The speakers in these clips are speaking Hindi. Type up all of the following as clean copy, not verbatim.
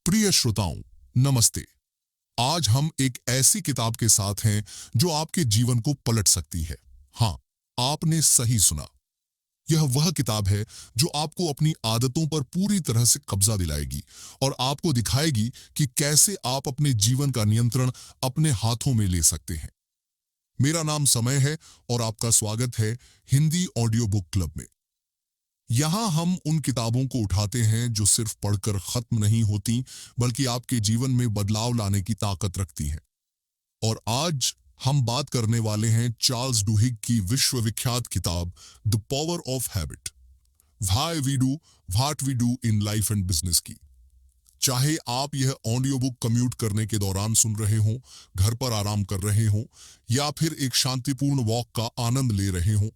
प्रिय श्रोताओं, नमस्ते। आज हम एक ऐसी किताब के साथ हैं जो आपके जीवन को पलट सकती है। हाँ, आपने सही सुना। यह वह किताब है जो आपको अपनी आदतों पर पूरी तरह से कब्जा दिलाएगी और आपको दिखाएगी कि कैसे आप अपने जीवन का नियंत्रण अपने हाथों में ले सकते हैं। मेरा नाम समय है और आपका स्वागत है हिंदी ऑडियो बुक क्लब में। यहाँ हम उन किताबों को उठाते हैं जो सिर्फ पढ़कर खत्म नहीं होती, बल्कि आपके जीवन में बदलाव लाने की ताकत रखती हैं। और आज हम बात करने वाले हैं चार्ल्स डुहिग की विश्वविख्यात किताब the power of habit, why we do what we do in life and business की। चाहे आप यह ऑडियो बुक कम्यूट करने के दौरान सुन रहे हों, घर पर आराम कर रहे हों, या फिर एक शांतिपूर्ण वॉक का आनंद ले रहे हों,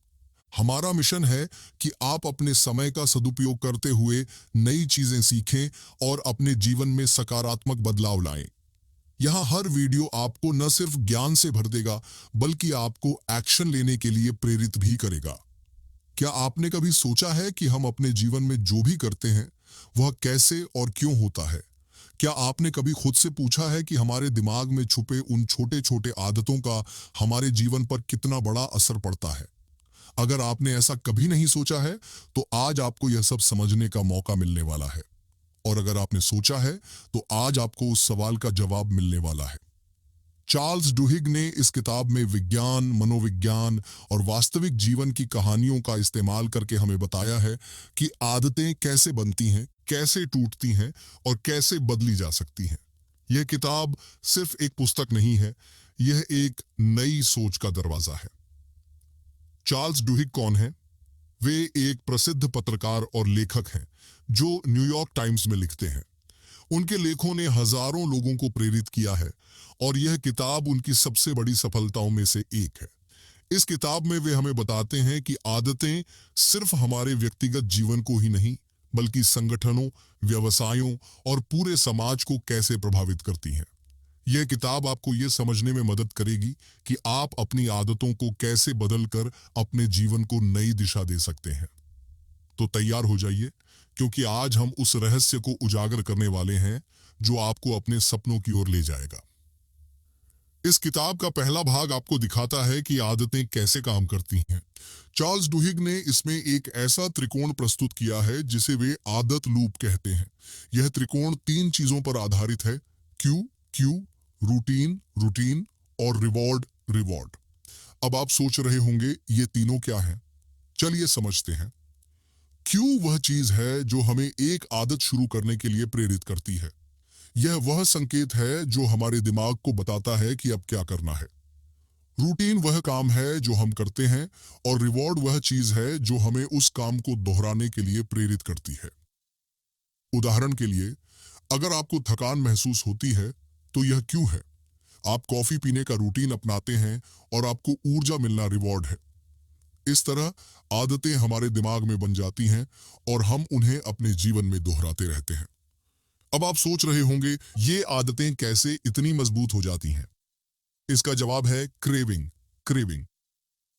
हमारा मिशन है कि आप अपने समय का सदुपयोग करते हुए नई चीजें सीखें और अपने जीवन में सकारात्मक बदलाव लाएं। यहाँ हर वीडियो आपको न सिर्फ ज्ञान से भर देगा, बल्कि आपको एक्शन लेने के लिए प्रेरित भी करेगा। क्या आपने कभी सोचा है कि हम अपने जीवन में जो भी करते हैं, वह कैसे और क्यों होता है? क्या आपने कभी खुद से पूछा है कि हमारे दिमाग में छुपे उन छोटे छोटे आदतों का हमारे जीवन पर कितना बड़ा असर पड़ता है? अगर आपने ऐसा कभी नहीं सोचा है, तो आज आपको यह सब समझने का मौका मिलने वाला है। और अगर आपने सोचा है, तो आज आपको उस सवाल का जवाब मिलने वाला है। चार्ल्स डुहिग ने इस किताब में विज्ञान, मनोविज्ञान और वास्तविक जीवन की कहानियों का इस्तेमाल करके हमें बताया है कि आदतें कैसे बनती हैं, कैसे टूटती हैं और कैसे बदली जा सकती हैं। यह किताब सिर्फ एक पुस्तक नहीं है, यह एक नई सोच का दरवाजा है। चार्ल्स डुहिग कौन है? वे एक प्रसिद्ध पत्रकार और लेखक हैं जो न्यूयॉर्क टाइम्स में लिखते हैं। उनके लेखों ने हजारों लोगों को प्रेरित किया है और यह किताब उनकी सबसे बड़ी सफलताओं में से एक है। इस किताब में वे हमें बताते हैं कि आदतें सिर्फ हमारे व्यक्तिगत जीवन को ही नहीं, बल्कि संगठनों, व्यवसायों और पूरे समाज को कैसे प्रभावित करती हैं। यह किताब आपको यह समझने में मदद करेगी कि आप अपनी आदतों को कैसे बदलकर अपने जीवन को नई दिशा दे सकते हैं। तो तैयार हो जाइए, क्योंकि आज हम उस रहस्य को उजागर करने वाले हैं जो आपको अपने सपनों की ओर ले जाएगा। इस किताब का पहला भाग आपको दिखाता है कि आदतें कैसे काम करती हैं। चार्ल्स डुहिग ने इसमें एक ऐसा त्रिकोण प्रस्तुत किया है जिसे वे आदत लूप कहते हैं। यह त्रिकोण 3 चीजों पर आधारित है: क्यू, क्यू, रूटीन, रूटीन और रिवॉर्ड, रिवॉर्ड। अब आप सोच रहे होंगे, ये तीनों क्या हैं? चलिए समझते हैं। क्यू वह चीज है जो हमें एक आदत शुरू करने के लिए प्रेरित करती है। यह वह संकेत है जो हमारे दिमाग को बताता है कि अब क्या करना है। रूटीन वह काम है जो हम करते हैं और रिवॉर्ड वह चीज है जो हमें उस काम को दोहराने के लिए प्रेरित करती है। उदाहरण के लिए, अगर आपको थकान महसूस होती है, तो यह क्यू है। आप कॉफी पीने का रूटीन अपनाते हैं और आपको ऊर्जा मिलना रिवॉर्ड है। इस तरह आदतें हमारे दिमाग में बन जाती हैं और हम उन्हें अपने जीवन में दोहराते रहते हैं। अब आप सोच रहे होंगे, ये आदतें कैसे इतनी मजबूत हो जाती हैं? इसका जवाब है क्रेविंग। क्रेविंग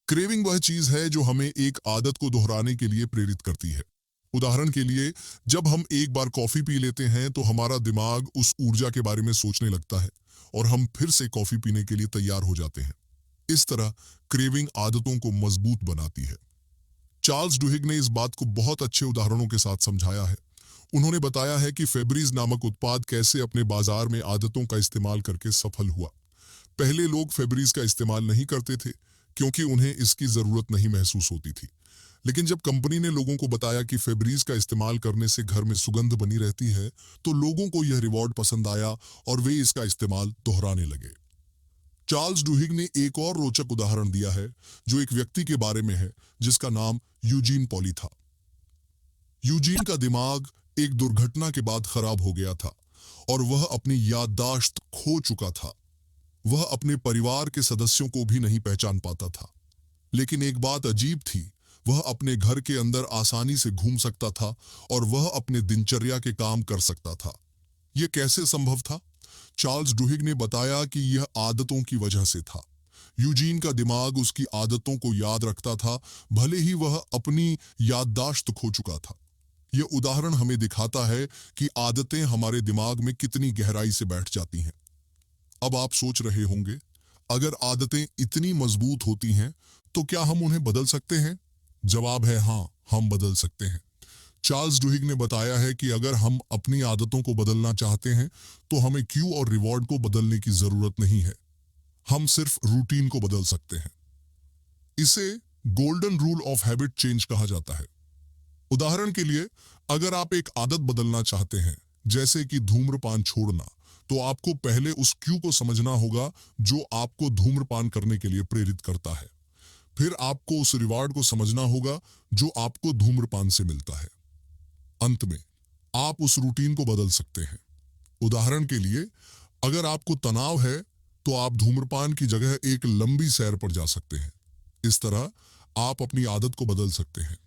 क्रेविंग वह चीज है जो हमें एक आदत को दोहराने के लिए प्रेरित करती है। उदाहरण के लिए, जब हम एक बार कॉफी पी लेते हैं तो हमारा दिमाग उस ऊर्जा के बारे में सोचने लगता है और हम फिर से कॉफी पीने के लिए तैयार हो जाते हैं। इस तरह क्रेविंग आदतों को मजबूत बनाती है। चार्ल्स डुहिग ने इस बात को बहुत अच्छे उदाहरणों के साथ समझाया है। उन्होंने बताया है कि फेब्रीज नामक उत्पाद कैसे अपने बाजार में आदतों का इस्तेमाल करके सफल हुआ। पहले लोग फेब्रीज का इस्तेमाल नहीं करते थे क्योंकि उन्हें इसकी जरूरत नहीं महसूस होती थी। लेकिन जब कंपनी ने लोगों को बताया कि फेब्रीज का इस्तेमाल करने से घर में सुगंध बनी रहती है, तो लोगों को यह रिवॉर्ड पसंद आया और वे इसका इस्तेमाल दोहराने लगे। चार्ल्स डुहिग ने एक और रोचक उदाहरण दिया है जो एक व्यक्ति के बारे में है जिसका नाम यूजीन पॉली था। यूजीन का दिमाग एक दुर्घटना के बाद खराब हो गया था और वह अपनी याददाश्त खो चुका था। वह अपने परिवार के सदस्यों को भी नहीं पहचान पाता था। लेकिन एक बात अजीब थी, वह अपने घर के अंदर आसानी से घूम सकता था और वह अपने दिनचर्या के काम कर सकता था। यह कैसे संभव था? चार्ल्स डुहिग ने बताया कि यह आदतों की वजह से था। यूजीन का दिमाग उसकी आदतों को याद रखता था, भले ही वह अपनी याददाश्त खो चुका था। ये उदाहरण हमें दिखाता है कि आदतें हमारे दिमाग में कितनी गहराई से बैठ जाती हैं। अब आप सोच रहे होंगे, अगर आदतें इतनी मजबूत होती हैं, तो क्या हम उन्हें बदल सकते हैं? जवाब है हाँ, हम बदल सकते हैं। चार्ल्स डुहिग ने बताया है कि अगर हम अपनी आदतों को बदलना चाहते हैं, तो हमें क्यू और रिवॉर्ड को बदलने की जरूरत नहीं है। हम सिर्फ रूटीन को बदल सकते हैं। इसे golden rule of habit change कहा जाता है। उदाहरण के लिए, अगर आप एक आदत बदलना चाहते हैं, जैसे कि धूम्रपान छोड़ना, तो आपको पहले उस क्यू को समझना होगा जो आपको धूम्रपान करने के लिए प्रेरित करता है। फिर आपको उस रिवार्ड को समझना होगा जो आपको धूम्रपान से मिलता है। अंत में आप उस रूटीन को बदल सकते हैं। उदाहरण के लिए, अगर आपको तनाव है, तो आप धूम्रपान की जगह एक लंबी सैर पर जा सकते हैं। इस तरह आप अपनी आदत को बदल सकते हैं।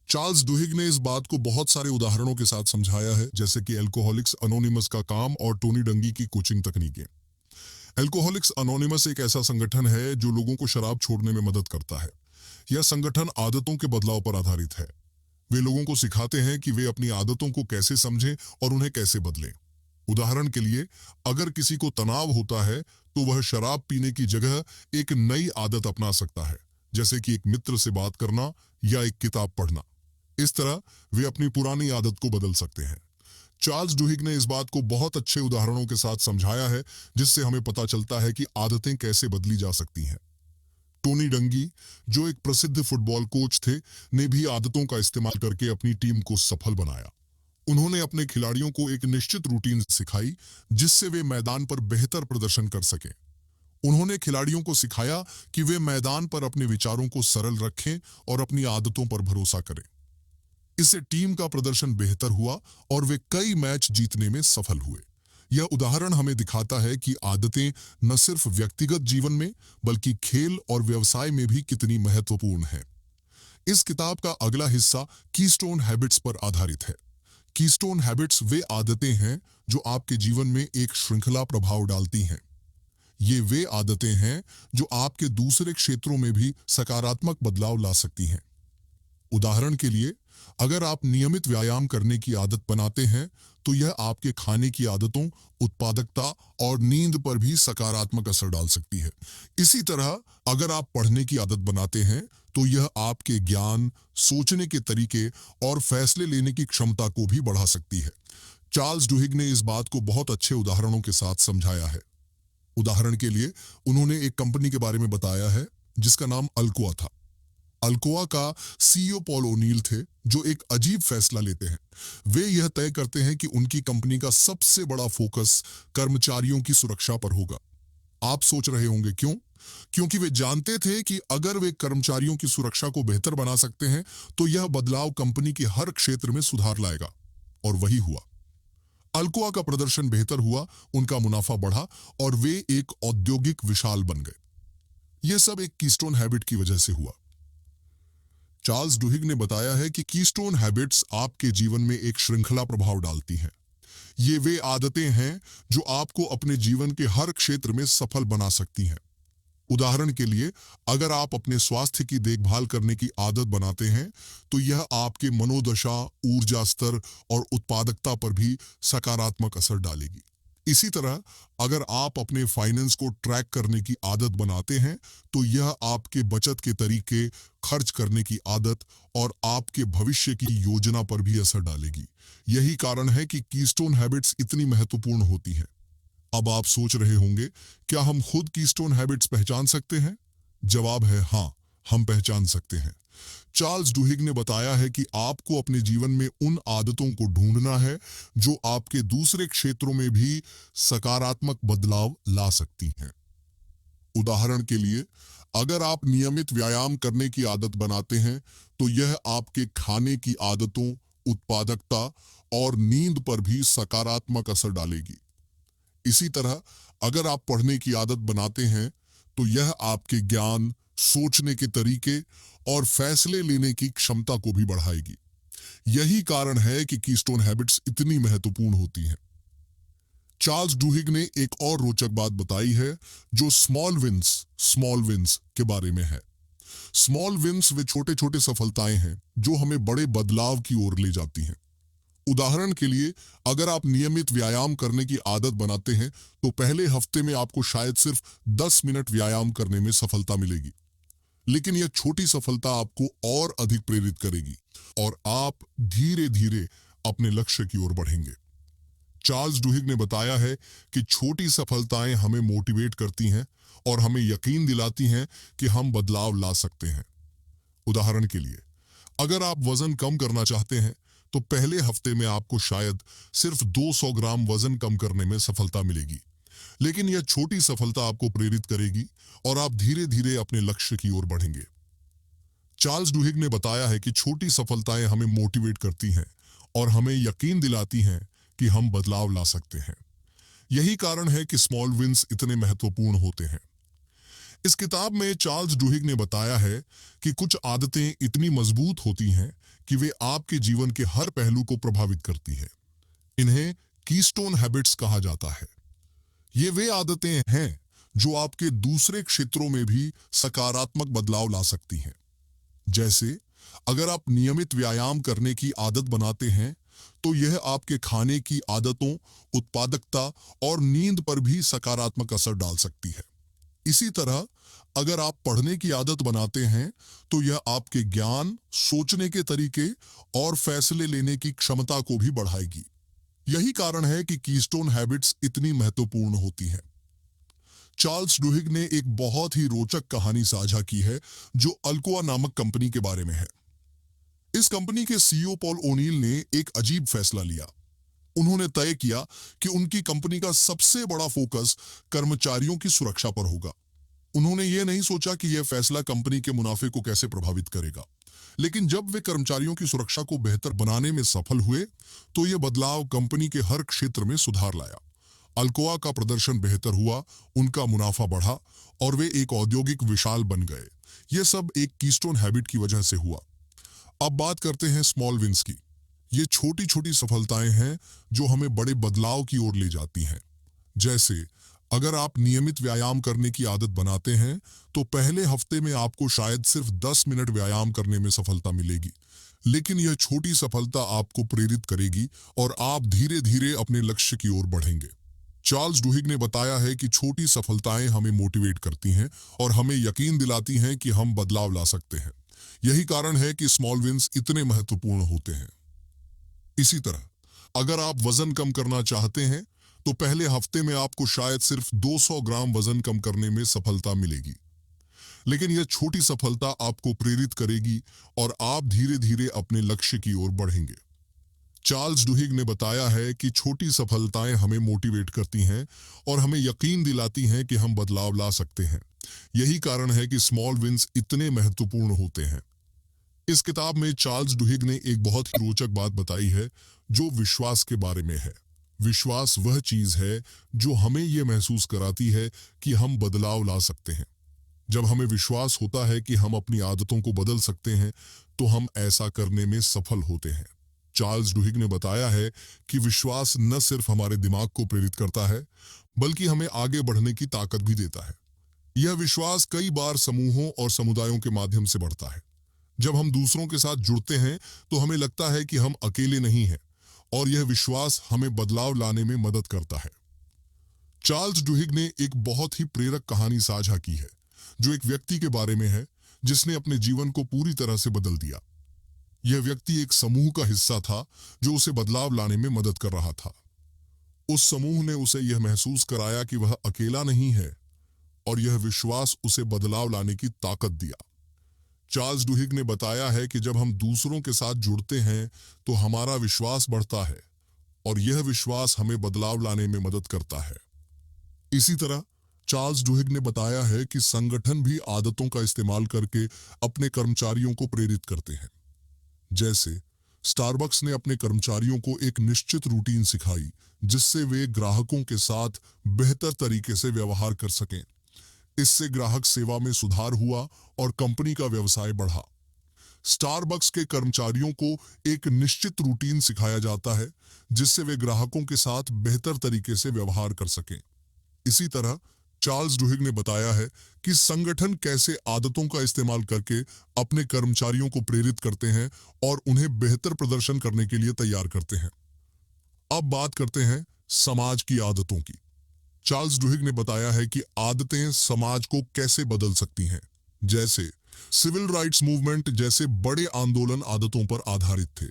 चार्ल्स डुहिग ने इस बात को बहुत सारे उदाहरणों के साथ समझाया है, जैसे कि अल्कोहलिक्स अनोनिमस का काम और टोनी डंगी की कोचिंग तकनीकें। अल्कोहलिक्स अनोनिमस एक ऐसा संगठन है जो लोगों को शराब छोड़ने में मदद करता है। यह संगठन आदतों के बदलाव पर आधारित है। वे लोगों को सिखाते हैं कि वे अपनी आदतों को कैसे समझें और उन्हें कैसे बदलें। उदाहरण के लिए, अगर किसी को तनाव होता है, तो वह शराब पीने की जगह एक नई आदत अपना सकता है, जैसे कि एक मित्र से बात करना या एक किताब पढ़ना। इस तरह वे अपनी पुरानी आदत को बदल सकते हैं। चार्ल्स डुहिग ने इस बात को बहुत अच्छे उदाहरणों के साथ समझाया है, जिससे हमें पता चलता है कि आदतें कैसे बदली जा सकती हैं। टोनी डंगी, जो एक प्रसिद्ध फुटबॉल कोच थे, ने भी आदतों का इस्तेमाल करके अपनी टीम को सफल बनाया। उन्होंने अपने खिलाड़ियों को एक निश्चित रूटीन सिखाई, जिससे वे मैदान पर बेहतर प्रदर्शन कर सकें। उन्होंने खिलाड़ियों को सिखाया कि वे मैदान पर अपने विचारों को सरल रखें और अपनी आदतों पर भरोसा करें। इससे टीम का प्रदर्शन बेहतर हुआ और वे कई मैच जीतने में सफल हुए। यह उदाहरण हमें दिखाता है कि आदतें न सिर्फ व्यक्तिगत जीवन में, बल्कि खेल और व्यवसाय में भी कितनी महत्वपूर्ण हैं। इस किताब का अगला हिस्सा कीस्टोन हैबिट्स पर आधारित है। कीस्टोन हैबिट्स वे आदतें हैं जो आपके जीवन में एक श्रृंखला प्रभाव डालती हैं। ये वे आदतें हैं जो आपके दूसरे क्षेत्रों में भी सकारात्मक बदलाव ला सकती हैं। उदाहरण के लिए, अगर आप नियमित व्यायाम करने की आदत बनाते हैं, तो यह आपके खाने की आदतों, उत्पादकता और नींद पर भी सकारात्मक असर डाल सकती है। इसी तरह, अगर आप पढ़ने की आदत बनाते हैं, तो यह आपके ज्ञान, सोचने के तरीके और फैसले लेने की क्षमता को भी बढ़ा सकती है। चार्ल्स डुहिग ने इस बात को बहुत अच्छे उदाहरणों के साथ समझाया है। उदाहरण के लिए, उन्होंने एक कंपनी के बारे में बताया है जिसका नाम अल्कोआ था। अल्कोआ का सीईओ पॉल ओनील थे, जो एक अजीब फैसला लेते हैं। वे यह तय करते हैं कि उनकी कंपनी का सबसे बड़ा फोकस कर्मचारियों की सुरक्षा पर होगा। आप सोच रहे होंगे क्यों? क्योंकि वे जानते थे कि अगर वे कर्मचारियों की सुरक्षा को बेहतर बना सकते हैं, तो यह बदलाव कंपनी के हर क्षेत्र में सुधार लाएगा। और वही हुआ। अल्कोआ का प्रदर्शन बेहतर हुआ, उनका मुनाफा बढ़ा और वे एक औद्योगिक विशाल बन गए। यह सब एक कीस्टोन हैबिट की वजह से हुआ। चार्ल्स डुहिग ने बताया है कि कीस्टोन हैबिट्स आपके जीवन में एक श्रृंखला प्रभाव डालती हैं। ये वे आदतें हैं जो आपको अपने जीवन के हर क्षेत्र में सफल बना सकती हैं। उदाहरण के लिए, अगर आप अपने स्वास्थ्य की देखभाल करने की आदत बनाते हैं, तो यह आपके मनोदशा, ऊर्जा स्तर और उत्पादकता पर भी सकारात्मक असर डालेगी। इसी तरह, अगर आप अपने फाइनेंस को ट्रैक करने की आदत बनाते हैं, तो यह आपके बचत के तरीके, खर्च करने की आदत और आपके भविष्य की योजना पर भी असर डालेगी। यही कारण है कि कीस्टोन हैबिट्स इतनी महत्वपूर्ण होती हैं। अब आप सोच रहे होंगे, क्या हम खुद कीस्टोन हैबिट्स पहचान सकते हैं? जवाब है हाँ, हम पहचान सकते हैं। चार्ल्स डुहिग ने बताया है कि आपको अपने जीवन में उन आदतों को ढूंढना है जो आपके दूसरे क्षेत्रों में भी सकारात्मक बदलाव ला सकती हैं। उदाहरण के लिए, अगर आप नियमित व्यायाम करने की आदत बनाते हैं, तो यह आपके खाने की आदतों, उत्पादकता और नींद पर भी सकारात्मक असर डालेगी। इसी तरह, अगर आप पढ़ने की आदत बनाते हैं, तो यह आपके ज्ञान, सोचने के तरीके और फैसले लेने की क्षमता को भी बढ़ाएगी। यही कारण है कि कीस्टोन हैबिट्स इतनी महत्वपूर्ण होती हैं। चार्ल्स डुहिग ने एक और रोचक बात बताई है, जो स्मॉल विंस के बारे में है। स्मॉल विन्स वे छोटे छोटे सफलताएं हैं जो हमें बड़े बदलाव की ओर ले जाती हैं। उदाहरण के लिए, अगर आप नियमित व्यायाम करने की आदत बनाते हैं तो पहले हफ्ते में आपको शायद सिर्फ 10 मिनट व्यायाम करने में सफलता मिलेगी। लेकिन यह छोटी सफलता आपको और अधिक प्रेरित करेगी और आप धीरे धीरे अपने लक्ष्य की ओर बढ़ेंगे। चार्ल्स डुहिग ने बताया है कि छोटी सफलताएं हमें मोटिवेट करती हैं और हमें यकीन दिलाती हैं कि हम बदलाव ला सकते हैं। उदाहरण के लिए, अगर आप वजन कम करना चाहते हैं तो पहले हफ्ते में आपको शायद सिर्फ 200 ग्राम वजन कम करने में सफलता मिलेगी। लेकिन यह छोटी सफलता आपको प्रेरित करेगी और आप धीरे धीरे अपने लक्ष्य की ओर बढ़ेंगे। चार्ल्स डुहिग ने बताया है कि छोटी सफलताएं हमें मोटिवेट करती हैं और हमें यकीन दिलाती हैं कि हम बदलाव ला सकते हैं। यही कारण है कि स्मॉल विन्स इतने महत्वपूर्ण होते हैं। इस किताब में चार्ल्स डुहिग ने बताया है कि कुछ आदतें इतनी मजबूत होती हैं कि वे आपके जीवन के हर पहलू को प्रभावित करती है। इन्हें कीस्टोन हैबिट्स कहा जाता है। ये वे आदतें हैं जो आपके दूसरे क्षेत्रों में भी सकारात्मक बदलाव ला सकती हैं। जैसे, अगर आप नियमित व्यायाम करने की आदत बनाते हैं तो यह आपके खाने की आदतों, उत्पादकता और नींद पर भी सकारात्मक असर डाल सकती है। इसी तरह, अगर आप पढ़ने की आदत बनाते हैं तो यह आपके ज्ञान, सोचने के तरीके और फैसले लेने की क्षमता को भी बढ़ाएगी। यही कारण है कि कीस्टोन हैबिट्स इतनी महत्वपूर्ण होती हैं। चार्ल्स डुहिग ने एक बहुत ही रोचक कहानी साझा की है जो अल्कोआ नामक कंपनी के बारे में है। इस कंपनी के सीईओ पॉल ओनील ने एक अजीब फैसला लिया। उन्होंने तय किया कि उनकी कंपनी का सबसे बड़ा फोकस कर्मचारियों की सुरक्षा पर होगा। उन्होंने ये नहीं सोचा कि यह फैसला कंपनी के मुनाफे को कैसे प्रभावित करेगा, लेकिन जब वे कर्मचारियों की सुरक्षा को बेहतर बनाने में सफल हुए तो यह बदलाव कंपनी के हर क्षेत्र में सुधार लाया। अल्कोआ का प्रदर्शन बेहतर हुआ, उनका मुनाफा बढ़ा और वे एक औद्योगिक विशाल बन गए। यह सब एक कीस्टोन हैबिट की वजह से हुआ। अब बात करते हैं स्मॉल विन्स की। ये छोटी छोटी सफलताएं हैं जो हमें बड़े बदलाव की ओर ले जाती हैं। जैसे, अगर आप नियमित व्यायाम करने की आदत बनाते हैं तो पहले हफ्ते में आपको शायद सिर्फ 10 मिनट व्यायाम करने में सफलता मिलेगी। लेकिन यह छोटी सफलता आपको प्रेरित करेगी और आप धीरे धीरे अपने लक्ष्य की ओर बढ़ेंगे। चार्ल्स डुहिग ने बताया है कि छोटी सफलताएं हमें मोटिवेट करती हैं और हमें यकीन दिलाती हैं कि हम बदलाव ला सकते हैं। यही कारण है कि स्मॉल विन्स इतने महत्वपूर्ण होते हैं। इसी तरह, अगर आप वजन कम करना चाहते हैं तो पहले हफ्ते में आपको शायद सिर्फ 200 ग्राम वजन कम करने में सफलता मिलेगी। लेकिन यह छोटी सफलता आपको प्रेरित करेगी और आप धीरे धीरे अपने लक्ष्य की ओर बढ़ेंगे। चार्ल्स डुहिग ने बताया है कि छोटी सफलताएं हमें मोटिवेट करती हैं और हमें यकीन दिलाती हैं कि हम बदलाव ला सकते हैं। यही कारण है कि स्मॉल विन्स इतने महत्वपूर्ण होते हैं। इस किताब में चार्ल्स डुहिग ने एक बहुत ही रोचक बात बताई है जो विश्वास के बारे में है। विश्वास वह चीज है जो हमें यह महसूस कराती है कि हम बदलाव ला सकते हैं। जब हमें विश्वास होता है कि हम अपनी आदतों को बदल सकते हैं तो हम ऐसा करने में सफल होते हैं। चार्ल्स डुहिग ने बताया है कि विश्वास न सिर्फ हमारे दिमाग को प्रेरित करता है बल्कि हमें आगे बढ़ने की ताकत भी देता है। यह विश्वास कई बार समूहों और समुदायों के माध्यम से बढ़ता है। जब हम दूसरों के साथ जुड़ते हैं तो हमें लगता है कि हम अकेले नहीं हैं और यह विश्वास हमें बदलाव लाने में मदद करता है। चार्ल्स डुहिग ने एक बहुत ही प्रेरक कहानी साझा की है जो एक व्यक्ति के बारे में है जिसने अपने जीवन को पूरी तरह से बदल दिया। यह व्यक्ति एक समूह का हिस्सा था जो उसे बदलाव लाने में मदद कर रहा था। उस समूह ने उसे यह महसूस कराया कि वह अकेला नहीं है और यह विश्वास उसे बदलाव लाने की ताकत दिया। चार्ल्स डुहिग ने बताया है कि जब हम दूसरों के साथ जुड़ते हैं तो हमारा विश्वास बढ़ता है और यह विश्वास हमें बदलाव लाने में मदद करता है। इसी तरह, चार्ल्स डुहिग ने बताया है कि संगठन भी आदतों का इस्तेमाल करके अपने कर्मचारियों को प्रेरित करते हैं। जैसे, स्टारबक्स ने अपने कर्मचारियों को एक निश्चित रूटीन सिखाई जिससे वे ग्राहकों के साथ बेहतर तरीके से व्यवहार कर सकें। इससे ग्राहक सेवा में सुधार हुआ और कंपनी का व्यवसाय बढ़ा। स्टारबक्स के कर्मचारियों को एक निश्चित रूटीन सिखाया जाता है जिससे वे ग्राहकों के साथ बेहतर तरीके से व्यवहार कर सकें। इसी तरह, चार्ल्स डुहिग ने बताया है कि संगठन कैसे आदतों का इस्तेमाल करके अपने कर्मचारियों को प्रेरित करते हैं और उन्हें बेहतर प्रदर्शन करने के लिए तैयार करते हैं। अब बात करते हैं समाज की आदतों की। चार्ल्स डुहिग ने बताया है कि आदतें समाज को कैसे बदल सकती हैं। जैसे सिविल राइट्स मूवमेंट जैसे बड़े आंदोलन आदतों पर आधारित थे।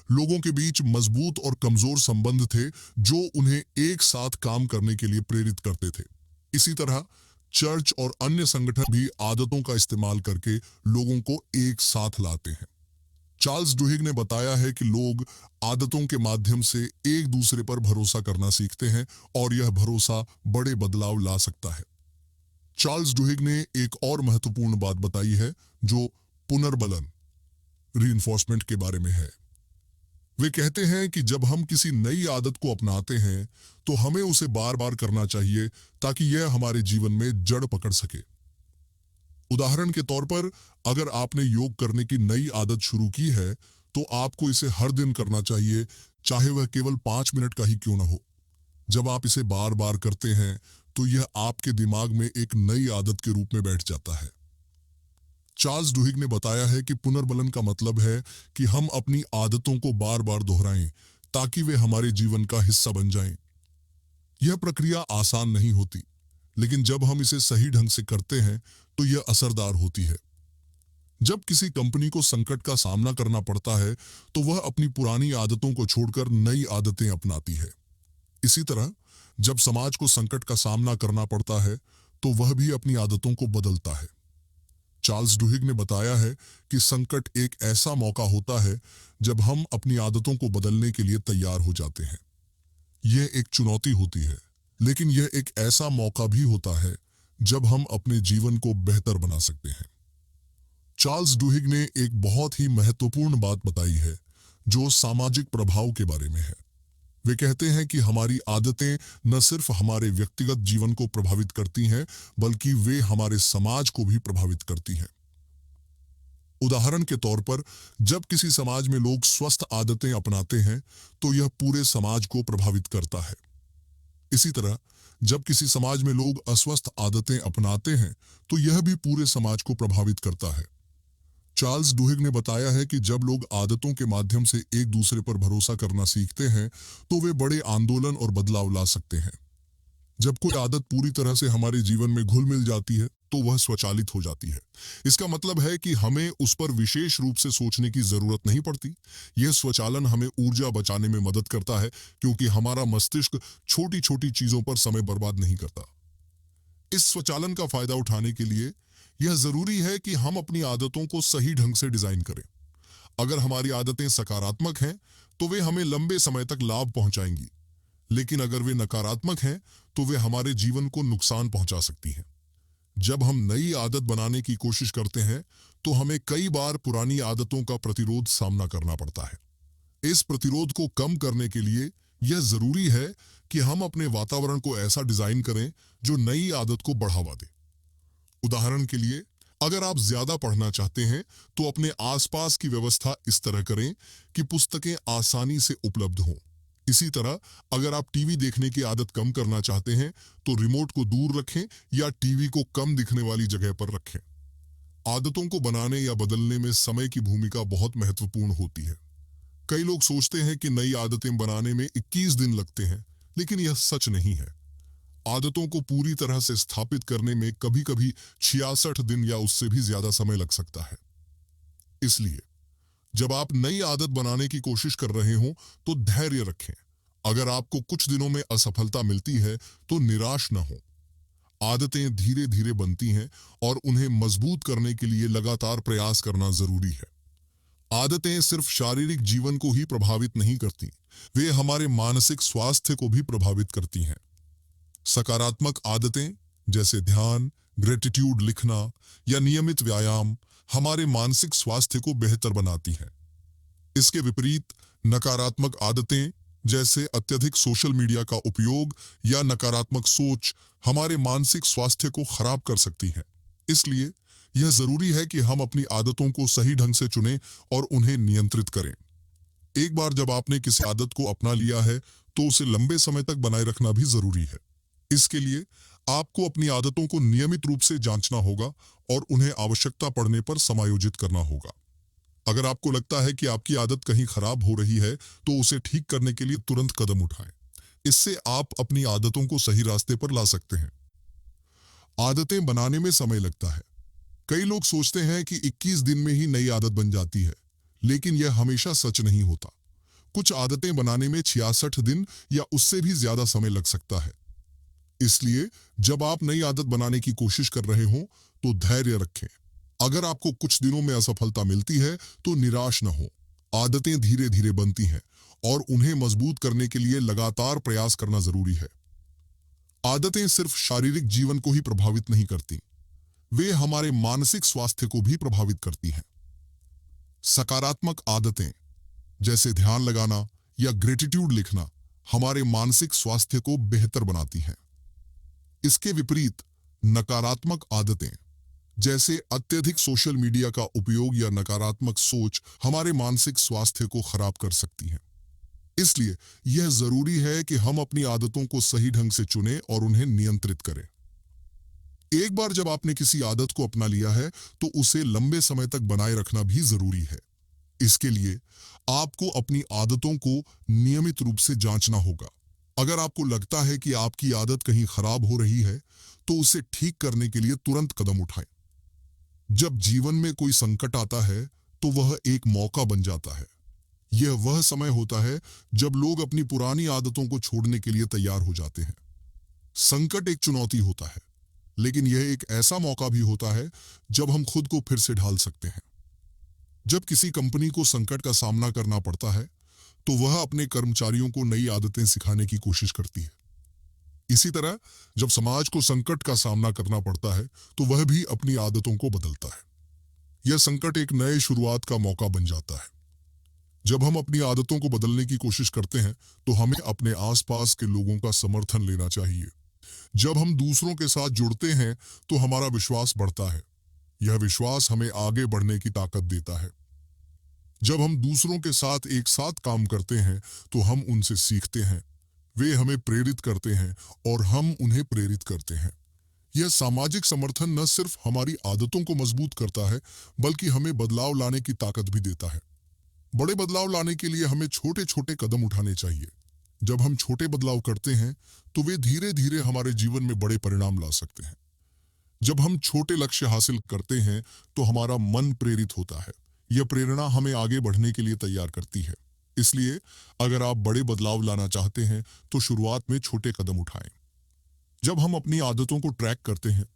लोगों के बीच मजबूत और कमजोर संबंध थे जो उन्हें एक साथ काम करने के लिए प्रेरित करते थे। इसी तरह चर्च और अन्य संगठन भी आदतों का इस्तेमाल करके लोगों को एक साथ लाते हैं। चार्ल्स डुहिग ने बताया है कि लोग आदतों के माध्यम से एक दूसरे पर भरोसा करना सीखते हैं और यह भरोसा बड़े बदलाव ला सकता है। चार्ल्स डुहिग ने एक और महत्वपूर्ण बात बताई है जो पुनर्बलन रीइंफोर्समेंट के बारे में है। वे कहते हैं कि जब हम किसी नई आदत को अपनाते हैं तो हमें उसे बार बार करना चाहिए ताकि यह हमारे जीवन में जड़ पकड़ सके। उदाहरण के तौर पर, अगर आपने योग करने की नई आदत शुरू की है तो आपको इसे हर दिन करना चाहिए, चाहे वह केवल 5 मिनट का ही क्यों न हो। जब आप इसे बार बार करते हैं तो यह आपके दिमाग में एक नई आदत के रूप में बैठ जाता है। चार्ल्स डुहिग ने बताया है कि पुनर्बलन का मतलब है कि हम अपनी आदतों को बार बार दोहराएं ताकि वे हमारे जीवन का हिस्सा बन जाएं। यह प्रक्रिया आसान नहीं होती, लेकिन जब हम इसे सही ढंग से करते हैं तो यह असरदार होती है। जब किसी कंपनी को संकट का सामना करना पड़ता है तो वह अपनी पुरानी आदतों को छोड़कर नई आदतें अपनाती है। इसी तरह जब समाज को संकट का सामना करना पड़ता है तो वह भी अपनी आदतों को बदलता है। चार्ल्स डुहिग ने बताया है कि संकट एक ऐसा मौका होता है जब हम अपनी आदतों को बदलने के लिए तैयार हो जाते हैं। यह एक चुनौती होती है, लेकिन यह एक ऐसा मौका भी होता है जब हम अपने जीवन को बेहतर बना सकते हैं। चार्ल्स डुहिग ने एक बहुत ही महत्वपूर्ण बात बताई है जो सामाजिक प्रभाव के बारे में है। वे कहते हैं कि हमारी आदतें न सिर्फ हमारे व्यक्तिगत जीवन को प्रभावित करती हैं, बल्कि वे हमारे समाज को भी प्रभावित करती हैं। उदाहरण के तौर पर, जब किसी समाज में लोग स्वस्थ आदतें अपनाते हैं तो यह पूरे समाज को प्रभावित करता है। इसी तरह जब किसी समाज में लोग अस्वस्थ आदतें अपनाते हैं तो यह भी पूरे समाज को प्रभावित करता है। चार्ल्स डुहिग ने बताया है कि जब लोग आदतों के माध्यम से एक दूसरे पर भरोसा करना सीखते हैं तो वे बड़े आंदोलन और बदलाव ला सकते हैं। जब कोई आदत पूरी तरह से हमारे जीवन में घुल मिल जाती है तो वह स्वचालित हो जाती है। इसका मतलब है कि हमें उस पर विशेष रूप से सोचने की जरूरत नहीं पड़ती। यह स्वचालन हमें ऊर्जा बचाने में मदद करता है क्योंकि हमारा मस्तिष्क छोटी छोटी चीजों पर समय बर्बाद नहीं करता। इस स्वचालन का फायदा उठाने के लिए यह जरूरी है कि हम अपनी आदतों को सही ढंग से डिजाइन करें। अगर हमारी आदतें सकारात्मक हैं तो वे हमें लंबे समय तक लाभ पहुंचाएंगी, लेकिन अगर वे नकारात्मक हैं तो वे हमारे जीवन को नुकसान पहुंचा सकती हैं। जब हम नई आदत बनाने की कोशिश करते हैं तो हमें कई बार पुरानी आदतों का प्रतिरोध सामना करना पड़ता है। इस प्रतिरोध को कम करने के लिए यह जरूरी है कि हम अपने वातावरण को ऐसा डिजाइन करें जो नई आदत को बढ़ावा दे। उदाहरण के लिए, अगर आप ज्यादा पढ़ना चाहते हैं तो अपने आसपास की व्यवस्था इस तरह करें कि पुस्तकें आसानी से उपलब्ध हों। इसी तरह अगर आप टीवी देखने की आदत कम करना चाहते हैं तो रिमोट को दूर रखें या टीवी को कम दिखने वाली जगह पर रखें। आदतों को बनाने या बदलने में समय की भूमिका बहुत महत्वपूर्ण होती है। कई लोग सोचते हैं कि नई आदतें बनाने में 21 दिन लगते हैं, लेकिन यह सच नहीं है। आदतों को पूरी तरह से स्थापित करने में कभी कभी 66 दिन या उससे भी ज्यादा समय लग सकता है। इसलिए जब आप नई आदत बनाने की कोशिश कर रहे हो तो धैर्य रखें। अगर आपको कुछ दिनों में असफलता मिलती है तो निराश न हो। आदतें धीरे धीरे बनती हैं और उन्हें मजबूत करने के लिए लगातार प्रयास करना जरूरी है। आदतें सिर्फ शारीरिक जीवन को ही प्रभावित नहीं करती, वे हमारे मानसिक स्वास्थ्य को भी प्रभावित करती हैं। सकारात्मक आदतें जैसे ध्यान, ग्रेटिट्यूड लिखना या नियमित व्यायाम हमारे मानसिक स्वास्थ्य को बेहतर बनाती हैं। इसके विपरीत नकारात्मक आदतें जैसे अत्यधिक सोशल मीडिया का उपयोग या नकारात्मक सोच हमारे मानसिक स्वास्थ्य को खराब कर सकती है। इसलिए यह जरूरी है कि हम अपनी आदतों को सही ढंग से चुनें और उन्हें नियंत्रित करें। एक बार जब आपने किसी आदत को अपना लिया है तो उसे लंबे समय तक बनाए रखना भी जरूरी है। इसके लिए आपको अपनी आदतों को नियमित रूप से जांचना होगा और उन्हें आवश्यकता पड़ने पर समायोजित करना होगा। अगर आपको लगता है कि आपकी आदत कहीं खराब हो रही है, तो उसे ठीक करने के लिए तुरंत कदम उठाएं। इससे आप अपनी आदतों को सही रास्ते पर ला सकते हैं। आदतें बनाने में समय लगता है। कई लोग सोचते हैं कि 21 दिन में ही नई आदत बन जाती है, लेकिन यह हमेशा सच नहीं होता। कुछ आदतें बनाने में 66 दिन या उससे भी ज्यादा समय लग सकता है। इसलिए जब आप नई आदत बनाने की कोशिश कर रहे हो, तो धैर्य रखें। अगर आपको कुछ दिनों में असफलता मिलती है, तो निराश न हो। आदतें धीरे धीरे बनती हैं और उन्हें मजबूत करने के लिए लगातार प्रयास करना जरूरी है। आदतें सिर्फ शारीरिक जीवन को ही प्रभावित नहीं करती, वे हमारे मानसिक स्वास्थ्य को भी प्रभावित करती हैं। सकारात्मक आदतें जैसे ध्यान लगाना या ग्रेटिट्यूड लिखना हमारे मानसिक स्वास्थ्य को बेहतर बनाती हैं। इसके विपरीत नकारात्मक आदतें जैसे अत्यधिक सोशल मीडिया का उपयोग या नकारात्मक सोच हमारे मानसिक स्वास्थ्य को खराब कर सकती हैं। इसलिए यह जरूरी है कि हम अपनी आदतों को सही ढंग से चुनें और उन्हें नियंत्रित करें। एक बार जब आपने किसी आदत को अपना लिया है, तो उसे लंबे समय तक बनाए रखना भी जरूरी है। इसके लिए आपको अपनी आदतों को नियमित रूप से जांचना होगा। अगर आपको लगता है कि आपकी आदत कहीं खराब हो रही है, तो उसे ठीक करने के लिए तुरंत कदम उठाएं। जब जीवन में कोई संकट आता है, तो वह एक मौका बन जाता है। यह वह समय होता है जब लोग अपनी पुरानी आदतों को छोड़ने के लिए तैयार हो जाते हैं। संकट एक चुनौती होता है, लेकिन यह एक ऐसा मौका भी होता है जब हम खुद को फिर से ढाल सकते हैं। जब किसी कंपनी को संकट का सामना करना पड़ता है, तो वह अपने कर्मचारियों को नई आदतें सिखाने की कोशिश करती है। इसी तरह जब समाज को संकट का सामना करना पड़ता है, तो वह भी अपनी आदतों को बदलता है। यह संकट एक नए शुरुआत का मौका बन जाता है। जब हम अपनी आदतों को बदलने की कोशिश करते हैं, तो हमें अपने आसपास के लोगों का समर्थन लेना चाहिए। जब हम दूसरों के साथ जुड़ते हैं, तो हमारा विश्वास बढ़ता है। यह विश्वास हमें आगे बढ़ने की ताकत देता है। जब हम दूसरों के साथ एक साथ काम करते हैं, तो हम उनसे सीखते हैं। वे हमें प्रेरित करते हैं और हम उन्हें प्रेरित करते हैं। यह सामाजिक समर्थन न सिर्फ हमारी आदतों को मजबूत करता है, बल्कि हमें बदलाव लाने की ताकत भी देता है। बड़े बदलाव लाने के लिए हमें छोटे छोटे कदम उठाने चाहिए। जब हम छोटे बदलाव करते हैं, तो वे धीरे धीरे हमारे जीवन में बड़े परिणाम ला सकते हैं। जब हम छोटे लक्ष्य हासिल करते हैं, तो हमारा मन प्रेरित होता है। यह प्रेरणा हमें आगे बढ़ने के लिए तैयार करती है। इसलिए अगर आप बड़े बदलाव लाना चाहते हैं, तो शुरुआत में छोटे कदम उठाएं। जब हम अपनी आदतों को ट्रैक करते हैं,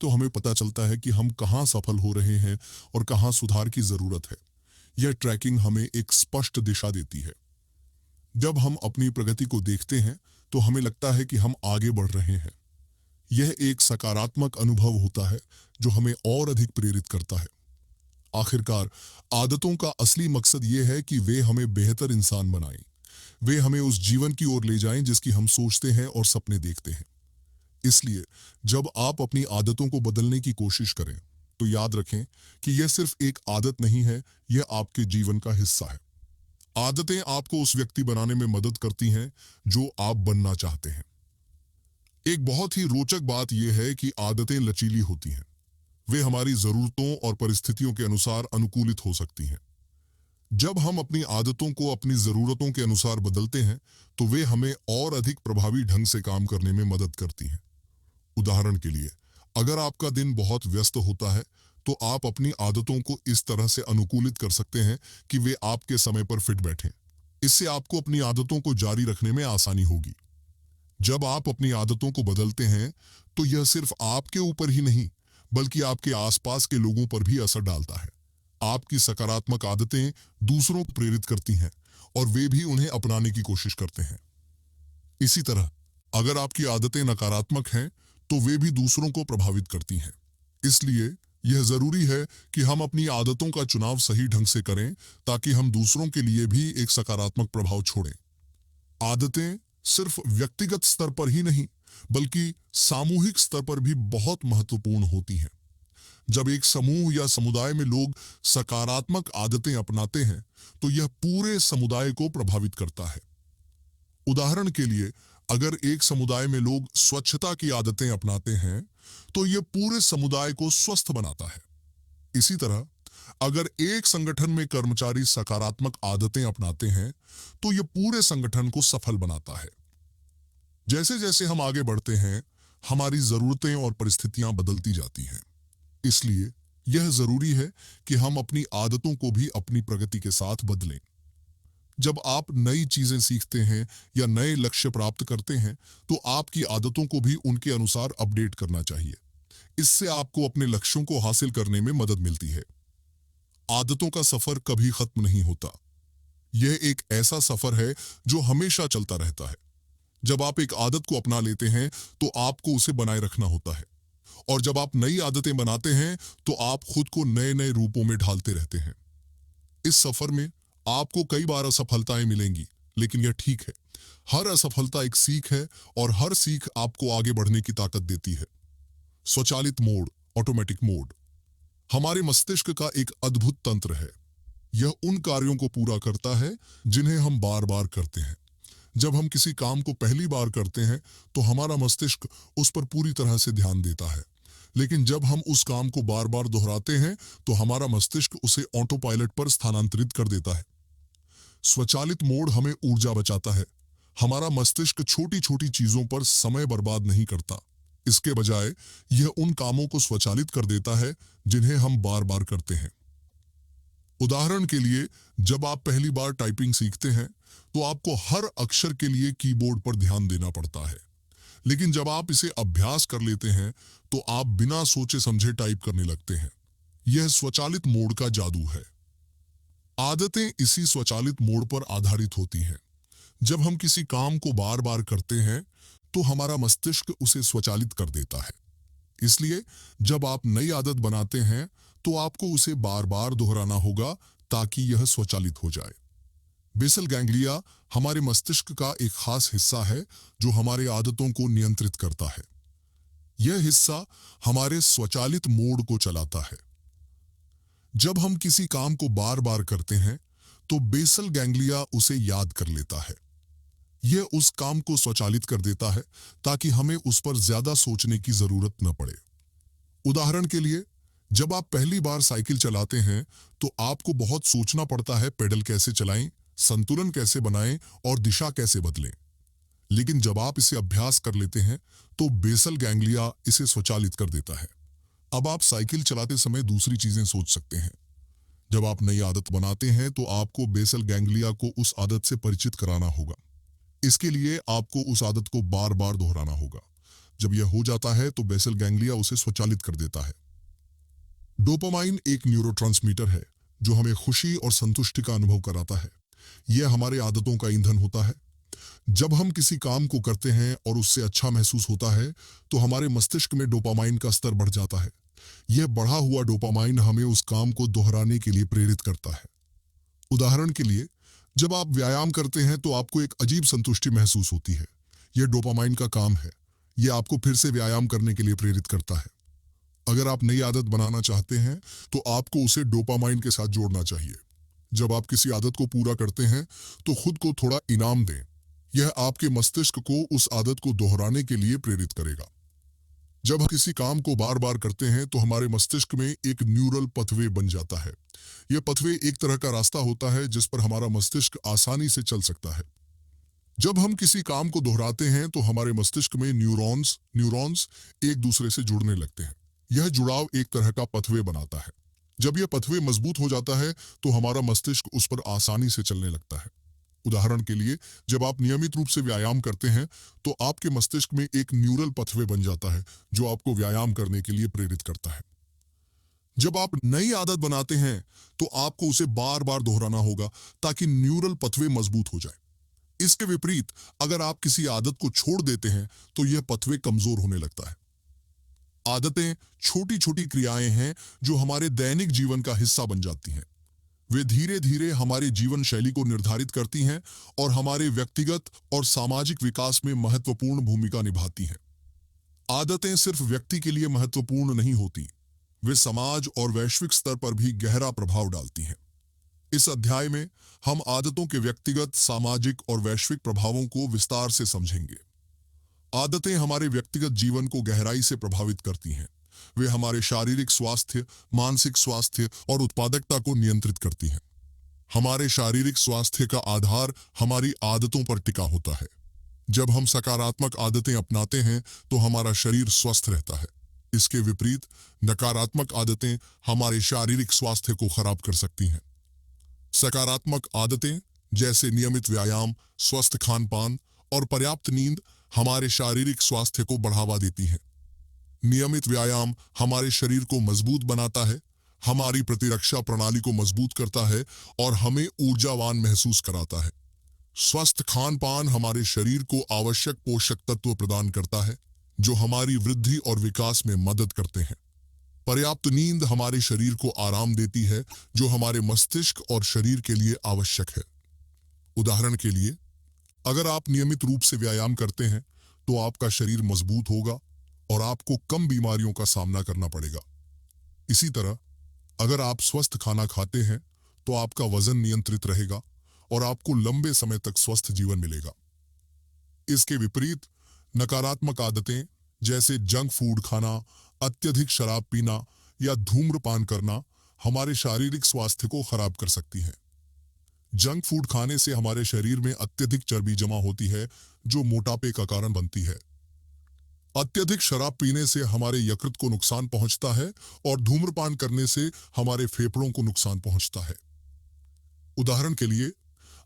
तो हमें पता चलता है कि हम कहाँ सफल हो रहे हैं और कहाँ सुधार की जरूरत है। यह ट्रैकिंग हमें एक स्पष्ट दिशा देती है। जब हम अपनी प्रगति को देखते हैं, तो हमें लगता है कि हम आगे बढ़ रहे हैं। यह एक सकारात्मक अनुभव होता है जो हमें और अधिक प्रेरित करता है। आखिरकार आदतों का असली मकसद यह है कि वे हमें बेहतर इंसान बनाएं। वे हमें उस जीवन की ओर ले जाएं जिसकी हम सोचते हैं और सपने देखते हैं। इसलिए जब आप अपनी आदतों को बदलने की कोशिश करें, तो याद रखें कि यह सिर्फ एक आदत नहीं है, यह आपके जीवन का हिस्सा है। आदतें आपको उस व्यक्ति बनाने में मदद करती हैं जो आप बनना चाहते हैं। एक बहुत ही रोचक बात यह है कि आदतें लचीली होती हैं। वे हमारी जरूरतों और परिस्थितियों के अनुसार अनुकूलित हो सकती हैं। जब हम अपनी आदतों को अपनी जरूरतों के अनुसार बदलते हैं, तो वे हमें और अधिक प्रभावी ढंग से काम करने में मदद करती हैं। उदाहरण के लिए, अगर आपका दिन बहुत व्यस्त होता है, तो आप अपनी आदतों को इस तरह से अनुकूलित कर सकते हैं कि वे आपके समय पर फिट बैठें। इससे आपको अपनी आदतों को जारी रखने में आसानी होगी। जब आप अपनी आदतों को बदलते हैं, तो यह सिर्फ आपके ऊपर ही नहीं, बल्कि आपके आसपास के लोगों पर भी असर डालता है। आपकी सकारात्मक आदतें दूसरों को प्रेरित करती हैं और वे भी उन्हें अपनाने की कोशिश करते हैं। इसी तरह अगर आपकी आदतें नकारात्मक हैं, तो वे भी दूसरों को प्रभावित करती हैं। इसलिए यह जरूरी है कि हम अपनी आदतों का चुनाव सही ढंग से करें, ताकि हम दूसरों के लिए भी एक सकारात्मक प्रभाव छोड़ें। आदतें सिर्फ व्यक्तिगत स्तर पर ही नहीं, बल्कि सामूहिक स्तर पर भी बहुत महत्वपूर्ण होती हैं। जब एक समूह या समुदाय में लोग सकारात्मक आदतें अपनाते हैं, तो यह पूरे समुदाय को प्रभावित करता है। उदाहरण के लिए, अगर एक समुदाय में लोग स्वच्छता की आदतें अपनाते हैं तो यह पूरे समुदाय को स्वस्थ बनाता है। इसी तरह अगर एक संगठन में कर्मचारी सकारात्मक आदतें अपनाते हैं तो यह पूरे संगठन को सफल बनाता है। जैसे जैसे हम आगे बढ़ते हैं, हमारी जरूरतें और परिस्थितियां बदलती जाती हैं। इसलिए यह जरूरी है कि हम अपनी आदतों को भी अपनी प्रगति के साथ बदलें। जब आप नई चीजें सीखते हैं या नए लक्ष्य प्राप्त करते हैं तो आपकी आदतों को भी उनके अनुसार अपडेट करना चाहिए। इससे आपको अपने लक्ष्यों को हासिल करने में मदद मिलती है। आदतों का सफर कभी खत्म नहीं होता। यह एक ऐसा सफर है जो हमेशा चलता रहता है। जब आप एक आदत को अपना लेते हैं तो आपको उसे बनाए रखना होता है, और जब आप नई आदतें बनाते हैं तो आप खुद को नए नए रूपों में ढालते रहते हैं। इस सफर में आपको कई बार असफलताएं मिलेंगी, लेकिन यह ठीक है। हर असफलता एक सीख है और हर सीख आपको आगे बढ़ने की ताकत देती है। स्वचालित मोड, ऑटोमेटिक मोड, हमारे मस्तिष्क का एक अद्भुत तंत्र है। यह उन कार्यों को पूरा करता है जिन्हें हम बार बार करते हैं। जब हम किसी काम को पहली बार करते हैं तो हमारा मस्तिष्क उस पर पूरी तरह से ध्यान देता है, लेकिन जब हम उस काम को बार बार दोहराते हैं तो हमारा मस्तिष्क उसे ऑटो पायलट पर स्थानांतरित कर देता है। स्वचालित मोड हमें ऊर्जा बचाता है। हमारा मस्तिष्क छोटी छोटी चीजों पर समय बर्बाद नहीं करता। इसके बजाय यह उन कामों को स्वचालित कर देता है जिन्हें हम बार बार करते हैं। उदाहरण के लिए, जब आप पहली बार टाइपिंग सीखते हैं तो आपको हर अक्षर के लिए कीबोर्ड पर ध्यान देना पड़ता है, लेकिन जब आप इसे अभ्यास कर लेते हैं तो आप बिना सोचे समझे टाइप करने लगते हैं। यह स्वचालित मोड का जादू है। आदतें इसी स्वचालित मोड पर आधारित होती हैं। जब हम किसी काम को बार बार करते हैं तो हमारा मस्तिष्क उसे स्वचालित कर देता है। इसलिए जब आप नई आदत बनाते हैं तो आपको उसे बार बार दोहराना होगा ताकि यह स्वचालित हो जाए। बेसल गैंग्लिया हमारे मस्तिष्क का एक खास हिस्सा है जो हमारे आदतों को नियंत्रित करता है। यह हिस्सा हमारे स्वचालित मोड को चलाता है। जब हम किसी काम को बार बार करते हैं तो बेसल गैंग्लिया उसे याद कर लेता है। यह उस काम को स्वचालित कर देता है ताकि हमें उस पर ज्यादा सोचने की जरूरत न पड़े। उदाहरण के लिए, जब आप पहली बार साइकिल चलाते हैं तो आपको बहुत सोचना पड़ता है, पेडल कैसे चलाएं, संतुलन कैसे बनाएं और दिशा कैसे बदलें। लेकिन जब आप इसे अभ्यास कर लेते हैं तो बेसल गैंग्लिया इसे स्वचालित कर देता है। अब आप साइकिल चलाते समय दूसरी चीजें सोच सकते हैं। जब आप नई आदत बनाते हैं तो आपको बेसल गैंग्लिया को उस आदत से परिचित कराना होगा। इसके लिए आपको उस आदत को बार बार दोहराना होगा। जब यह हो जाता है तो बेसल गैंग्लिया उसे स्वचालित कर देता है। डोपामाइन एक न्यूरोट्रांसमीटर है जो हमें खुशी और संतुष्टि का अनुभव कराता है। यह हमारे आदतों का ईंधन होता है। जब हम किसी काम को करते हैं और उससे अच्छा महसूस होता है तो हमारे मस्तिष्क में डोपामाइन का स्तर बढ़ जाता है। यह बढ़ा हुआ डोपामाइन हमें उस काम को दोहराने के लिए प्रेरित करता है। उदाहरण के लिए, जब आप व्यायाम करते हैं तो आपको एक अजीब संतुष्टि महसूस होती है। यह डोपामाइन का काम है। यह आपको फिर से व्यायाम करने के लिए प्रेरित करता है। अगर आप नई आदत बनाना चाहते हैं तो आपको उसे डोपामाइन के साथ जोड़ना चाहिए। जब आप किसी आदत को पूरा करते हैं तो खुद को थोड़ा इनाम दें। यह आपके मस्तिष्क को उस आदत को दोहराने के लिए प्रेरित करेगा। जब हम किसी काम को बार बार करते हैं तो हमारे मस्तिष्क में एक न्यूरल पथवे बन जाता है। यह पथवे एक तरह का रास्ता होता है जिस पर हमारा मस्तिष्क आसानी से चल सकता है। जब हम किसी काम को दोहराते हैं तो हमारे मस्तिष्क में न्यूरॉन्स एक दूसरे से जुड़ने लगते हैं। यह जुड़ाव एक तरह का पथवे बनाता है। जब यह पथवे मजबूत हो जाता है तो हमारा मस्तिष्क उस पर आसानी से चलने लगता है। उदाहरण के लिए, जब आप नियमित रूप से व्यायाम करते हैं तो आपके मस्तिष्क में एक न्यूरल पथवे बन जाता है जो आपको व्यायाम करने के लिए प्रेरित करता है। जब आप नई आदत बनाते हैं तो आपको उसे बार बार दोहराना होगा ताकि न्यूरल पथवे मजबूत हो जाए। इसके विपरीत, अगर आप किसी आदत को छोड़ देते हैं तो यह पथवे कमजोर होने लगता है। आदतें छोटी छोटी क्रियाएं हैं जो हमारे दैनिक जीवन का हिस्सा बन जाती हैं। वे धीरे धीरे हमारे जीवन शैली को निर्धारित करती हैं और हमारे व्यक्तिगत और सामाजिक विकास में महत्वपूर्ण भूमिका निभाती हैं। आदतें सिर्फ व्यक्ति के लिए महत्वपूर्ण नहीं होती, वे समाज और वैश्विक स्तर पर भी गहरा प्रभाव डालती हैं। इस अध्याय में हम आदतों के व्यक्तिगत, सामाजिक और वैश्विक प्रभावों को विस्तार से समझेंगे। आदतें हमारे व्यक्तिगत जीवन को गहराई से प्रभावित करती हैं। वे हमारे शारीरिक स्वास्थ्य, मानसिक स्वास्थ्य और उत्पादकता को नियंत्रित करती हैं। हमारे शारीरिक स्वास्थ्य का आधार हमारी आदतों पर टिका होता है। जब हम सकारात्मक आदतें अपनाते हैं तो हमारा शरीर स्वस्थ रहता है। इसके विपरीत नकारात्मक आदतें हमारे शारीरिक स्वास्थ्य को खराब कर सकती हैं। सकारात्मक आदतें जैसे नियमित व्यायाम, स्वस्थ खान पान और पर्याप्त नींद हमारे शारीरिक स्वास्थ्य को बढ़ावा देती हैं। नियमित व्यायाम हमारे शरीर को मजबूत बनाता है, हमारी प्रतिरक्षा प्रणाली को मजबूत करता है और हमें ऊर्जावान महसूस कराता है। स्वस्थ खान पान हमारे शरीर को आवश्यक पोषक तत्व प्रदान करता है, जो हमारी वृद्धि और विकास में मदद करते हैं। पर्याप्त नींद हमारे शरीर को आराम देती है, जो हमारे मस्तिष्क और शरीर के लिए आवश्यक है। उदाहरण के लिए, अगर आप नियमित रूप से व्यायाम करते हैं तो आपका शरीर मजबूत होगा और आपको कम बीमारियों का सामना करना पड़ेगा। इसी तरह, अगर आप स्वस्थ खाना खाते हैं तो आपका वजन नियंत्रित रहेगा और आपको लंबे समय तक स्वस्थ जीवन मिलेगा। इसके विपरीत नकारात्मक आदतें जैसे जंक फूड खाना, अत्यधिक शराब पीना या धूम्रपान करना हमारे शारीरिक स्वास्थ्य को खराब कर सकती हैं। जंक फूड खाने से हमारे शरीर में अत्यधिक चर्बी जमा होती है, जो मोटापे का कारण बनती है। अत्यधिक शराब पीने से हमारे यकृत को नुकसान पहुंचता है और धूम्रपान करने से हमारे फेफड़ों को नुकसान पहुंचता है। उदाहरण के लिए,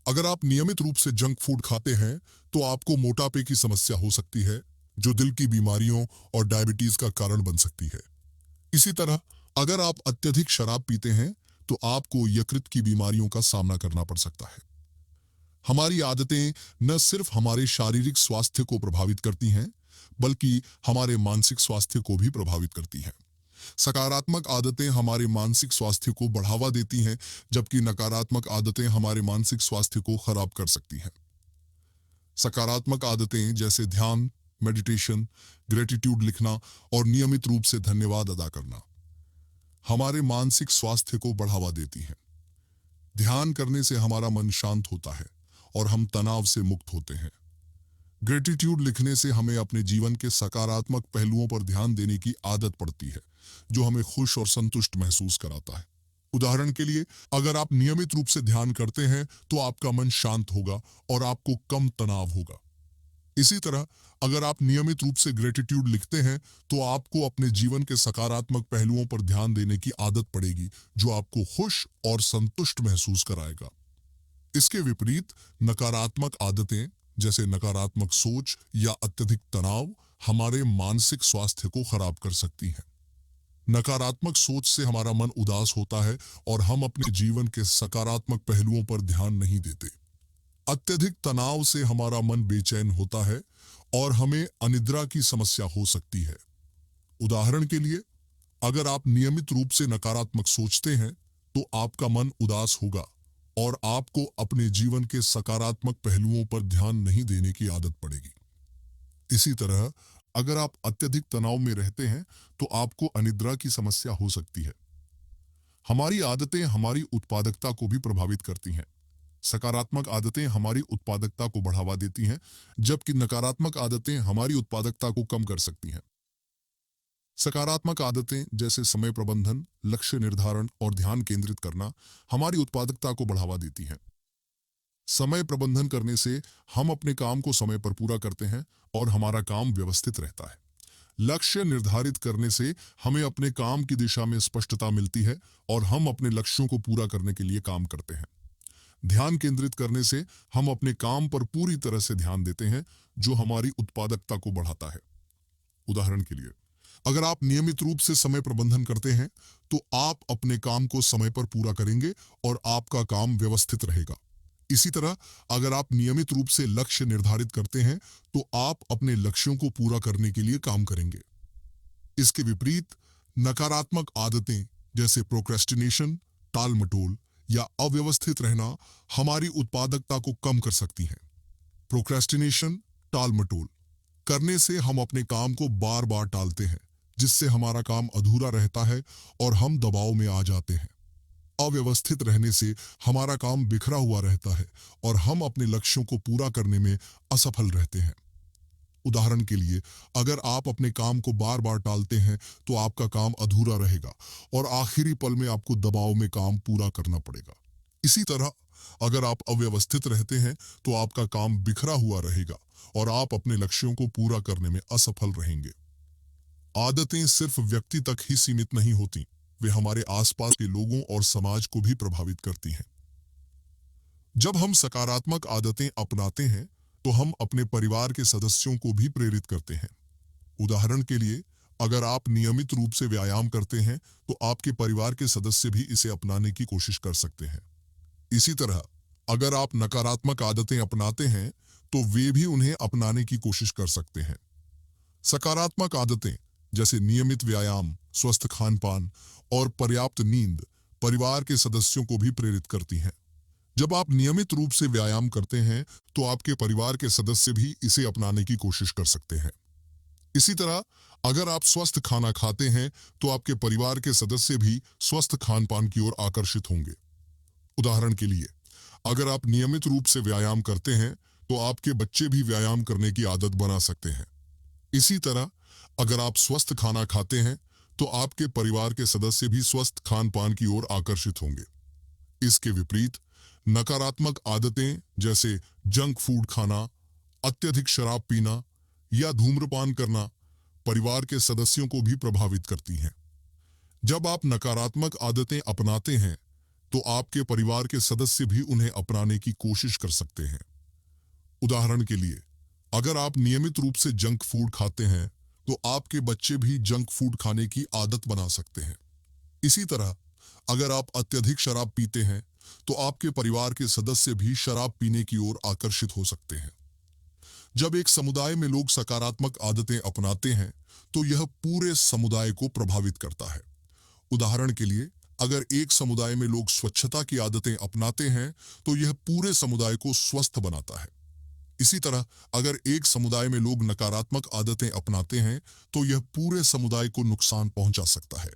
अगर आप नियमित रूप से जंक फूड खाते हैं तो आपको मोटापे की समस्या हो सकती है, जो दिल की बीमारियों और डायबिटीज का कारण बन सकती है। इसी तरह, अगर आप अत्यधिक शराब पीते हैं तो आपको यकृत की बीमारियों का सामना करना पड़ सकता है। हमारी आदतें न सिर्फ हमारे शारीरिक स्वास्थ्य को प्रभावित करती हैं, बल्कि हमारे मानसिक स्वास्थ्य को भी प्रभावित करती हैं। सकारात्मक आदतें हमारे मानसिक स्वास्थ्य को बढ़ावा देती हैं, जबकि नकारात्मक आदतें हमारे मानसिक स्वास्थ्य को खराब कर सकती हैं। सकारात्मक आदतें जैसे ध्यान, मेडिटेशन, ग्रेटिट्यूड लिखना और नियमित रूप से धन्यवाद अदा करना हमारे मानसिक स्वास्थ्य को बढ़ावा देती हैं। ध्यान करने से हमारा मन शांत होता है और हम तनाव से मुक्त होते हैं। ग्रेटिट्यूड लिखने से हमें अपने जीवन के सकारात्मक पहलुओं पर ध्यान देने की आदत पड़ती है, जो हमें खुश और संतुष्ट महसूस कराता है। उदाहरण के लिए, अगर आप नियमित रूप से ध्यान करते हैं तो आपका मन शांत होगा और आपको कम तनाव होगा। इसी तरह, अगर आप नियमित रूप से ग्रेटिट्यूड लिखते हैं तो आपको अपने जीवन के सकारात्मक पहलुओं पर ध्यान देने की आदत पड़ेगी, जो आपको खुश और संतुष्ट महसूस कराएगा। इसके विपरीत नकारात्मक आदतें जैसे नकारात्मक सोच या अत्यधिक तनाव हमारे मानसिक स्वास्थ्य को खराब कर सकती हैं। नकारात्मक सोच से हमारा मन उदास होता है और हम अपने जीवन के सकारात्मक पहलुओं पर ध्यान नहीं देते। अत्यधिक तनाव से हमारा मन बेचैन होता है और हमें अनिद्रा की समस्या हो सकती है। उदाहरण के लिए, अगर आप नियमित रूप से नकारात्मक सोचते हैं तो आपका मन उदास होगा और आपको अपने जीवन के सकारात्मक पहलुओं पर ध्यान नहीं देने की आदत पड़ेगी। इसी तरह, अगर आप अत्यधिक तनाव में रहते हैं तो आपको अनिद्रा की समस्या हो सकती है। हमारी आदतें हमारी उत्पादकता को भी प्रभावित करती हैं। सकारात्मक आदतें हमारी उत्पादकता को बढ़ावा देती हैं, जबकि नकारात्मक आदतें हमारी उत्पादकता को कम कर सकती हैं। सकारात्मक आदतें जैसे समय प्रबंधन, लक्ष्य निर्धारण और ध्यान केंद्रित करना हमारी उत्पादकता को बढ़ावा देती हैं। समय प्रबंधन करने से हम अपने काम को समय पर पूरा करते हैं और हमारा काम व्यवस्थित रहता है। लक्ष्य निर्धारित करने से हमें अपने काम की दिशा में स्पष्टता मिलती है और हम अपने लक्ष्यों को पूरा करने के लिए काम करते हैं। ध्यान केंद्रित करने से हम अपने काम पर पूरी तरह से ध्यान देते हैं, जो हमारी उत्पादकता को बढ़ाता है। उदाहरण के लिए, अगर आप नियमित रूप से समय प्रबंधन करते हैं तो आप अपने काम को समय पर पूरा करेंगे और आपका काम व्यवस्थित रहेगा। इसी तरह, अगर आप नियमित रूप से लक्ष्य निर्धारित करते हैं तो आप अपने लक्ष्यों को पूरा करने के लिए काम करेंगे। इसके विपरीत नकारात्मक आदतें जैसे प्रोक्रेस्टिनेशन, टाल मटोल या अव्यवस्थित रहना हमारी उत्पादकता को कम कर सकती हैं। प्रोक्रेस्टिनेशन, टाल मटोल करने से हम अपने काम को बार बार टालते हैं, जिससे हमारा काम अधूरा रहता है और हम दबाव में आ जाते हैं। अव्यवस्थित रहने से हमारा काम बिखरा हुआ रहता है और हम अपने लक्ष्यों को पूरा करने में असफल रहते हैं। उदाहरण के लिए, अगर आप अपने काम को बार बार टालते हैं तो आपका काम अधूरा रहेगा और आखिरी पल में आपको दबाव में काम पूरा करना पड़ेगा। इसी तरह अगर आप अव्यवस्थित रहते हैं तो आपका काम बिखरा हुआ रहेगा और आप अपने लक्ष्यों को पूरा करने में असफल रहेंगे। आदतें सिर्फ व्यक्ति तक ही सीमित नहीं होती, वे हमारे आसपास के लोगों और समाज को भी प्रभावित करती हैं। जब हम सकारात्मक आदतें अपनाते हैं तो हम अपने परिवार के सदस्यों को भी प्रेरित करते हैं। उदाहरण के लिए, अगर आप नियमित रूप से व्यायाम करते हैं तो आपके परिवार के सदस्य भी इसे अपनाने की कोशिश कर सकते हैं। इसी तरह अगर आप नकारात्मक आदतें अपनाते हैं तो वे भी उन्हें अपनाने की कोशिश कर सकते हैं। सकारात्मक आदतें जैसे नियमित व्यायाम, स्वस्थ खान-पान और पर्याप्त नींद परिवार के सदस्यों को भी प्रेरित करती हैं। जब आप नियमित रूप से व्यायाम करते हैं तो आपके परिवार के सदस्य भी इसे अपनाने की कोशिश कर सकते हैं। इसी तरह अगर आप स्वस्थ खाना खाते हैं तो आपके परिवार के सदस्य भी स्वस्थ खान-पान की ओर आकर्षित होंगे। उदाहरण के लिए, अगर आप नियमित रूप से व्यायाम करते हैं तो आपके बच्चे भी व्यायाम करने की आदत बना सकते हैं। इसी तरह अगर आप स्वस्थ खाना खाते हैं तो आपके परिवार के सदस्य भी स्वस्थ खान-पान की ओर आकर्षित होंगे। इसके विपरीत नकारात्मक आदतें जैसे जंक फूड खाना, अत्यधिक शराब पीना या धूम्रपान करना परिवार के सदस्यों को भी प्रभावित करती हैं। जब आप नकारात्मक आदतें अपनाते हैं तो आपके परिवार के सदस्य भी उन्हें अपनाने की कोशिश कर सकते हैं। उदाहरण के लिए, अगर आप नियमित रूप से जंक फूड खाते हैं तो आपके बच्चे भी जंक फूड खाने की आदत बना सकते हैं। इसी तरह अगर आप अत्यधिक शराब पीते हैं तो आपके परिवार के सदस्य भी शराब पीने की ओर आकर्षित हो सकते हैं। जब एक समुदाय में लोग सकारात्मक आदतें अपनाते हैं तो यह पूरे समुदाय को प्रभावित करता है। उदाहरण के लिए, अगर एक समुदाय में लोग स्वच्छता की आदतें अपनाते हैं तो यह पूरे समुदाय को स्वस्थ बनाता है। इसी तरह अगर एक समुदाय में लोग नकारात्मक आदतें अपनाते हैं तो यह पूरे समुदाय को नुकसान पहुंचा सकता है।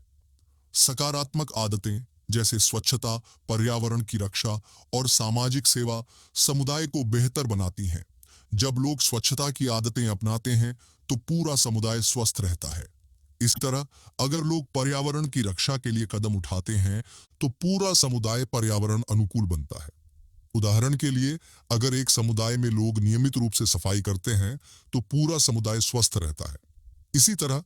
सकारात्मक आदतें जैसे स्वच्छता, पर्यावरण की रक्षा और सामाजिक सेवा समुदाय को बेहतर बनाती हैं। जब लोग स्वच्छता की आदतें अपनाते हैं तो पूरा समुदाय स्वस्थ रहता है। इस तरह अगर लोग पर्यावरण की रक्षा के लिए कदम उठाते हैं तो पूरा समुदाय पर्यावरण अनुकूल बनता है। उदाहरण के लिए, अगर एक समुदाय में लोग नियमित रूप से सफाई करते हैं तो पूरा समुदाय स्वस्थ रहता है। इसी तरह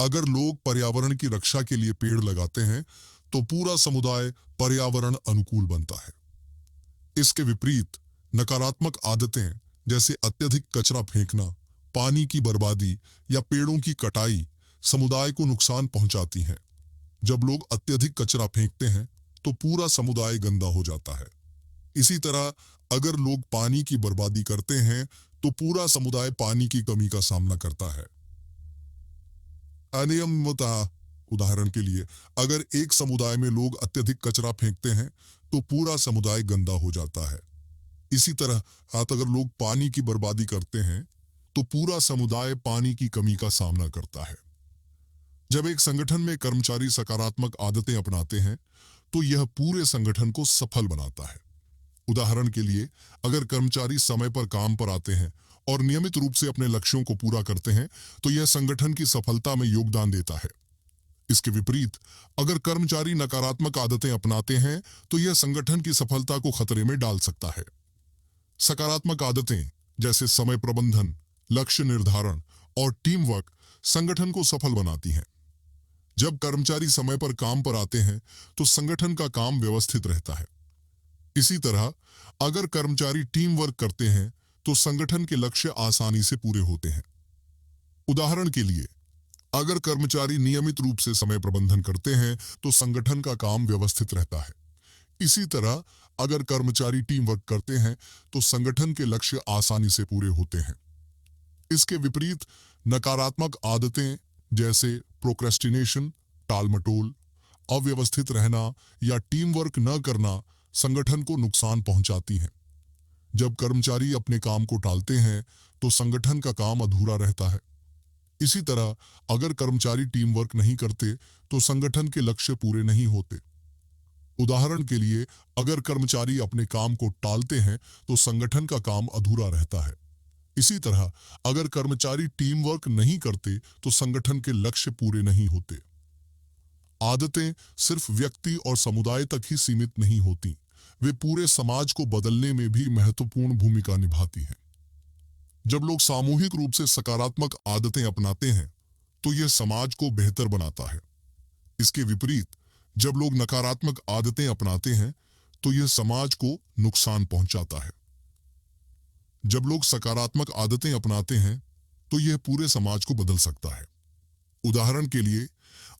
अगर लोग पर्यावरण की रक्षा के लिए पेड़ लगाते हैं तो पूरा समुदाय पर्यावरण अनुकूल बनता है। इसके विपरीत नकारात्मक आदतें जैसे अत्यधिक कचरा फेंकना, पानी की बर्बादी या पेड़ों की कटाई समुदाय को नुकसान पहुंचाती हैं। जब लोग अत्यधिक कचरा फेंकते हैं तो पूरा समुदाय गंदा हो जाता है। इसी तरह अगर लोग पानी की बर्बादी करते हैं तो पूरा समुदाय पानी की कमी का सामना करता है। अनियमितता, उदाहरण के लिए, अगर एक समुदाय में लोग अत्यधिक कचरा फेंकते हैं तो पूरा समुदाय गंदा हो जाता है। इसी तरह अगर लोग पानी की बर्बादी करते हैं तो पूरा समुदाय पानी की कमी का सामना करता है। जब एक संगठन में कर्मचारी सकारात्मक आदतें अपनाते हैं तो यह पूरे संगठन को सफल बनाता है। उदाहरण के लिए, अगर कर्मचारी समय पर काम पर आते हैं और नियमित रूप से अपने लक्ष्यों को पूरा करते हैं तो यह संगठन की सफलता में योगदान देता है। इसके विपरीत अगर कर्मचारी नकारात्मक आदतें अपनाते हैं तो यह संगठन की सफलता को खतरे में डाल सकता है। सकारात्मक आदतें जैसे समय प्रबंधन, लक्ष्य निर्धारण और टीम वर्क संगठन को सफल बनाती हैं। जब कर्मचारी समय पर काम पर आते हैं तो संगठन का काम व्यवस्थित रहता है। इसी तरह अगर कर्मचारी टीम वर्क करते हैं तो संगठन के लक्ष्य आसानी से पूरे होते हैं। उदाहरण के लिए, अगर कर्मचारी नियमित रूप से समय प्रबंधन करते हैं तो संगठन का काम व्यवस्थित रहता है। इसी तरह अगर कर्मचारी टीम वर्क करते हैं तो संगठन के लक्ष्य आसानी से पूरे होते हैं। इसके विपरीत नकारात्मक आदतें जैसे प्रोक्रेस्टिनेशन, टालमटोल, अव्यवस्थित रहना या टीम वर्क न करना संगठन को नुकसान पहुंचाती हैं। जब कर्मचारी अपने काम को टालते हैं तो संगठन का काम अधूरा रहता है। इसी तरह अगर कर्मचारी टीम वर्क नहीं करते तो संगठन के लक्ष्य पूरे नहीं होते। उदाहरण के लिए, अगर कर्मचारी अपने काम को टालते हैं तो संगठन का काम अधूरा रहता है। इसी तरह अगर कर्मचारी टीम वर्क नहीं करते तो संगठन के लक्ष्य पूरे नहीं होते। आदतें सिर्फ व्यक्ति और समुदाय तक ही सीमित नहीं होती, वे पूरे समाज को बदलने में भी महत्वपूर्ण भूमिका निभाती हैं। जब लोग सामूहिक रूप से सकारात्मक आदतें अपनाते हैं तो यह समाज को बेहतर बनाता है। इसके विपरीत जब लोग नकारात्मक आदतें अपनाते हैं तो यह समाज को नुकसान पहुंचाता है। जब लोग सकारात्मक आदतें अपनाते हैं तो यह पूरे समाज को बदल सकता है। उदाहरण के लिए,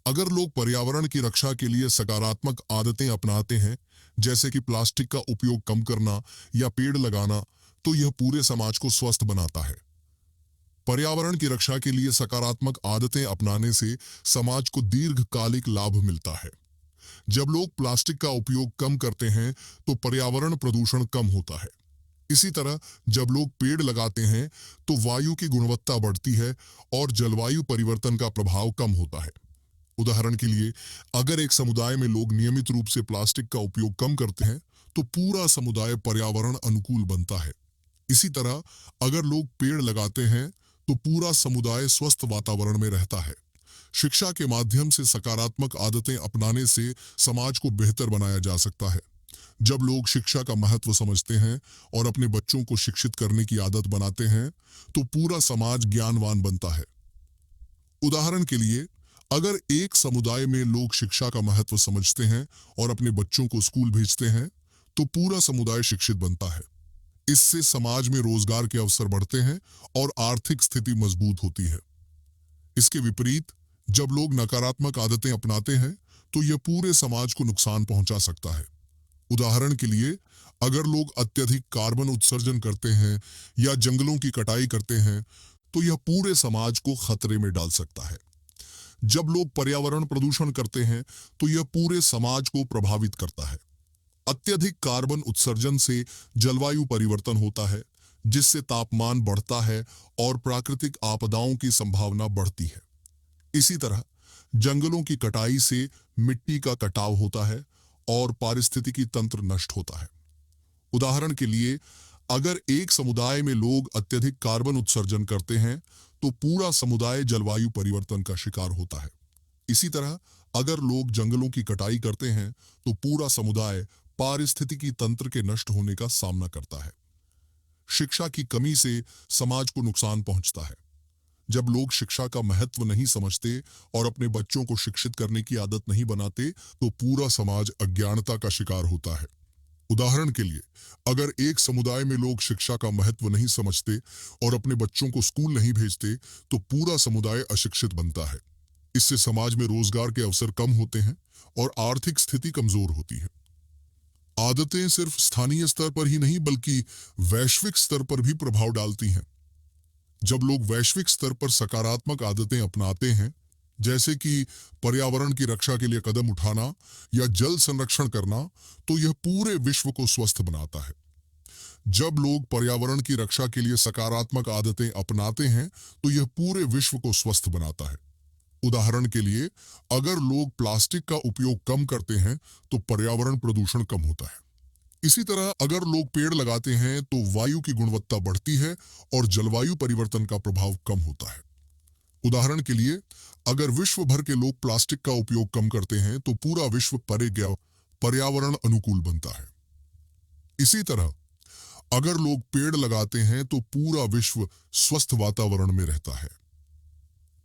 अगर लोग पर्यावरण की रक्षा के लिए सकारात्मक आदतें अपनाते हैं, जैसे कि प्लास्टिक का उपयोग कम करना या पेड़ लगाना, तो यह पूरे समाज को स्वस्थ बनाता है। पर्यावरण की रक्षा के लिए सकारात्मक आदतें अपनाने से समाज को दीर्घकालिक लाभ मिलता है। जब लोग प्लास्टिक का उपयोग कम करते हैं तो पर्यावरण प्रदूषण कम होता है। इसी तरह जब लोग पेड़ लगाते हैं तो वायु की गुणवत्ता बढ़ती है और जलवायु परिवर्तन का प्रभाव कम होता है। उदाहरण के लिए, अगर एक समुदाय में लोग नियमित रूप से प्लास्टिक का उपयोग कम करते हैं तो पूरा समुदाय पर्यावरण अनुकूल बनता है। इसी तरह अगर लोग पेड़ लगाते हैं तो पूरा समुदाय स्वस्थ वातावरण में रहता है। शिक्षा के माध्यम से सकारात्मक आदतें अपनाने से समाज को बेहतर बनाया जा सकता है। जब लोग शिक्षा का महत्व समझते हैं और अपने बच्चों को शिक्षित करने की आदत बनाते हैं तो पूरा समाज ज्ञानवान बनता है। उदाहरण के लिए, अगर एक समुदाय में लोग शिक्षा का महत्व समझते हैं और अपने बच्चों को स्कूल भेजते हैं तो पूरा समुदाय शिक्षित बनता है। इससे समाज में रोजगार के अवसर बढ़ते हैं और आर्थिक स्थिति मजबूत होती है। इसके विपरीत जब लोग नकारात्मक आदतें अपनाते हैं तो यह पूरे समाज को नुकसान पहुंचा सकता है। उदाहरण के लिए, अगर लोग अत्यधिक कार्बन उत्सर्जन करते हैं या जंगलों की कटाई करते हैं तो यह पूरे समाज को खतरे में डाल सकता है। जब लोग पर्यावरण प्रदूषण करते हैं तो यह पूरे समाज को प्रभावित करता है। अत्यधिक कार्बन उत्सर्जन से जलवायु परिवर्तन होता है, जिससे तापमान बढ़ता है और प्राकृतिक आपदाओं की संभावना बढ़ती है। इसी तरह जंगलों की कटाई से मिट्टी का कटाव होता है और पारिस्थितिकी तंत्र नष्ट होता है। उदाहरण के लिए, अगर एक समुदाय में लोग अत्यधिक कार्बन उत्सर्जन करते हैं तो पूरा समुदाय जलवायु परिवर्तन का शिकार होता है। इसी तरह अगर लोग जंगलों की कटाई करते हैं तो पूरा समुदाय पारिस्थितिकी तंत्र के नष्ट होने का सामना करता है। शिक्षा की कमी से समाज को नुकसान पहुंचता है। जब लोग शिक्षा का महत्व नहीं समझते और अपने बच्चों को शिक्षित करने की आदत नहीं बनाते तो पूरा समाज अज्ञानता का शिकार होता है। उदाहरण के लिए, अगर एक समुदाय में लोग शिक्षा का महत्व नहीं समझते और अपने बच्चों को स्कूल नहीं भेजते तो पूरा समुदाय अशिक्षित बनता है। इससे समाज में रोजगार के अवसर कम होते हैं और आर्थिक स्थिति कमजोर होती है। आदतें सिर्फ स्थानीय स्तर पर ही नहीं बल्कि वैश्विक स्तर पर भी प्रभाव डालती हैं। जब लोग वैश्विक स्तर पर सकारात्मक आदतें अपनाते हैं, जैसे कि पर्यावरण की रक्षा के लिए कदम उठाना या जल संरक्षण करना, तो यह पूरे विश्व को स्वस्थ बनाता है। जब लोग पर्यावरण की रक्षा के लिए सकारात्मक आदतें अपनाते हैं तो यह पूरे विश्व को स्वस्थ बनाता है। उदाहरण के लिए, अगर लोग प्लास्टिक का उपयोग कम करते हैं तो पर्यावरण प्रदूषण कम होता है। इसी तरह अगर लोग पेड़ लगाते हैं तो वायु की गुणवत्ता बढ़ती है और जलवायु परिवर्तन का प्रभाव कम होता है। उदाहरण के लिए, अगर विश्व भर के लोग प्लास्टिक का उपयोग कम करते हैं तो पूरा विश्व पर्यावरण अनुकूल बनता है। इसी तरह अगर लोग पेड़ लगाते हैं तो पूरा विश्व स्वस्थ वातावरण में रहता है।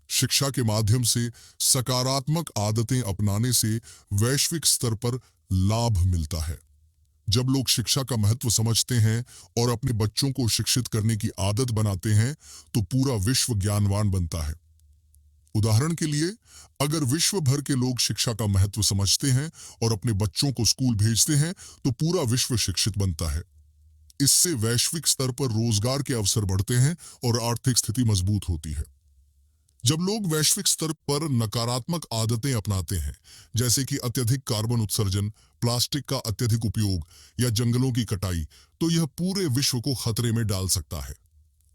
शिक्षा के माध्यम से सकारात्मक आदतें अपनाने से वैश्विक स्तर पर लाभ मिलता है। जब लोग शिक्षा का महत्व समझते हैं और अपने बच्चों को शिक्षित करने की आदत बनाते हैं तो पूरा विश्व ज्ञानवान बनता है। उदाहरण के लिए, अगर विश्व भर के लोग शिक्षा का महत्व समझते हैं और अपने बच्चों को स्कूल भेजते हैं तो पूरा विश्व शिक्षित बनता है। इससे वैश्विक स्तर पर रोजगार के अवसर बढ़ते हैं और आर्थिक स्थिति मजबूत होती है। जब लोग वैश्विक स्तर पर नकारात्मक आदतें अपनाते हैं, जैसे कि अत्यधिक कार्बन उत्सर्जन, प्लास्टिक का अत्यधिक उपयोग या जंगलों की कटाई, तो यह पूरे विश्व को खतरे में डाल सकता है।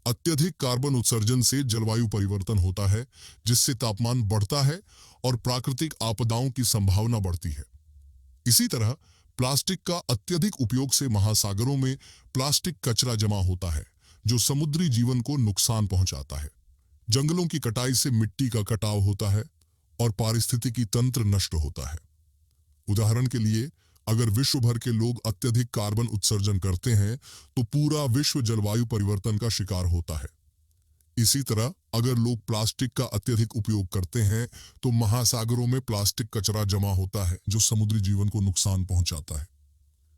अत्यधिक कार्बन उत्सर्जन से जलवायु परिवर्तन होता है, जिससे तापमान बढ़ता है और प्राकृतिक आपदाओं की संभावना बढ़ती है। इसी तरह प्लास्टिक का अत्यधिक उपयोग से महासागरों में प्लास्टिक कचरा जमा होता है, जो समुद्री जीवन को नुकसान पहुंचाता है। जंगलों की कटाई से मिट्टी का कटाव होता है और पारिस्थितिकी तंत्र नष्ट होता है। उदाहरण के लिए, अगर विश्व भर के लोग अत्यधिक कार्बन उत्सर्जन करते हैं तो पूरा विश्व जलवायु परिवर्तन का शिकार होता है। इसी तरह अगर लोग प्लास्टिक का अत्यधिक उपयोग करते हैं तो महासागरों में प्लास्टिक कचरा जमा होता है जो समुद्री जीवन को नुकसान पहुंचाता है।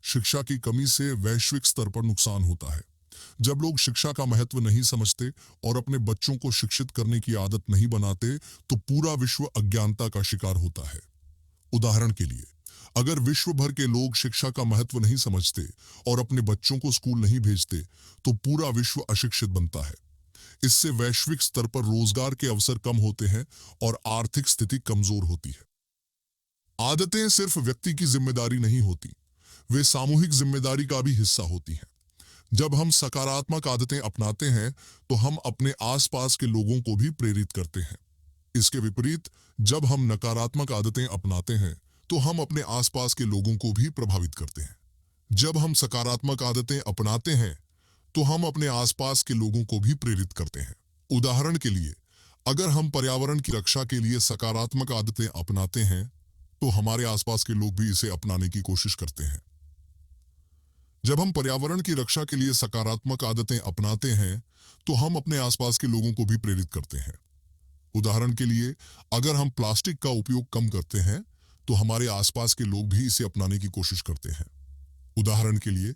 शिक्षा की कमी से वैश्विक स्तर पर नुकसान होता है। जब लोग शिक्षा का महत्व नहीं समझते और अपने बच्चों को शिक्षित करने की आदत नहीं बनाते तो पूरा विश्व अज्ञानता का शिकार होता है। उदाहरण के लिए, अगर विश्व भर के लोग शिक्षा का महत्व नहीं समझते और अपने बच्चों को स्कूल नहीं भेजते तो पूरा विश्व अशिक्षित बनता है। इससे वैश्विक स्तर पर रोजगार के अवसर कम होते हैं और आर्थिक स्थिति कमजोर होती है। आदतें सिर्फ व्यक्ति की जिम्मेदारी नहीं होती, वे सामूहिक जिम्मेदारी का भी हिस्सा होती हैं। जब हम सकारात्मक आदतें अपनाते हैं तो हम अपने आसपास के लोगों को भी प्रेरित करते हैं। इसके विपरीत, जब हम नकारात्मक आदतें अपनाते हैं तो हम अपने आसपास के लोगों को भी प्रभावित करते हैं। जब हम सकारात्मक आदतें अपनाते हैं तो हम अपने आसपास के लोगों को भी प्रेरित करते हैं। उदाहरण के लिए, अगर हम पर्यावरण की रक्षा के लिए सकारात्मक आदतें अपनाते हैं तो हमारे आसपास के लोग भी इसे अपनाने की कोशिश करते हैं। जब हम पर्यावरण की रक्षा के लिए सकारात्मक आदतें अपनाते हैं तो हम अपने आसपास के लोगों को भी प्रेरित करते हैं। उदाहरण के लिए, अगर हम प्लास्टिक का उपयोग कम करते हैं तो हमारे आसपास के लोग भी इसे अपनाने की कोशिश करते हैं। उदाहरण के लिए,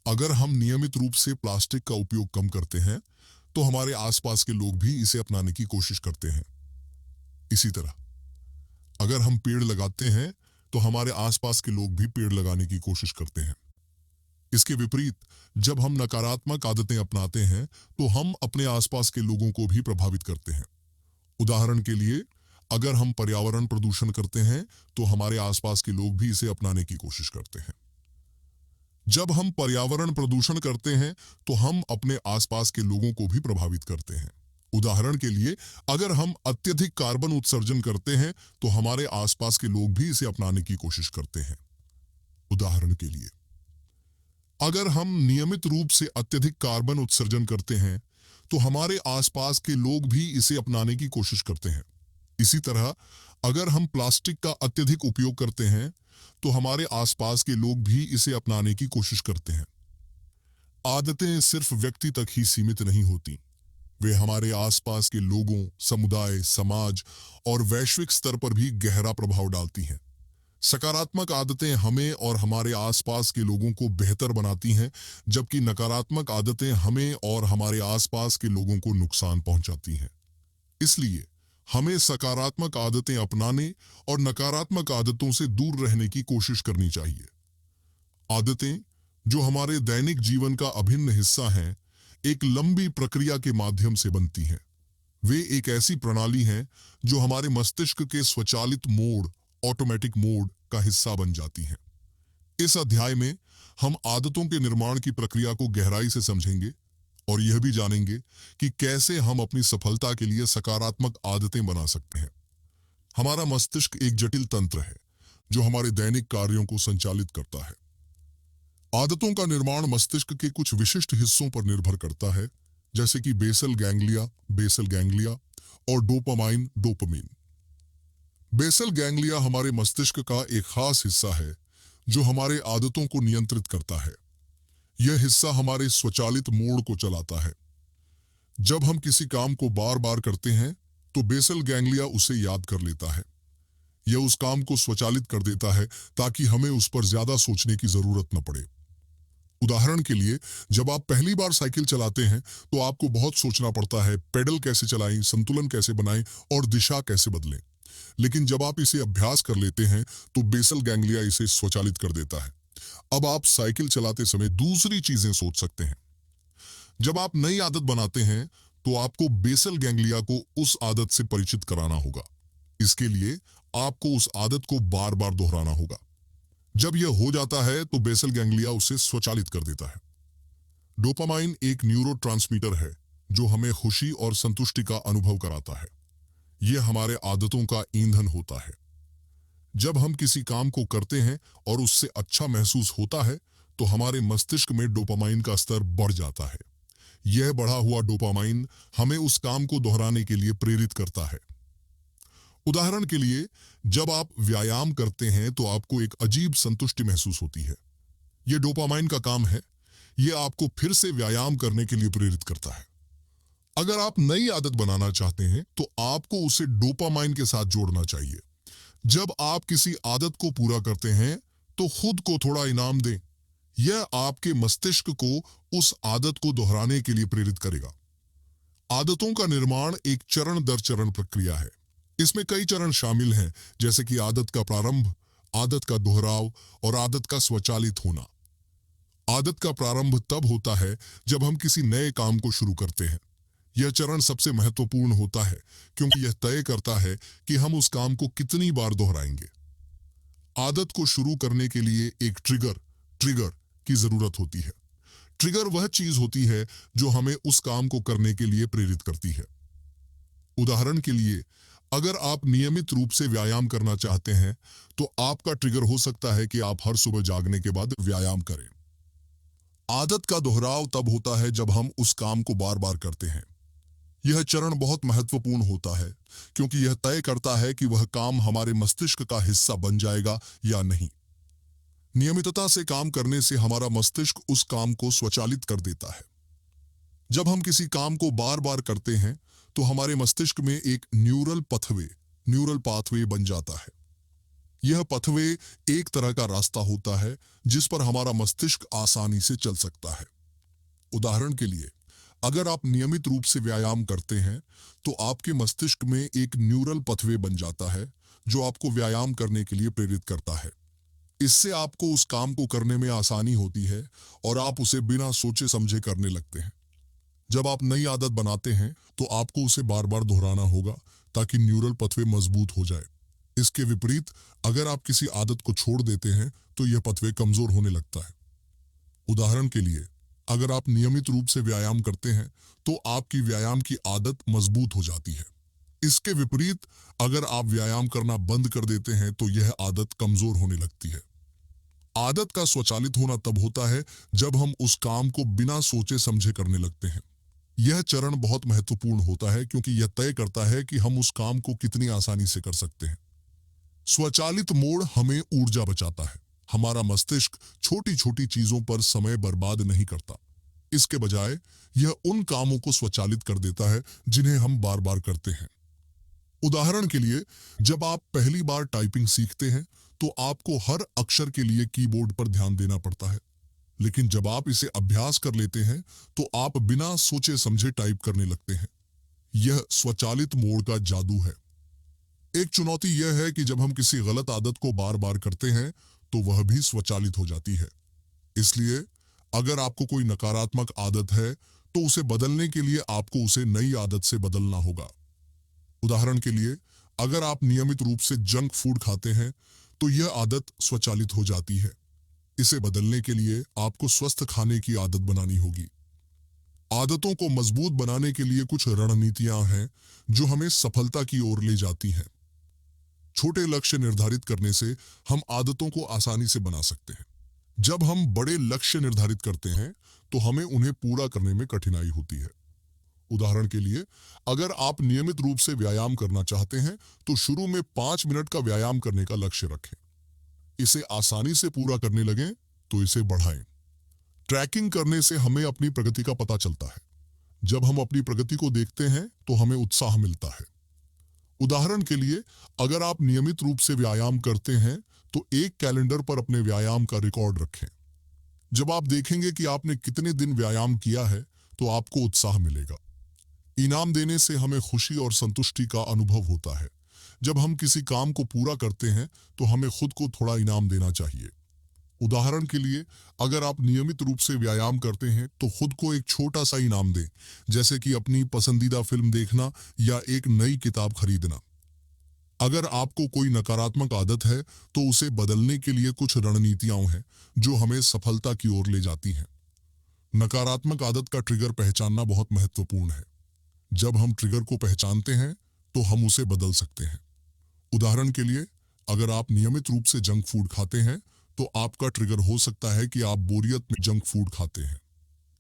अगर हम नियमित रूप से प्लास्टिक का उपयोग कम करते हैं तो हमारे आसपास के लोग भी इसे अपनाने की कोशिश करते हैं। इसी तरह, अगर हम पेड़ लगाते हैं तो हमारे आसपास के लोग भी पेड़ लगाने की कोशिश करते हैं। इसके विपरीत, जब हम नकारात्मक आदतें अपनाते हैं तो हम अपने आसपास के लोगों को भी प्रभावित करते हैं। उदाहरण के लिए, अगर हम पर्यावरण प्रदूषण करते हैं तो हमारे आसपास के लोग भी इसे अपनाने की कोशिश करते हैं। जब हम पर्यावरण प्रदूषण करते हैं तो हम अपने आसपास के लोगों को भी प्रभावित करते हैं। उदाहरण के लिए, अगर हम अत्यधिक कार्बन उत्सर्जन करते हैं तो हमारे आसपास के लोग भी इसे अपनाने की कोशिश करते हैं। उदाहरण के लिए, अगर हम नियमित रूप से अत्यधिक कार्बन उत्सर्जन करते हैं तो हमारे आसपास के लोग भी इसे अपनाने की कोशिश करते हैं। इसी तरह, अगर हम प्लास्टिक का अत्यधिक उपयोग करते हैं तो हमारे आसपास के लोग भी इसे अपनाने की कोशिश करते हैं। आदतें सिर्फ व्यक्ति तक ही सीमित नहीं होती, वे हमारे आसपास के लोगों, समुदाय, समाज और वैश्विक स्तर पर भी गहरा प्रभाव डालती हैं। सकारात्मक आदतें हमें और हमारे आसपास के लोगों को बेहतर बनाती हैं, जबकि नकारात्मक आदतें हमें और हमारे आसपास के लोगों को नुकसान पहुंचाती हैं। इसलिए हमें सकारात्मक आदतें अपनाने और नकारात्मक आदतों से दूर रहने की कोशिश करनी चाहिए। आदतें, जो हमारे दैनिक जीवन का अभिन्न हिस्सा हैं, एक लंबी प्रक्रिया के माध्यम से बनती हैं। वे एक ऐसी प्रणाली हैं जो हमारे मस्तिष्क के स्वचालित मोड, ऑटोमेटिक मोड का हिस्सा बन जाती हैं। इस अध्याय में हम आदतों के निर्माण की प्रक्रिया को गहराई से समझेंगे और यह भी जानेंगे कि कैसे हम अपनी सफलता के लिए सकारात्मक आदतें बना सकते हैं। हमारा मस्तिष्क एक जटिल तंत्र है जो हमारे दैनिक कार्यों को संचालित करता है। आदतों का निर्माण मस्तिष्क के कुछ विशिष्ट हिस्सों पर निर्भर करता है, जैसे कि बेसल गैंग्लिया और डोपामाइन, डोपामिन। बेसल गैंग्लिया हमारे मस्तिष्क का एक खास हिस्सा है जो हमारे आदतों को नियंत्रित करता है। यह हिस्सा हमारे स्वचालित मोड को चलाता है। जब हम किसी काम को बार बार करते हैं तो बेसल गैंग्लिया उसे याद कर लेता है। यह उस काम को स्वचालित कर देता है ताकि हमें उस पर ज्यादा सोचने की जरूरत न पड़े। उदाहरण के लिए, जब आप पहली बार साइकिल चलाते हैं तो आपको बहुत सोचना पड़ता है, पेडल कैसे चलाएं, संतुलन कैसे बनाएं और दिशा कैसे बदलें। लेकिन जब आप इसे अभ्यास कर लेते हैं तो बेसल गैंग्लिया इसे स्वचालित कर देता है। अब आप साइकिल चलाते समय दूसरी चीजें सोच सकते हैं। जब आप नई आदत बनाते हैं तो आपको बेसल गैंग्लिया को उस आदत से परिचित कराना होगा। इसके लिए आपको उस आदत को बार बार दोहराना होगा। जब यह हो जाता है तो बेसल गैंग्लिया उसे स्वचालित कर देता है। डोपामाइन एक न्यूरोट्रांसमीटर है जो हमें खुशी और संतुष्टि का अनुभव कराता है। यह हमारे आदतों का ईंधन होता है। जब हम किसी काम को करते हैं और उससे अच्छा महसूस होता है तो हमारे मस्तिष्क में डोपामाइन का स्तर बढ़ जाता है। यह बढ़ा हुआ डोपामाइन हमें उस काम को दोहराने के लिए प्रेरित करता है। उदाहरण के लिए, जब आप व्यायाम करते हैं तो आपको एक अजीब संतुष्टि महसूस होती है। यह डोपामाइन का काम है। यह आपको फिर से व्यायाम करने के लिए प्रेरित करता है। अगर आप नई आदत बनाना चाहते हैं तो आपको उसे डोपामाइन के साथ जोड़ना चाहिए। जब आप किसी आदत को पूरा करते हैं तो खुद को थोड़ा इनाम दें। यह आपके मस्तिष्क को उस आदत को दोहराने के लिए प्रेरित करेगा। आदतों का निर्माण एक चरण दर चरण प्रक्रिया है। इसमें कई चरण शामिल हैं, जैसे कि आदत का प्रारंभ, आदत का दोहराव और आदत का स्वचालित होना। आदत का प्रारंभ तब होता है जब हम किसी नए काम को शुरू करते हैं। यह चरण सबसे महत्वपूर्ण होता है क्योंकि यह तय करता है कि हम उस काम को कितनी बार दोहराएंगे। आदत को शुरू करने के लिए एक ट्रिगर की जरूरत होती है। ट्रिगर वह चीज होती है जो हमें उस काम को करने के लिए प्रेरित करती है। उदाहरण के लिए, अगर आप नियमित रूप से व्यायाम करना चाहते हैं तो आपका ट्रिगर हो सकता है कि आप हर सुबह जागने के बाद व्यायाम करें। आदत का दोहराव तब होता है जब हम उस काम को बार बार करते हैं। यह चरण बहुत महत्वपूर्ण होता है क्योंकि यह तय करता है कि वह काम हमारे मस्तिष्क का हिस्सा बन जाएगा या नहीं। नियमितता से काम करने से हमारा मस्तिष्क उस काम को स्वचालित कर देता है। जब हम किसी काम को बार बार करते हैं तो हमारे मस्तिष्क में एक न्यूरल पाथवे बन जाता है। यह पथवे एक तरह का रास्ता होता है जिस पर हमारा मस्तिष्क आसानी से चल सकता है। उदाहरण के लिए, अगर आप नियमित रूप से व्यायाम करते हैं तो आपके मस्तिष्क में एक न्यूरल पथवे बन जाता है जो आपको व्यायाम करने के लिए प्रेरित करता है। इससे आपको उस काम को करने में आसानी होती है और आप उसे बिना सोचे समझे करने लगते हैं। जब आप नई आदत बनाते हैं तो आपको उसे बार बार दोहराना होगा ताकि न्यूरल पथवे मजबूत हो जाए। इसके विपरीत, अगर आप किसी आदत को छोड़ देते हैं तो यह पथवे कमजोर होने लगता है। उदाहरण के लिए, अगर आप नियमित रूप से व्यायाम करते हैं तो आपकी व्यायाम की आदत मजबूत हो जाती है। इसके विपरीत, अगर आप व्यायाम करना बंद कर देते हैं तो यह आदत कमजोर होने लगती है। आदत का स्वचालित होना तब होता है जब हम उस काम को बिना सोचे समझे करने लगते हैं। यह चरण बहुत महत्वपूर्ण होता है क्योंकि यह तय करता है कि हम उस काम को कितनी आसानी से कर सकते हैं। स्वचालित मोड हमें ऊर्जा बचाता है। हमारा मस्तिष्क छोटी छोटी चीजों पर समय बर्बाद नहीं करता। इसके बजाय यह उन कामों को स्वचालित कर देता है जिन्हें हम बार बार करते हैं। उदाहरण के लिए, जब आप पहली बार टाइपिंग सीखते हैं तो आपको हर अक्षर के लिए कीबोर्ड पर ध्यान देना पड़ता है, लेकिन जब आप इसे अभ्यास कर लेते हैं तो आप बिना सोचे समझे टाइप करने लगते हैं। यह स्वचालित मोड का जादू है। एक चुनौती यह है कि जब हम किसी गलत आदत को बार बार करते हैं तो वह भी स्वचालित हो जाती है। इसलिए अगर आपको कोई नकारात्मक आदत है तो उसे बदलने के लिए आपको उसे नई आदत से बदलना होगा। उदाहरण के लिए, अगर आप नियमित रूप से जंक फूड खाते हैं तो यह आदत स्वचालित हो जाती है। इसे बदलने के लिए आपको स्वस्थ खाने की आदत बनानी होगी। आदतों को मजबूत बनाने के लिए कुछ रणनीतियां हैं जो हमें सफलता की ओर ले जाती हैं। छोटे लक्ष्य निर्धारित करने से हम आदतों को आसानी से बना सकते हैं। जब हम बड़े लक्ष्य निर्धारित करते हैं तो हमें उन्हें पूरा करने में कठिनाई होती है। उदाहरण के लिए, अगर आप नियमित रूप से व्यायाम करना चाहते हैं तो शुरू में 5 मिनट का व्यायाम करने का लक्ष्य रखें। इसे आसानी से पूरा करने लगें तो इसे बढ़ाएं। ट्रैकिंग करने से हमें अपनी प्रगति का पता चलता है। जब हम अपनी प्रगति को देखते हैं तो हमें उत्साह मिलता है। उदाहरण के लिए, अगर आप नियमित रूप से व्यायाम करते हैं तो एक कैलेंडर पर अपने व्यायाम का रिकॉर्ड रखें। जब आप देखेंगे कि आपने कितने दिन व्यायाम किया है तो आपको उत्साह मिलेगा। इनाम देने से हमें खुशी और संतुष्टि का अनुभव होता है। जब हम किसी काम को पूरा करते हैं तो हमें खुद को थोड़ा इनाम देना चाहिए। उदाहरण के लिए, अगर आप नियमित रूप से व्यायाम करते हैं तो खुद को एक छोटा सा इनाम दें, जैसे कि अपनी पसंदीदा फिल्म देखना या एक नई किताब खरीदना। अगर आपको कोई नकारात्मक आदत है तो उसे बदलने के लिए कुछ रणनीतियां हैं जो हमें सफलता की ओर ले जाती हैं। नकारात्मक आदत का ट्रिगर पहचानना बहुत महत्वपूर्ण है। जब हम ट्रिगर को पहचानते हैं तो हम उसे बदल सकते हैं। उदाहरण के लिए, अगर आप नियमित रूप से जंक फूड खाते हैं तो आपका ट्रिगर हो सकता है कि आप बोरियत में जंक फूड खाते हैं।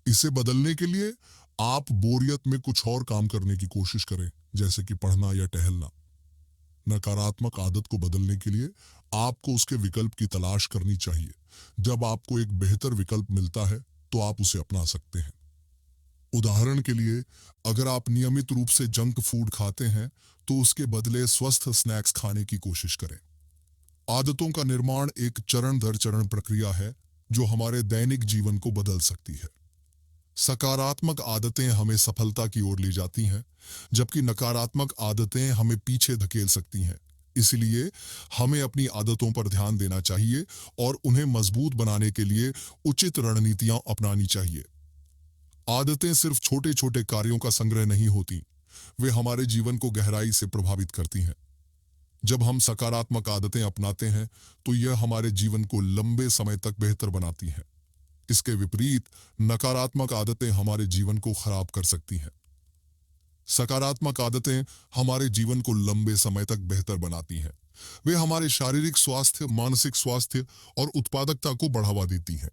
इसे बदलने के लिए आप बोरियत में कुछ और काम करने की कोशिश करें, जैसे कि पढ़ना या टहलना। नकारात्मक आदत को बदलने के लिए आपको उसके विकल्प की तलाश करनी चाहिए। जब आपको एक बेहतर विकल्प मिलता है तो आप उसे अपना सकते हैं। उदाहरण के लिए, अगर आप नियमित रूप से जंक फूड खाते हैं तो उसके बदले स्वस्थ स्नैक्स खाने की कोशिश करें। आदतों का निर्माण एक चरण दर चरण प्रक्रिया है जो हमारे दैनिक जीवन को बदल सकती है। सकारात्मक आदतें हमें सफलता की ओर ले जाती हैं, जबकि नकारात्मक आदतें हमें पीछे धकेल सकती हैं। इसलिए हमें अपनी आदतों पर ध्यान देना चाहिए और उन्हें मजबूत बनाने के लिए उचित रणनीतियां अपनानी चाहिए। आदतें सिर्फ छोटे छोटे कार्यों का संग्रह नहीं होती, वे हमारे जीवन को गहराई से प्रभावित करती हैं। जब हम सकारात्मक आदतें अपनाते हैं तो यह हमारे जीवन को लंबे समय तक बेहतर बनाती हैं। इसके विपरीत नकारात्मक आदतें हमारे जीवन को खराब कर सकती हैं। सकारात्मक आदतें हमारे जीवन को लंबे समय तक बेहतर बनाती हैं। वे हमारे शारीरिक स्वास्थ्य, मानसिक स्वास्थ्य और उत्पादकता को बढ़ावा देती हैं।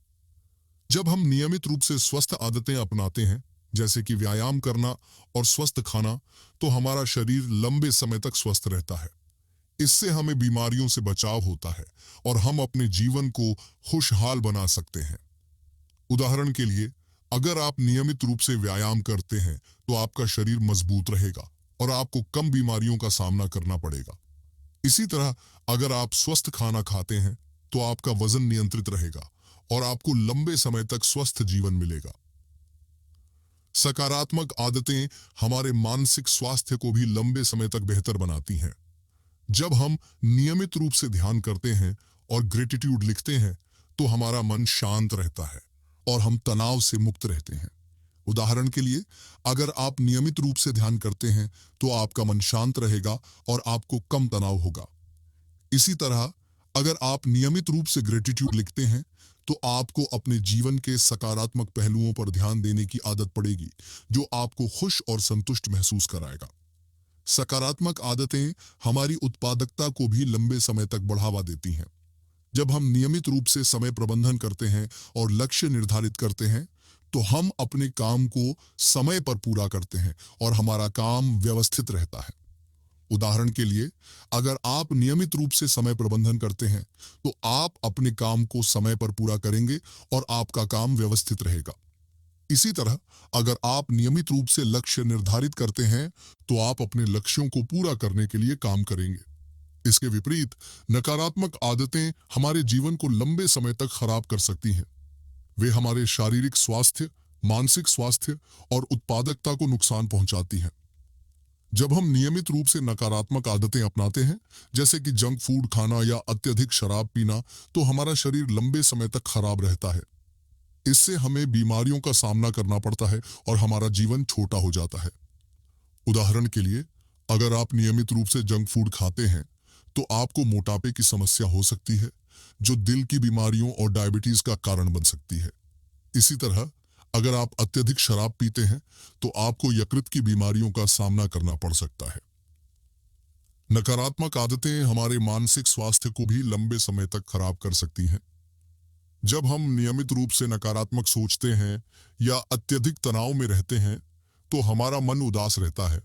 जब हम नियमित रूप से स्वस्थ आदतें अपनाते हैं, जैसे कि व्यायाम करना और स्वस्थ खाना, तो हमारा शरीर लंबे समय तक स्वस्थ रहता है। इससे हमें बीमारियों से बचाव होता है और हम अपने जीवन को खुशहाल बना सकते हैं। उदाहरण के लिए, अगर आप नियमित रूप से व्यायाम करते हैं तो आपका शरीर मजबूत रहेगा और आपको कम बीमारियों का सामना करना पड़ेगा। इसी तरह, अगर आप स्वस्थ खाना खाते हैं तो आपका वजन नियंत्रित रहेगा और आपको लंबे समय तक स्वस्थ जीवन मिलेगा। सकारात्मक आदतें हमारे मानसिक स्वास्थ्य को भी लंबे समय तक बेहतर बनाती हैं। जब हम नियमित रूप से ध्यान करते हैं और ग्रेटिट्यूड लिखते हैं तो हमारा मन शांत रहता है और हम तनाव से मुक्त रहते हैं। उदाहरण के लिए, अगर आप नियमित रूप से ध्यान करते हैं तो आपका मन शांत रहेगा और आपको कम तनाव होगा। इसी तरह, अगर आप नियमित रूप से ग्रेटिट्यूड लिखते हैं तो आपको अपने जीवन के सकारात्मक पहलुओं पर ध्यान देने की आदत पड़ेगी, जो आपको खुश और संतुष्ट महसूस कराएगा। सकारात्मक आदतें हमारी उत्पादकता को भी लंबे समय तक बढ़ावा देती हैं। जब हम नियमित रूप से समय प्रबंधन करते हैं और लक्ष्य निर्धारित करते हैं तो हम अपने काम को समय पर पूरा करते हैं और हमारा काम व्यवस्थित रहता है। उदाहरण के लिए, अगर आप नियमित रूप से समय प्रबंधन करते हैं तो आप अपने काम को समय पर पूरा करेंगे और आपका काम व्यवस्थित रहेगा। इसी तरह, अगर आप नियमित रूप से लक्ष्य निर्धारित करते हैं तो आप अपने लक्ष्यों को पूरा करने के लिए काम करेंगे। इसके विपरीत नकारात्मक आदतें हमारे जीवन को लंबे समय तक खराब कर सकती हैं। वे हमारे शारीरिक स्वास्थ्य, मानसिक स्वास्थ्य और उत्पादकता को नुकसान पहुंचाती हैं। जब हम नियमित रूप से नकारात्मक आदतें अपनाते हैं, जैसे कि जंक फूड खाना या अत्यधिक शराब पीना, तो हमारा शरीर लंबे समय तक खराब रहता है। इससे हमें बीमारियों का सामना करना पड़ता है और हमारा जीवन छोटा हो जाता है। उदाहरण के लिए, अगर आप नियमित रूप से जंक फूड खाते हैं तो आपको मोटापे की समस्या हो सकती है, जो दिल की बीमारियों और डायबिटीज का कारण बन सकती है। इसी तरह, अगर आप अत्यधिक शराब पीते हैं तो आपको यकृत की बीमारियों का सामना करना पड़ सकता है। नकारात्मक आदतें हमारे मानसिक स्वास्थ्य को भी लंबे समय तक खराब कर सकती हैं। जब हम नियमित रूप से नकारात्मक सोचते हैं या अत्यधिक तनाव में रहते हैं तो हमारा मन उदास रहता है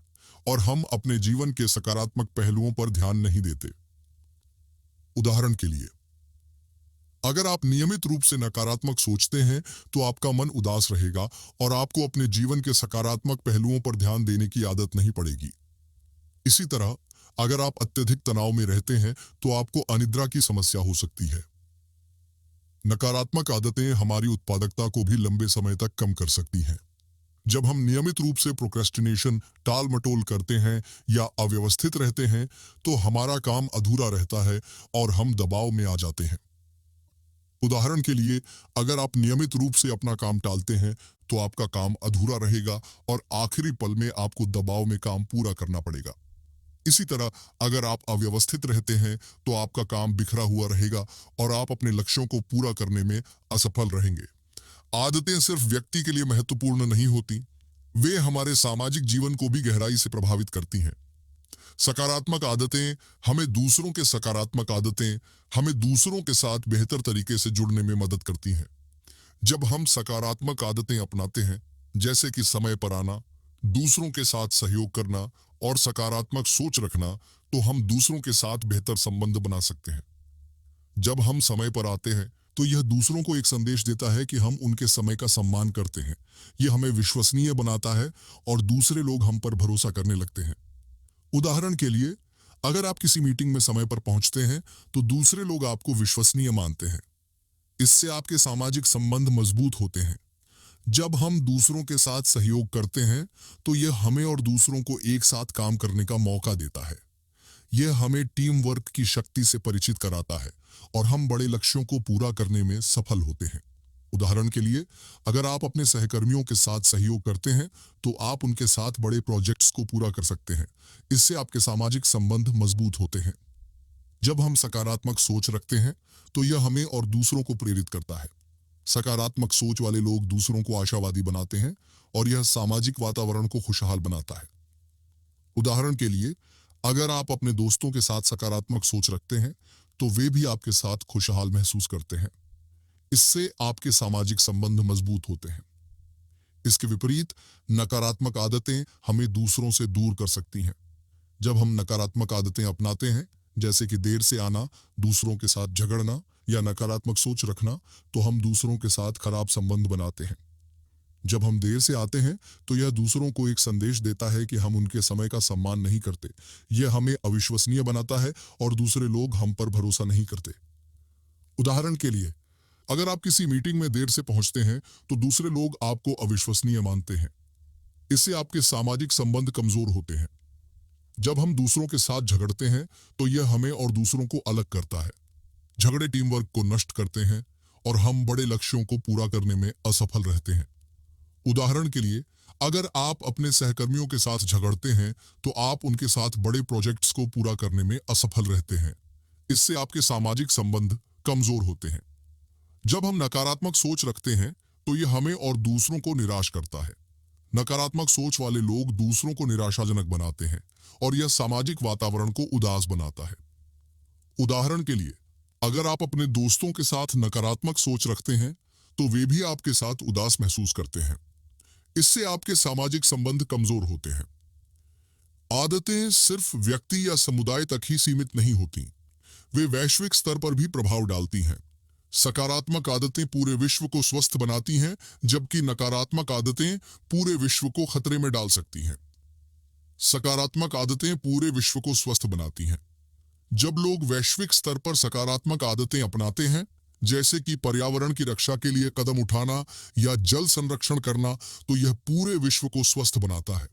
और हम अपने जीवन के सकारात्मक पहलुओं पर ध्यान नहीं देते। उदाहरण के लिए, अगर आप नियमित रूप से नकारात्मक सोचते हैं तो आपका मन उदास रहेगा और आपको अपने जीवन के सकारात्मक पहलुओं पर ध्यान देने की आदत नहीं पड़ेगी। इसी तरह, अगर आप अत्यधिक तनाव में रहते हैं तो आपको अनिद्रा की समस्या हो सकती है। नकारात्मक आदतें हमारी उत्पादकता को भी लंबे समय तक कम कर सकती हैं। जब हम नियमित रूप से प्रोक्रेस्टिनेशन, टाल मटोल करते हैं या अव्यवस्थित रहते हैं तो हमारा काम अधूरा रहता है और हम दबाव में आ जाते हैं। उदाहरण के लिए, अगर आप नियमित रूप से अपना काम टालते हैं तो आपका काम अधूरा रहेगा और आखिरी पल में आपको दबाव में काम पूरा करना पड़ेगा। इसी तरह, अगर आप अव्यवस्थित रहते हैं तो आपका काम बिखरा हुआ रहेगा और आप अपने लक्ष्यों को पूरा करने में असफल रहेंगे। आदतें सिर्फ व्यक्ति के लिए महत्वपूर्ण नहीं होती, वे हमारे सामाजिक जीवन को भी गहराई से प्रभावित करती हैं। सकारात्मक आदतें हमें दूसरों के साथ बेहतर तरीके से जुड़ने में मदद करती हैं। जब हम सकारात्मक आदतें अपनाते हैं, जैसे कि समय पर आना, दूसरों के साथ सहयोग करना और सकारात्मक सोच रखना, तो हम दूसरों के साथ बेहतर संबंध बना सकते हैं। जब हम समय पर आते हैं तो यह दूसरों को एक संदेश देता है कि हम उनके समय का सम्मान करते हैं। यह हमें विश्वसनीय बनाता है और दूसरे लोग हम पर भरोसा करने लगते हैं। उदाहरण के लिए, अगर आप किसी मीटिंग में समय पर पहुंचते हैं तो दूसरे लोग आपको विश्वसनीय मानते हैं। इससे आपके सामाजिक संबंध मजबूत होते हैं। जब हम दूसरों के साथ सहयोग करते हैं तो यह हमें और दूसरों को एक साथ काम करने का मौका देता है। यह हमें टीम वर्क की शक्ति से परिचित कराता है और हम बड़े लक्ष्यों को पूरा करने में सफल होते हैं। उदाहरण के लिए, अगर आप अपने सहकर्मियों के साथ सहयोग करते हैं तो आप उनके साथ बड़े प्रोजेक्ट्स को पूरा कर सकते हैं। इससे आपके सामाजिक संबंध मजबूत होते हैं। जब हम सकारात्मक सोच रखते हैं तो यह हमें और दूसरों को प्रेरित करता है। सकारात्मक सोच वाले लोग दूसरों को आशावादी बनाते हैं और यह सामाजिक वातावरण को खुशहाल बनाता है। उदाहरण के लिए, अगर आप अपने दोस्तों के साथ सकारात्मक सोच रखते हैं तो वे भी आपके साथ खुशहाल महसूस करते हैं। इससे आपके सामाजिक संबंध मजबूत होते हैं। इसके विपरीत, नकारात्मक आदतें हमें दूसरों से दूर कर सकती हैं। जब हम नकारात्मक आदतें अपनाते हैं, जैसे कि देर से आना, दूसरों के साथ झगड़ना या नकारात्मक सोच रखना, तो हम दूसरों के साथ खराब संबंध बनाते हैं। जब हम देर से आते हैं तो यह दूसरों को एक संदेश देता है कि हम उनके समय का सम्मान नहीं करते। यह हमें अविश्वसनीय बनाता है और दूसरे लोग हम पर भरोसा नहीं करते। उदाहरण के लिए, अगर आप किसी मीटिंग में देर से पहुंचते हैं तो दूसरे लोग आपको अविश्वसनीय मानते हैं। इससे आपके सामाजिक संबंध कमजोर होते हैं। जब हम दूसरों के साथ झगड़ते हैं तो यह हमें और दूसरों को अलग करता है। झगड़े टीम वर्क को नष्ट करते हैं और हम बड़े लक्ष्यों को पूरा करने में असफल रहते हैं। उदाहरण के लिए, अगर आप अपने सहकर्मियों के साथ झगड़ते हैं तो आप उनके साथ बड़े प्रोजेक्ट्स को पूरा करने में असफल रहते हैं। इससे आपके सामाजिक संबंध कमजोर होते हैं। जब हम नकारात्मक सोच रखते हैं तो यह हमें और दूसरों को निराश करता है। नकारात्मक सोच वाले लोग दूसरों को निराशाजनक बनाते हैं और यह सामाजिक वातावरण को उदास बनाता है। उदाहरण के लिए, अगर आप अपने दोस्तों के साथ नकारात्मक सोच रखते हैं तो वे भी आपके साथ उदास महसूस करते हैं। इससे आपके सामाजिक संबंध कमजोर होते हैं। आदतें सिर्फ व्यक्ति या समुदाय तक ही सीमित नहीं होती, वे वैश्विक स्तर पर भी प्रभाव डालती हैं। सकारात्मक आदतें पूरे विश्व को स्वस्थ बनाती हैं, जबकि नकारात्मक आदतें पूरे विश्व को खतरे में डाल सकती हैं। सकारात्मक आदतें पूरे विश्व को स्वस्थ बनाती हैं। जब लोग वैश्विक स्तर पर सकारात्मक आदतें अपनाते हैं, जैसे कि पर्यावरण की रक्षा के लिए कदम उठाना या जल संरक्षण करना, तो यह पूरे विश्व को स्वस्थ बनाता है।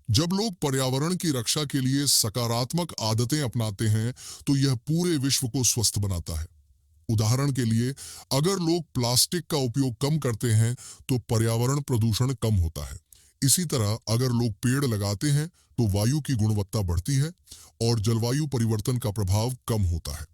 जब लोग पर्यावरण की रक्षा के लिए सकारात्मक आदतें अपनाते हैं तो यह पूरे विश्व को स्वस्थ बनाता है। उदाहरण के लिए, अगर लोग प्लास्टिक का उपयोग कम करते हैं तो पर्यावरण प्रदूषण कम होता है। इसी तरह अगर लोग पेड़ लगाते हैं तो वायु की गुणवत्ता बढ़ती है और जलवायु परिवर्तन का प्रभाव कम होता है।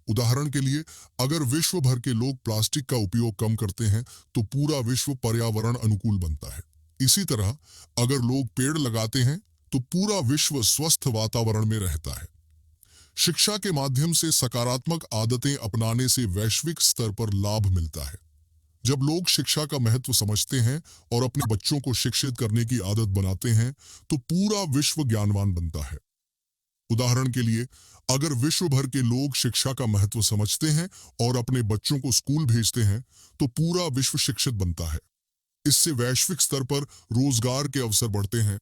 उदाहरण के लिए, अगर विश्व भर के लोग प्लास्टिक का उपयोग कम करते हैं तो पूरा विश्व पर्यावरण अनुकूल बनता है। इसी तरह अगर लोग पेड़ लगाते हैं तो पूरा विश्व स्वस्थ वातावरण में रहता है। शिक्षा के माध्यम से सकारात्मक आदतें अपनाने से वैश्विक स्तर पर लाभ मिलता है। जब लोग शिक्षा का महत्व समझते हैं और अपने बच्चों को शिक्षित करने की आदत बनाते हैं तो पूरा विश्व ज्ञानवान बनता है। उदाहरण के लिए, अगर विश्व भर के लोग शिक्षा का महत्व समझते हैं और अपने बच्चों को स्कूल भेजते हैं तो पूरा विश्व शिक्षित बनता है। इससे वैश्विक स्तर पर रोजगार के अवसर बढ़ते हैं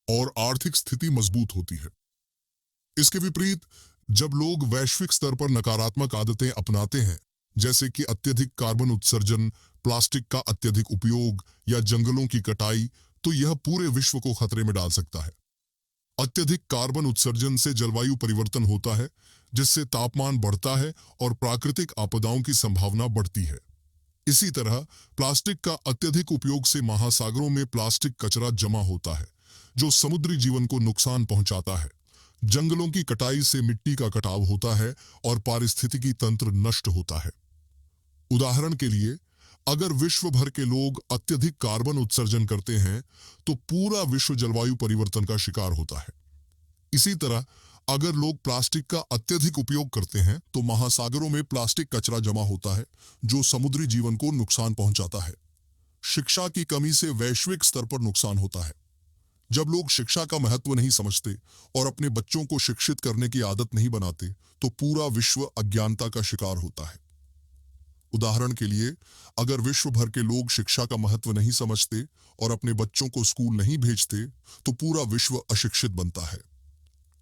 और आर्थिक स्थिति मजबूत होती है। इसके विपरीत, जब लोग वैश्विक स्तर पर नकारात्मक आदतें अपनाते हैं, जैसे कि अत्यधिक कार्बन उत्सर्जन, प्लास्टिक का अत्यधिक उपयोग या जंगलों की कटाई, तो यह पूरे विश्व को खतरे में डाल सकता है। अत्यधिक कार्बन उत्सर्जन से जलवायु परिवर्तन होता है, जिससे तापमान बढ़ता है और प्राकृतिक आपदाओं की संभावना बढ़ती है। इसी तरह प्लास्टिक का अत्यधिक उपयोग से महासागरों में प्लास्टिक कचरा जमा होता है, जो समुद्री जीवन को नुकसान पहुंचाता है। जंगलों की कटाई से मिट्टी का कटाव होता है और पारिस्थितिकी तंत्र नष्ट होता है। उदाहरण के लिए, अगर विश्व भर के लोग अत्यधिक कार्बन उत्सर्जन करते हैं तो पूरा विश्व जलवायु परिवर्तन का शिकार होता है। इसी तरह अगर लोग प्लास्टिक का अत्यधिक उपयोग करते हैं तो महासागरों में प्लास्टिक कचरा जमा होता है, जो समुद्री जीवन को नुकसान पहुंचाता है। शिक्षा की कमी से वैश्विक स्तर पर नुकसान होता है। जब लोग शिक्षा का महत्व नहीं समझते और अपने बच्चों को शिक्षित करने की आदत नहीं बनाते, तो पूरा विश्व अज्ञानता का शिकार होता है। उदाहरण के लिए, अगर विश्व भर के लोग शिक्षा का महत्व नहीं समझते और अपने बच्चों को स्कूल नहीं भेजते, तो पूरा विश्व अशिक्षित बनता है।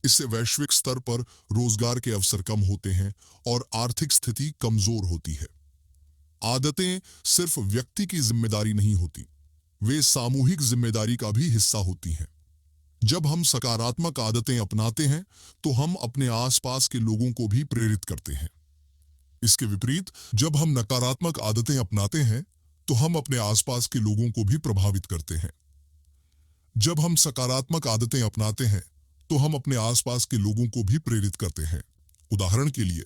इससे वैश्विक स्तर पर रोजगार के अवसर कम होते हैं और आर्थिक स्थिति कमजोर होती है। आदतें सिर्फ व्यक्ति की जिम्मेदारी नहीं होती, वे सामूहिक जिम्मेदारी का भी हिस्सा होती हैं। जब हम सकारात्मक आदतें अपनाते हैं, तो हम अपने आसपास के लोगों को भी प्रेरित करते हैं। इसके विपरीत, जब हम नकारात्मक आदतें अपनाते हैं, तो हम अपने आसपास के लोगों को भी प्रभावित करते हैं। जब हम सकारात्मक आदतें अपनाते हैं, तो हम अपने आसपास के लोगों को भी प्रेरित करते हैं। उदाहरण के लिए,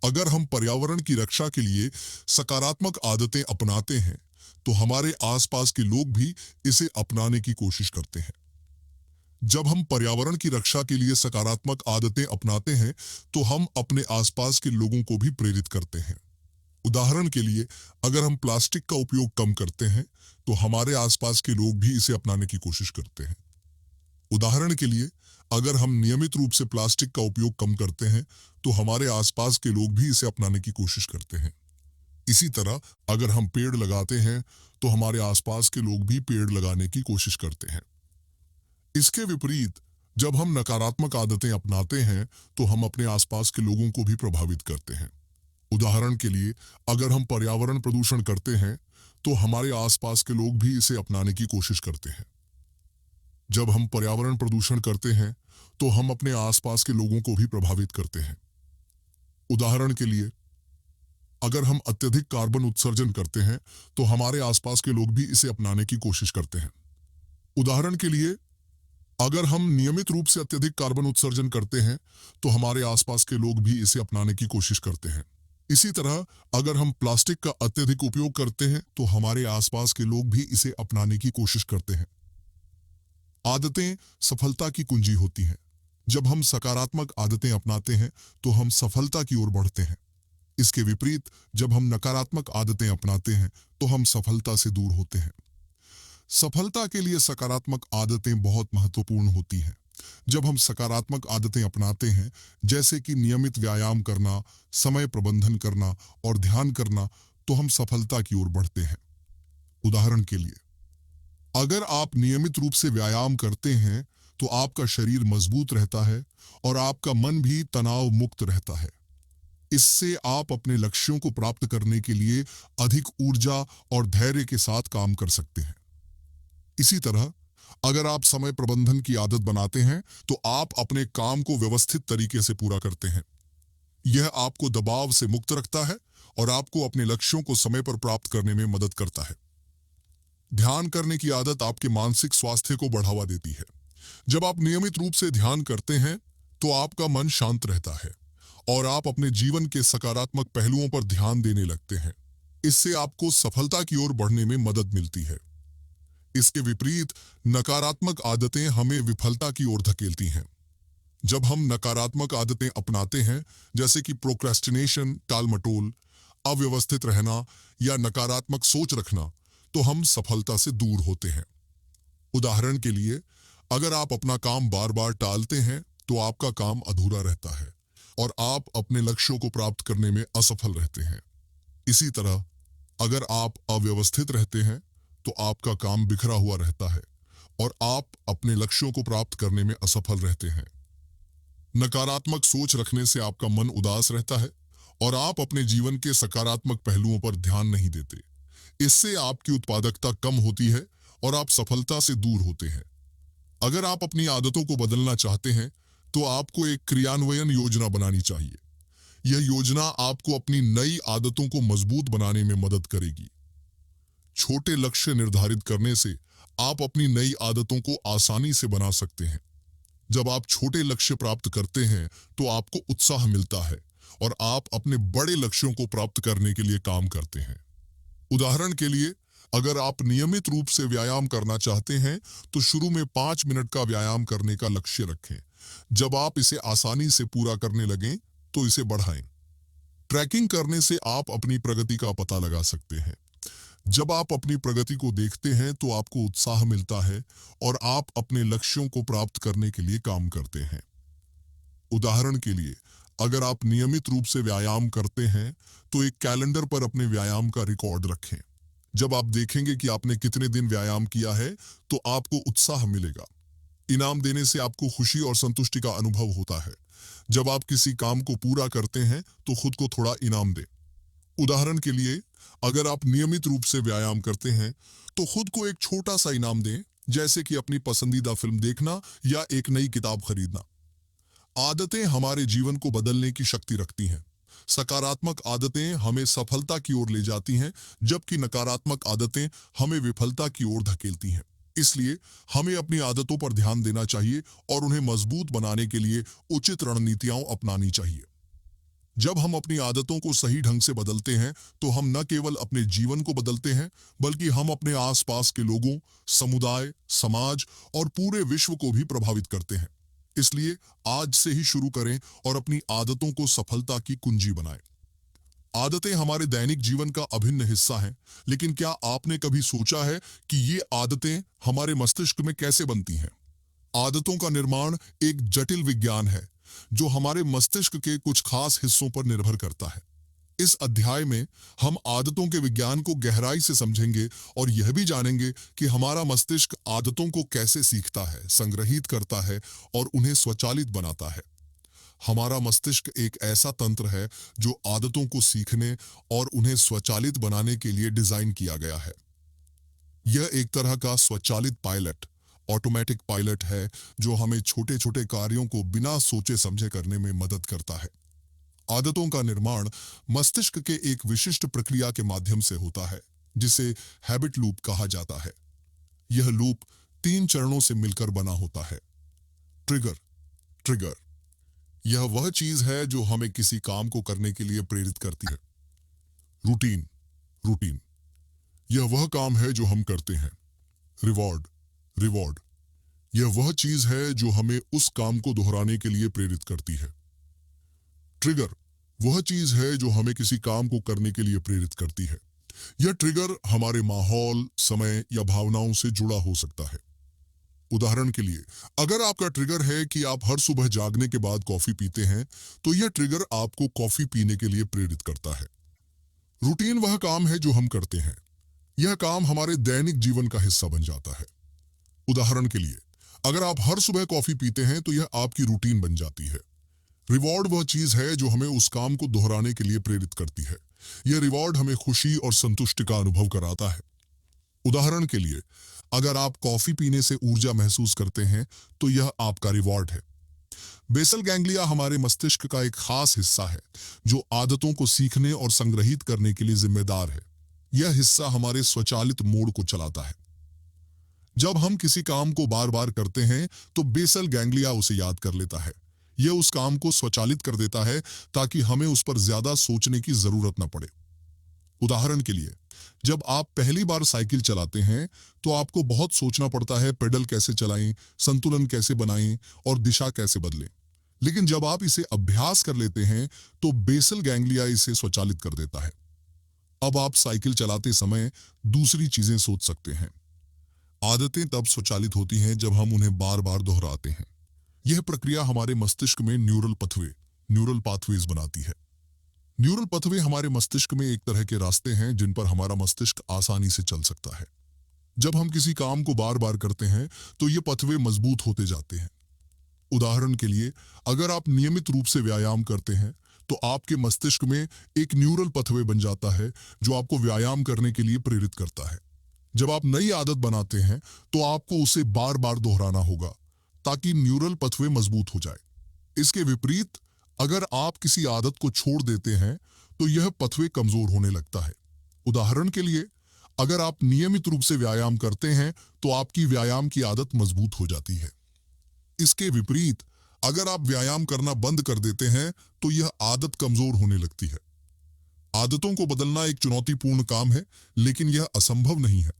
अगर हम पर्यावरण की रक्षा के लिए सकारात्मक आदतें अपनाते हैं, तो हमारे आसपास के लोग भी इसे अपनाने की कोशिश करते हैं। जब हम पर्यावरण की रक्षा के लिए सकारात्मक आदतें अपनाते हैं, तो हम अपने आसपास के लोगों को भी प्रेरित करते हैं। उदाहरण के लिए, अगर हम प्लास्टिक का उपयोग कम करते हैं, तो हमारे आसपास के लोग भी इसे अपनाने की कोशिश करते हैं। उदाहरण के लिए, अगर हम नियमित रूप से प्लास्टिक का उपयोग कम करते हैं, तो हमारे आसपास के लोग भी इसे अपनाने की कोशिश करते हैं। इसी तरह, अगर हम पेड़ लगाते हैं, तो हमारे आसपास के लोग भी पेड़ लगाने की कोशिश करते हैं। इसके विपरीत, जब हम नकारात्मक आदतें अपनाते हैं, तो हम अपने आसपास के लोगों को भी प्रभावित करते हैं। उदाहरण के लिए, अगर हम पर्यावरण प्रदूषण करते हैं, तो हमारे आसपास के लोग भी इसे अपनाने की कोशिश करते हैं। जब हम पर्यावरण प्रदूषण करते हैं, तो हम अपने आसपास के लोगों को भी प्रभावित करते हैं। उदाहरण के लिए, अगर हम अत्यधिक कार्बन उत्सर्जन करते हैं, तो हमारे आसपास के लोग भी इसे अपनाने की कोशिश करते हैं। उदाहरण के लिए, अगर हम नियमित रूप से अत्यधिक कार्बन उत्सर्जन करते हैं, तो हमारे आसपास के लोग भी इसे अपनाने की कोशिश करते हैं। इसी तरह, अगर हम प्लास्टिक का अत्यधिक उपयोग करते हैं, तो हमारे आसपास के लोग भी इसे अपनाने की कोशिश करते हैं। आदतें सफलता की कुंजी होती हैं। जब हम सकारात्मक आदतें अपनाते हैं, तो हम सफलता की ओर बढ़ते हैं। इसके विपरीत, जब हम नकारात्मक आदतें अपनाते हैं, तो हम सफलता से दूर होते हैं। सफलता के लिए सकारात्मक आदतें बहुत महत्वपूर्ण होती हैं। जब हम सकारात्मक आदतें अपनाते हैं, जैसे कि नियमित व्यायाम करना, समय प्रबंधन करना और ध्यान करना, तो हम सफलता की ओर बढ़ते हैं। उदाहरण के लिए, अगर आप नियमित रूप से व्यायाम करते हैं, तो आपका शरीर मजबूत रहता है और आपका मन भी तनाव मुक्त रहता है। इससे आप अपने लक्ष्यों को प्राप्त करने के लिए अधिक ऊर्जा और धैर्य के साथ काम कर सकते हैं। इसी तरह, अगर आप समय प्रबंधन की आदत बनाते हैं, तो आप अपने काम को व्यवस्थित तरीके से पूरा करते हैं। यह आपको दबाव से मुक्त रखता है और आपको अपने लक्ष्यों को समय पर प्राप्त करने में मदद करता है। ध्यान करने की आदत आपके मानसिक स्वास्थ्य को बढ़ावा देती है। जब आप नियमित रूप से ध्यान करते हैं, तो आपका मन शांत रहता है और आप अपने जीवन के सकारात्मक पहलुओं पर ध्यान देने लगते हैं। इससे आपको सफलता की ओर बढ़ने में मदद मिलती है। इसके विपरीत, नकारात्मक आदतें हमें विफलता की ओर धकेलती हैं। जब हम नकारात्मक आदतें अपनाते हैं, जैसे कि प्रोक्रेस्टिनेशन, टालमटोल, अव्यवस्थित रहना या नकारात्मक सोच रखना, तो हम सफलता से दूर होते हैं। उदाहरण के लिए, अगर आप अपना काम बार बार टालते हैं, तो आपका काम अधूरा रहता है और आप अपने लक्ष्यों को प्राप्त करने में असफल रहते हैं। इसी तरह, अगर आप अव्यवस्थित रहते हैं, तो आपका काम बिखरा हुआ रहता है और आप अपने लक्ष्यों को प्राप्त करने में असफल रहते हैं। नकारात्मक सोच रखने से आपका मन उदास रहता है और आप अपने जीवन के सकारात्मक पहलुओं पर ध्यान नहीं देते। इससे आपकी उत्पादकता कम होती है और आप सफलता से दूर होते हैं। अगर आप अपनी आदतों को बदलना चाहते हैं, तो आपको एक क्रियान्वयन योजना बनानी चाहिए। यह योजना आपको अपनी नई आदतों को मजबूत बनाने में मदद करेगी। छोटे लक्ष्य निर्धारित करने से आप अपनी नई आदतों को आसानी से बना सकते हैं। जब आप छोटे लक्ष्य प्राप्त करते हैं, तो आपको उत्साह मिलता है और आप अपने बड़े लक्ष्यों को प्राप्त करने के लिए काम करते हैं। उदाहरण के लिए, अगर आप नियमित रूप से व्यायाम करना चाहते हैं, तो शुरू में 5 मिनट का व्यायाम करने का लक्ष्य रखें। जब आप इसे आसानी से पूरा करने लगें, तो इसे बढ़ाएं। ट्रैकिंग करने से आप अपनी प्रगति का पता लगा सकते हैं। जब आप अपनी प्रगति को देखते हैं तो आपको उत्साह मिलता है और आप अपने लक्ष्यों को प्राप्त करने के लिए काम करते हैं। उदाहरण के लिए, अगर आप नियमित रूप से व्यायाम करते हैं तो एक कैलेंडर पर अपने व्यायाम का रिकॉर्ड रखें। जब आप देखेंगे कि आपने कितने दिन व्यायाम किया है तो आपको उत्साह मिलेगा। इनाम देने से आपको खुशी और संतुष्टि का अनुभव होता है। जब आप किसी काम को पूरा करते हैं तो खुद को थोड़ा इनाम दें। उदाहरण के लिए, अगर आप नियमित रूप से व्यायाम करते हैं तो खुद को एक छोटा सा इनाम दें, जैसे कि अपनी पसंदीदा फिल्म देखना या एक नई किताब खरीदना। आदतें हमारे जीवन को बदलने की शक्ति रखती हैं। सकारात्मक आदतें हमें सफलता की ओर ले जाती हैं, जबकि नकारात्मक आदतें हमें विफलता की ओर धकेलती हैं। इसलिए हमें अपनी आदतों पर ध्यान देना चाहिए और उन्हें मजबूत बनाने के लिए उचित रणनीतियां अपनानी चाहिए। जब हम अपनी आदतों को सही ढंग से बदलते हैं तो हम न केवल अपने जीवन को बदलते हैं, बल्कि हम अपने आसपास के लोगों, समुदाय, समाज और पूरे विश्व को भी प्रभावित करते हैं। इसलिए आज से ही शुरू करें और अपनी आदतों को सफलता की कुंजी बनाएं। आदतें हमारे दैनिक जीवन का अभिन्न हिस्सा हैं, लेकिन क्या आपने कभी सोचा है कि ये आदतें हमारे मस्तिष्क में कैसे बनती हैं? आदतों का निर्माण एक जटिल विज्ञान है जो हमारे मस्तिष्क के कुछ खास हिस्सों पर निर्भर करता है। इस अध्याय में हम आदतों के विज्ञान को गहराई से समझेंगे और यह भी जानेंगे कि हमारा मस्तिष्क आदतों को कैसे सीखता है, संग्रहित करता है और उन्हें स्वचालित बनाता है। हमारा मस्तिष्क एक ऐसा तंत्र है जो आदतों को सीखने और उन्हें स्वचालित बनाने के लिए डिजाइन किया गया है। यह एक तरह का स्वचालित पायलट, ऑटोमेटिक पायलट है जो हमें छोटे छोटे कार्यों को बिना सोचे समझे करने में मदद करता है। आदतों का निर्माण मस्तिष्क के एक विशिष्ट प्रक्रिया के माध्यम से होता है, जिसे हैबिट लूप कहा जाता है। यह लूप 3 चरणों से मिलकर बना होता है। ट्रिगर। ट्रिगर यह वह चीज है जो हमें किसी काम को करने के लिए प्रेरित करती है। रूटीन। रूटीन यह वह काम है जो हम करते हैं। रिवॉर्ड। रिवॉर्ड यह वह चीज है जो हमें उस काम को दोहराने के लिए प्रेरित करती है। ट्रिगर वह चीज है जो हमें किसी काम को करने के लिए प्रेरित करती है। यह ट्रिगर हमारे माहौल, समय या भावनाओं से जुड़ा हो सकता है। उदाहरण के लिए, अगर आपका ट्रिगर है कि आप हर सुबह जागने के बाद कॉफी पीते हैं, तो यह ट्रिगर आपको कॉफी पीने के लिए प्रेरित करता है। रूटीन वह काम है जो हम करते हैं। यह काम हमारे दैनिक जीवन का हिस्सा बन जाता है। उदाहरण के लिए, अगर आप हर सुबह कॉफी पीते हैं तो यह आपकी रूटीन बन जाती है। रिवॉर्ड वह चीज है जो हमें उस काम को दोहराने के लिए प्रेरित करती है। यह रिवॉर्ड हमें खुशी और संतुष्टि का अनुभव कराता है। उदाहरण के लिए, अगर आप कॉफी पीने से ऊर्जा महसूस करते हैं तो यह आपका रिवॉर्ड है। बेसल गैंग्लिया हमारे मस्तिष्क का एक खास हिस्सा है जो आदतों को सीखने और संग्रहित करने के लिए जिम्मेदार है। यह हिस्सा हमारे स्वचालित मोड को चलाता है। जब हम किसी काम को बार बार करते हैं तो बेसल गैंग्लिया उसे याद कर लेता है। यह उस काम को स्वचालित कर देता है ताकि हमें उस पर ज्यादा सोचने की जरूरत न पड़े। उदाहरण के लिए, जब आप पहली बार साइकिल चलाते हैं तो आपको बहुत सोचना पड़ता है, पेडल कैसे चलाएं, संतुलन कैसे बनाएं और दिशा कैसे बदलें। लेकिन जब आप इसे अभ्यास कर लेते हैं तो बेसल गैंग्लिया इसे स्वचालित कर देता है। अब आप साइकिल चलाते समय दूसरी चीजें सोच सकते हैं। आदतें तब स्वचालित होती हैं जब हम उन्हें बार बार दोहराते हैं। यह प्रक्रिया हमारे मस्तिष्क में न्यूरल पाथवेज बनाती है। न्यूरल पाथवे हमारे मस्तिष्क में एक तरह के रास्ते हैं जिन पर हमारा मस्तिष्क आसानी से चल सकता है। जब हम किसी काम को बार बार करते हैं तो ये पाथवे मजबूत होते जाते हैं। उदाहरण के लिए, अगर आप नियमित रूप से व्यायाम करते हैं तो आपके मस्तिष्क में एक न्यूरल पाथवे बन जाता है जो आपको व्यायाम करने के लिए प्रेरित करता है। जब आप नई आदत बनाते हैं तो आपको उसे बार बार दोहराना होगा ताकि न्यूरल पाथवे मजबूत हो जाए। इसके विपरीत, अगर आप किसी आदत को छोड़ देते हैं तो यह पाथवे कमजोर होने लगता है। उदाहरण के लिए, अगर आप नियमित रूप से व्यायाम करते हैं तो आपकी व्यायाम की आदत मजबूत हो जाती है। इसके विपरीत, अगर आप व्यायाम करना बंद कर देते हैं तो यह आदत कमजोर होने लगती है। आदतों को बदलना एक चुनौतीपूर्ण काम है, लेकिन यह असंभव नहीं है।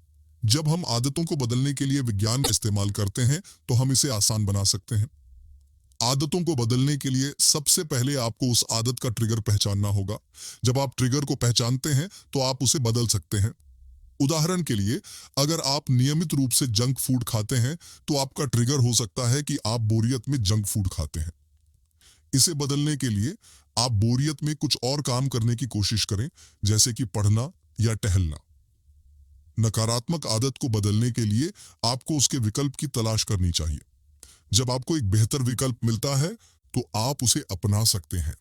जब हम आदतों को बदलने के लिए विज्ञान का इस्तेमाल करते हैं तो हम इसे आसान बना सकते हैं। आदतों को बदलने के लिए सबसे पहले आपको उस आदत का ट्रिगर पहचानना होगा। जब आप ट्रिगर को पहचानते हैं तो आप उसे बदल सकते हैं। उदाहरण के लिए, अगर आप नियमित रूप से जंक फूड खाते हैं तो आपका ट्रिगर हो सकता है कि आप बोरियत में जंक फूड खाते हैं। इसे बदलने के लिए आप बोरियत में कुछ और काम करने की कोशिश करें, जैसे कि पढ़ना या टहलना। नकारात्मक आदत को बदलने के लिए आपको उसके विकल्प की तलाश करनी चाहिए। जब आपको एक बेहतर विकल्प मिलता है तो आप उसे अपना सकते हैं।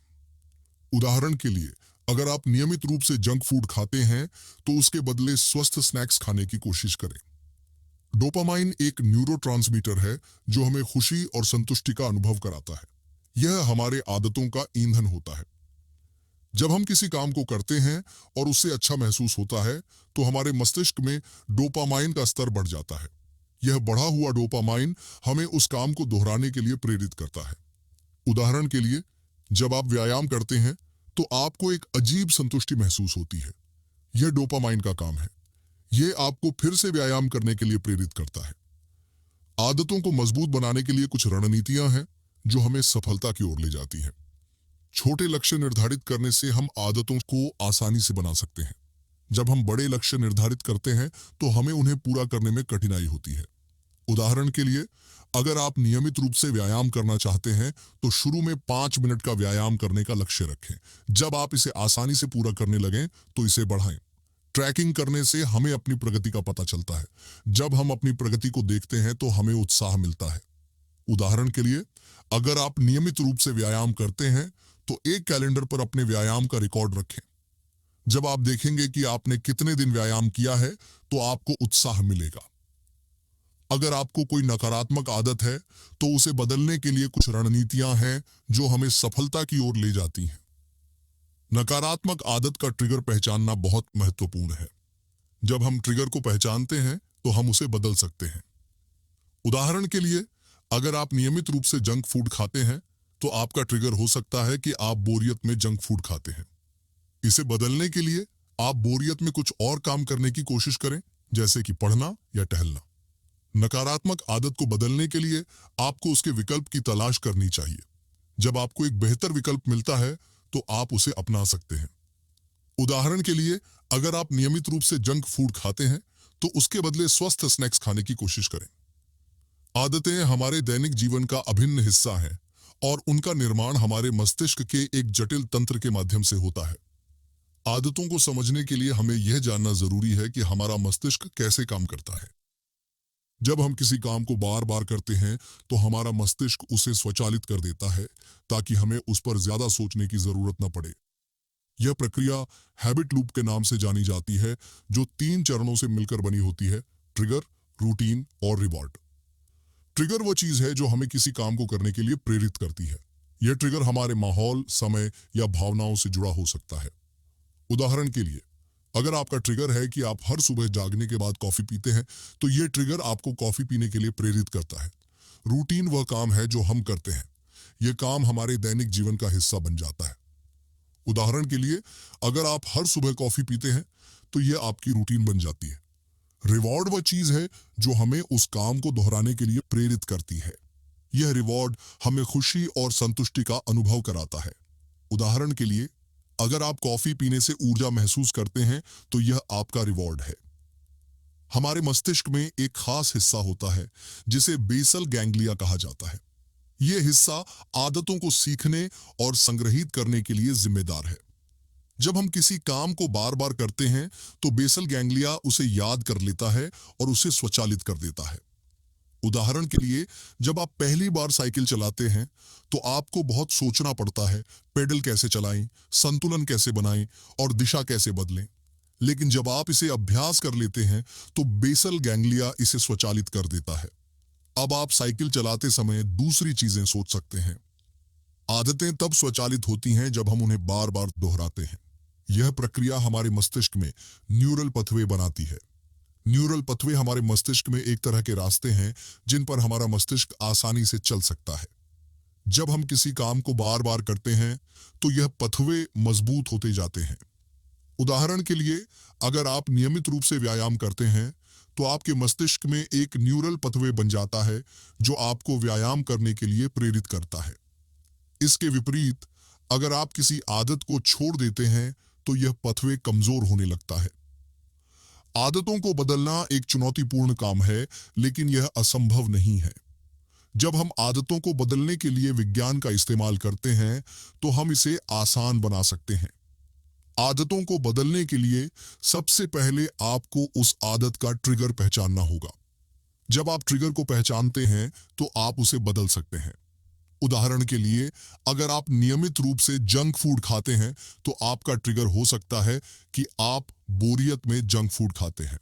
उदाहरण के लिए, अगर आप नियमित रूप से जंक फूड खाते हैं तो उसके बदले स्वस्थ स्नैक्स खाने की कोशिश करें। डोपामाइन एक न्यूरोट्रांसमीटर है जो हमें खुशी और संतुष्टि का अनुभव कराता है। यह हमारे आदतों का ईंधन होता है। जब हम किसी काम को करते हैं और उससे अच्छा महसूस होता है तो हमारे मस्तिष्क में डोपामाइन का स्तर बढ़ जाता है। यह बढ़ा हुआ डोपामाइन हमें उस काम को दोहराने के लिए प्रेरित करता है। उदाहरण के लिए, जब आप व्यायाम करते हैं तो आपको एक अजीब संतुष्टि महसूस होती है। यह डोपामाइन का काम है। यह आपको फिर से व्यायाम करने के लिए प्रेरित करता है। आदतों को मजबूत बनाने के लिए कुछ रणनीतियां हैं जो हमें सफलता की ओर ले जाती हैं। छोटे लक्ष्य निर्धारित करने से हम आदतों को आसानी से बना सकते हैं। जब हम बड़े लक्ष्य निर्धारित करते हैं तो हमें उन्हें पूरा करने में कठिनाई होती है। उदाहरण के लिए, अगर आप नियमित रूप से व्यायाम करना चाहते हैं तो शुरू में 5 मिनट का व्यायाम करने का लक्ष्य रखें। जब आप इसे आसानी से पूरा करने लगें तो इसे बढ़ाएं। ट्रैकिंग करने से हमें अपनी प्रगति का पता चलता है। जब हम अपनी प्रगति को देखते हैं तो हमें उत्साह मिलता है। उदाहरण के लिए, अगर आप नियमित रूप से व्यायाम करते हैं तो एक कैलेंडर पर अपने व्यायाम का रिकॉर्ड रखें। जब आप देखेंगे कि आपने कितने दिन व्यायाम किया है तो आपको उत्साह मिलेगा। अगर आपको कोई नकारात्मक आदत है तो उसे बदलने के लिए कुछ रणनीतियां हैं जो हमें सफलता की ओर ले जाती हैं। नकारात्मक आदत का ट्रिगर पहचानना बहुत महत्वपूर्ण है। जब हम ट्रिगर को पहचानते हैं तो हम उसे बदल सकते हैं। उदाहरण के लिए, अगर आप नियमित रूप से जंक फूड खाते हैं तो आपका ट्रिगर हो सकता है कि आप बोरियत में जंक फूड खाते हैं। इसे बदलने के लिए आप बोरियत में कुछ और काम करने की कोशिश करें, जैसे कि पढ़ना या टहलना। नकारात्मक आदत को बदलने के लिए आपको उसके विकल्प की तलाश करनी चाहिए। जब आपको एक बेहतर विकल्प मिलता है तो आप उसे अपना सकते हैं। उदाहरण के लिए, अगर आप नियमित रूप से जंक फूड खाते हैं तो उसके बदले स्वस्थ स्नैक्स खाने की कोशिश करें। आदतें हमारे दैनिक जीवन का अभिन्न हिस्सा हैं और उनका निर्माण हमारे मस्तिष्क के एक जटिल तंत्र के माध्यम से होता है। आदतों को समझने के लिए हमें यह जानना जरूरी है कि हमारा मस्तिष्क कैसे काम करता है। जब हम किसी काम को बार बार करते हैं तो हमारा मस्तिष्क उसे स्वचालित कर देता है ताकि हमें उस पर ज्यादा सोचने की जरूरत न पड़े। यह प्रक्रिया हैबिट लूप के नाम से जानी जाती है, जो 3 चरणों से मिलकर बनी होती है: ट्रिगर, रूटीन और रिवॉर्ड। ट्रिगर वो चीज है जो हमें किसी काम को करने के लिए प्रेरित करती है। यह ट्रिगर हमारे माहौल, समय या भावनाओं से जुड़ा हो सकता है। उदाहरण के लिए, अगर आपका ट्रिगर है कि आप हर सुबह जागने के बाद कॉफी पीते हैं तो यह ट्रिगर आपको कॉफी पीने के लिए प्रेरित करता है। रूटीन वह काम है जो हम करते हैं। यह काम हमारे दैनिक जीवन का हिस्सा बन जाता है। उदाहरण के लिए, अगर आप हर सुबह कॉफी पीते हैं तो यह आपकी रूटीन बन जाती है। रिवॉर्ड वह चीज है जो हमें उस काम को दोहराने के लिए प्रेरित करती है। यह रिवॉर्ड हमें खुशी और संतुष्टि का अनुभव कराता है। उदाहरण के लिए, अगर आप कॉफी पीने से ऊर्जा महसूस करते हैं तो यह आपका रिवॉर्ड है। हमारे मस्तिष्क में एक खास हिस्सा होता है जिसे बेसल गैंग्लिया कहा जाता है। यह हिस्सा आदतों को सीखने और संग्रहित करने के लिए जिम्मेदार है। जब हम किसी काम को बार बार करते हैं तो बेसल गैंग्लिया उसे याद कर लेता है और उसे स्वचालित कर देता है। उदाहरण के लिए, जब आप पहली बार साइकिल चलाते हैं तो आपको बहुत सोचना पड़ता है, पेडल कैसे चलाएं, संतुलन कैसे बनाएं और दिशा कैसे बदलें। लेकिन जब आप इसे अभ्यास कर लेते हैं तो बेसल गैंग्लिया इसे स्वचालित कर देता है। अब आप साइकिल चलाते समय दूसरी चीजें सोच सकते हैं। आदतें तब स्वचालित होती हैं जब हम उन्हें बार बार दोहराते हैं। यह प्रक्रिया हमारे मस्तिष्क में न्यूरल पथवे बनाती है। न्यूरल पथवे हमारे मस्तिष्क में एक तरह के रास्ते हैं जिन पर हमारा मस्तिष्क आसानी से चल सकता है। जब हम किसी काम को बार बार करते हैं तो यह पथवे मजबूत होते जाते हैं। उदाहरण के लिए, अगर आप नियमित रूप से व्यायाम करते हैं तो आपके मस्तिष्क में एक न्यूरल पथवे बन जाता है जो आपको व्यायाम करने के लिए प्रेरित करता है। इसके विपरीत, अगर आप किसी आदत को छोड़ देते हैं तो यह पथवे कमजोर होने लगता है। आदतों को बदलना एक चुनौतीपूर्ण काम है, लेकिन यह असंभव नहीं है। जब हम आदतों को बदलने के लिए विज्ञान का इस्तेमाल करते हैं, तो हम इसे आसान बना सकते हैं। आदतों को बदलने के लिए सबसे पहले आपको उस आदत का ट्रिगर पहचानना होगा। जब आप ट्रिगर को पहचानते हैं, तो आप उसे बदल सकते हैं। उदाहरण के लिए, अगर आप नियमित रूप से जंक फूड खाते हैं, तो आपका ट्रिगर हो सकता है कि आप बोरियत में जंक फूड खाते हैं।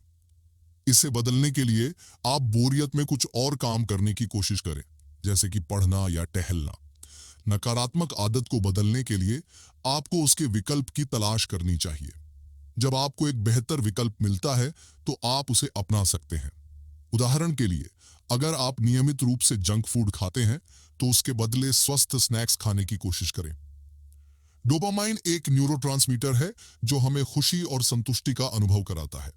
इसे बदलने के लिए आप बोरियत में कुछ और काम करने की कोशिश करें, जैसे कि पढ़ना या टहलना। नकारात्मक आदत को बदलने के लिए आपको उसके विकल्प की तलाश करनी चाहिए। जब आपको एक बेहतर विकल्प मिलता है, तो आप उसे अपना सकते हैं। उदाहरण के लिए, अगर आप नियमित रूप से जंक फूड खाते हैं, तो उसके बदले स्वस्थ स्नैक्स खाने की कोशिश करें। डोपामाइन एक न्यूरोट्रांसमीटर है जो हमें खुशी और संतुष्टि का अनुभव कराता है।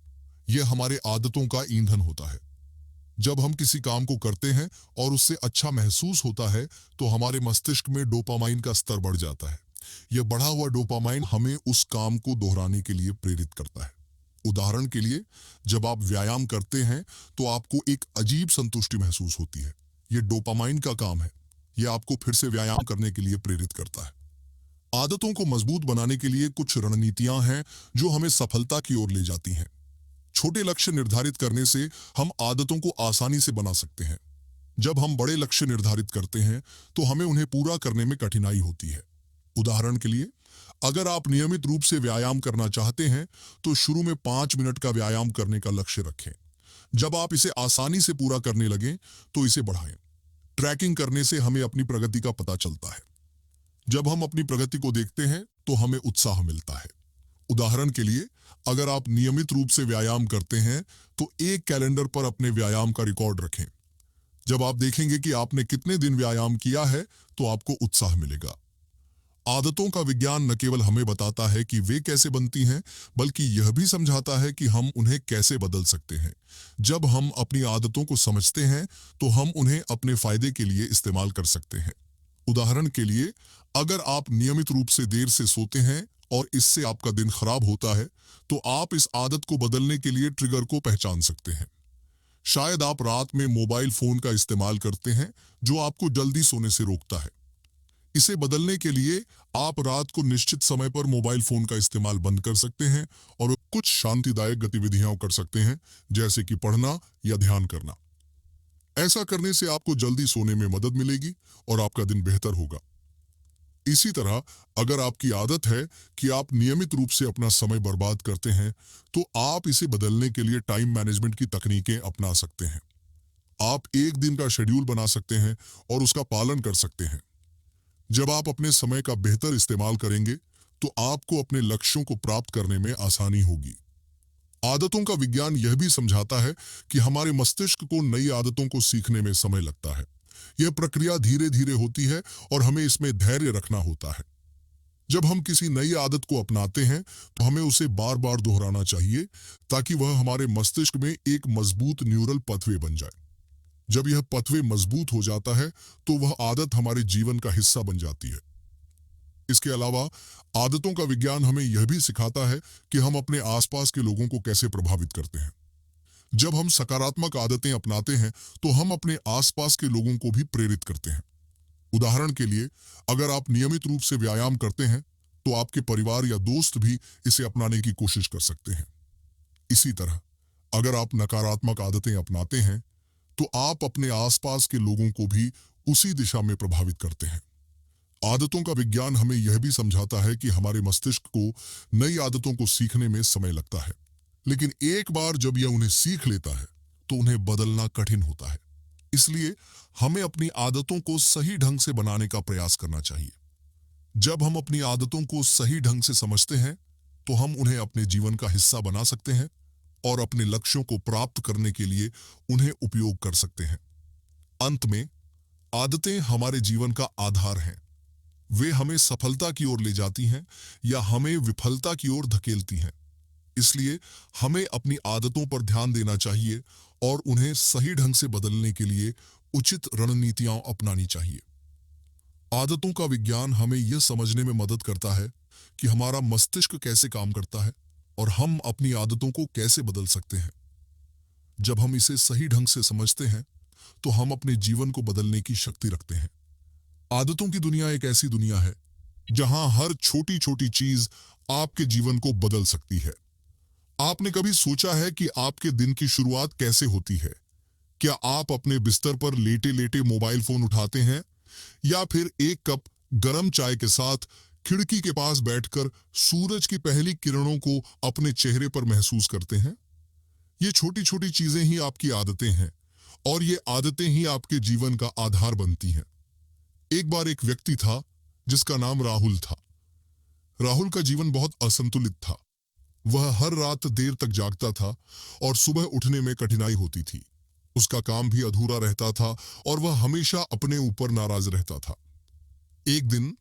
यह हमारे आदतों का ईंधन होता है। जब हम किसी काम को करते हैं और उससे अच्छा महसूस होता है, तो हमारे मस्तिष्क में डोपामाइन का स्तर बढ़ जाता है। यह बढ़ा हुआ डोपामाइन हमें उस काम को दोहराने के लिए प्रेरित करता है। उदाहरण के लिए, जब आप व्यायाम करते हैं, तो आपको एक अजीब संतुष्टि महसूस होती है। यह डोपामाइन का काम है। यह आपको फिर से व्यायाम करने के लिए प्रेरित करता है। आदतों को मजबूत बनाने के लिए कुछ रणनीतियां हैं जो हमें सफलता की ओर ले जाती हैं। छोटे लक्ष्य निर्धारित करने से हम आदतों को आसानी से बना सकते हैं। जब हम बड़े लक्ष्य निर्धारित करते हैं, तो हमें उन्हें पूरा करने में कठिनाई होती है। उदाहरण के लिए, अगर आप नियमित रूप से व्यायाम करना चाहते हैं, तो शुरू में 5 मिनट का व्यायाम करने का लक्ष्य रखें। जब आप इसे आसानी से पूरा करने लगें, तो इसे बढ़ाएं। ट्रैकिंग करने से हमें अपनी प्रगति का पता चलता है। जब हम अपनी प्रगति को देखते हैं, तो हमें उत्साह मिलता है। उदाहरण के लिए, अगर आप नियमित रूप से व्यायाम करते हैं, तो एक कैलेंडर पर अपने व्यायाम का रिकॉर्ड रखें। जब आप देखेंगे कि आपने कितने दिन व्यायाम किया है, तो आपको उत्साह मिलेगा। आदतों का विज्ञान न केवल हमें बताता है कि वे कैसे बनती हैं, बल्कि यह भी समझाता है कि हम उन्हें कैसे बदल सकते हैं। जब हम अपनी आदतों को समझते हैं, तो हम उन्हें अपने फायदे के लिए इस्तेमाल कर सकते हैं। उदाहरण के लिए, अगर आप नियमित रूप से देर से सोते हैं और इससे आपका दिन खराब होता है, तो आप इस आदत को बदलने के लिए ट्रिगर को पहचान सकते हैं। शायद आप रात में मोबाइल फोन का इस्तेमाल करते हैं, जो आपको जल्दी सोने से रोकता है। इसे बदलने के लिए आप रात को निश्चित समय पर मोबाइल फोन का इस्तेमाल बंद कर सकते हैं और कुछ शांतिदायक गतिविधियां कर सकते हैं, जैसे कि पढ़ना या ध्यान करना। ऐसा करने से आपको जल्दी सोने में मदद मिलेगी और आपका दिन बेहतर होगा। इसी तरह, अगर आपकी आदत है कि आप नियमित रूप से अपना समय बर्बाद करते हैं, तो आप इसे बदलने के लिए टाइम मैनेजमेंट की तकनीकें अपना सकते हैं। आप एक दिन का शेड्यूल बना सकते हैं और उसका पालन कर सकते हैं। जब आप अपने समय का बेहतर इस्तेमाल करेंगे, तो आपको अपने लक्ष्यों को प्राप्त करने में आसानी होगी। आदतों का विज्ञान यह भी समझाता है कि हमारे मस्तिष्क को नई आदतों को सीखने में समय लगता है। यह प्रक्रिया धीरे धीरे होती है और हमें इसमें धैर्य रखना होता है। जब हम किसी नई आदत को अपनाते हैं, तो हमें उसे बार बार दोहराना चाहिए, ताकि वह हमारे मस्तिष्क में एक मजबूत न्यूरल पथवे बन जाए। जब यह पथवे मजबूत हो जाता है, तो वह आदत हमारे जीवन का हिस्सा बन जाती है। इसके अलावा आदतों का विज्ञान हमें यह भी सिखाता है कि हम अपने आसपास के लोगों को कैसे प्रभावित करते हैं। जब हम सकारात्मक आदतें अपनाते हैं, तो हम अपने आसपास के लोगों को भी प्रेरित करते हैं। उदाहरण के लिए, अगर आप नियमित रूप से व्यायाम करते हैं, तो आपके परिवार या दोस्त भी इसे अपनाने की कोशिश कर सकते हैं। इसी तरह, अगर आप नकारात्मक आदतें अपनाते हैं, तो आप अपने आसपास के लोगों को भी उसी दिशा में प्रभावित करते हैं। आदतों का विज्ञान हमें यह भी समझाता है कि हमारे मस्तिष्क को नई आदतों को सीखने में समय लगता है, लेकिन एक बार जब यह उन्हें सीख लेता है, तो उन्हें बदलना कठिन होता है। इसलिए हमें अपनी आदतों को सही ढंग से बनाने का प्रयास करना चाहिए। जब हम अपनी आदतों को सही ढंग से समझते हैं, तो हम उन्हें अपने जीवन का हिस्सा बना सकते हैं और अपने लक्ष्यों को प्राप्त करने के लिए उन्हें उपयोग कर सकते हैं। अंत में, आदतें हमारे जीवन का आधार हैं। वे हमें सफलता की ओर ले जाती हैं या हमें विफलता की ओर धकेलती हैं। इसलिए हमें अपनी आदतों पर ध्यान देना चाहिए और उन्हें सही ढंग से बदलने के लिए उचित रणनीतियां अपनानी चाहिए। आदतों का विज्ञान हमें यह समझने में मदद करता है कि हमारा मस्तिष्क कैसे काम करता है और हम अपनी आदतों को कैसे बदल सकते हैं। जब हम इसे सही ढंग से समझते हैं तो हम अपने जीवन को बदलने की शक्ति रखते हैं। आदतों की दुनिया एक ऐसी दुनिया है जहां हर छोटी छोटी चीज आपके जीवन को बदल सकती है। आपने कभी सोचा है कि आपके दिन की शुरुआत कैसे होती है? क्या आप अपने बिस्तर पर लेटे लेटे मोबाइल फोन उठाते हैं, या फिर एक कप गरम चाय के साथ खिड़की के पास बैठकर सूरज की पहली किरणों को अपने चेहरे पर महसूस करते हैं? ये छोटी छोटी चीजें ही आपकी आदतें हैं, और ये आदतें ही आपके जीवन का आधार बनती हैं। एक बार एक व्यक्ति था जिसका नाम राहुल था। राहुल का जीवन बहुत असंतुलित था। वह हर रात देर तक जागता था और सुबह उठने में कठिनाई होती थी। उसका काम भी अधूरा रहता था और वह हमेशा अपने ऊपर नाराज रहता था। एक दिन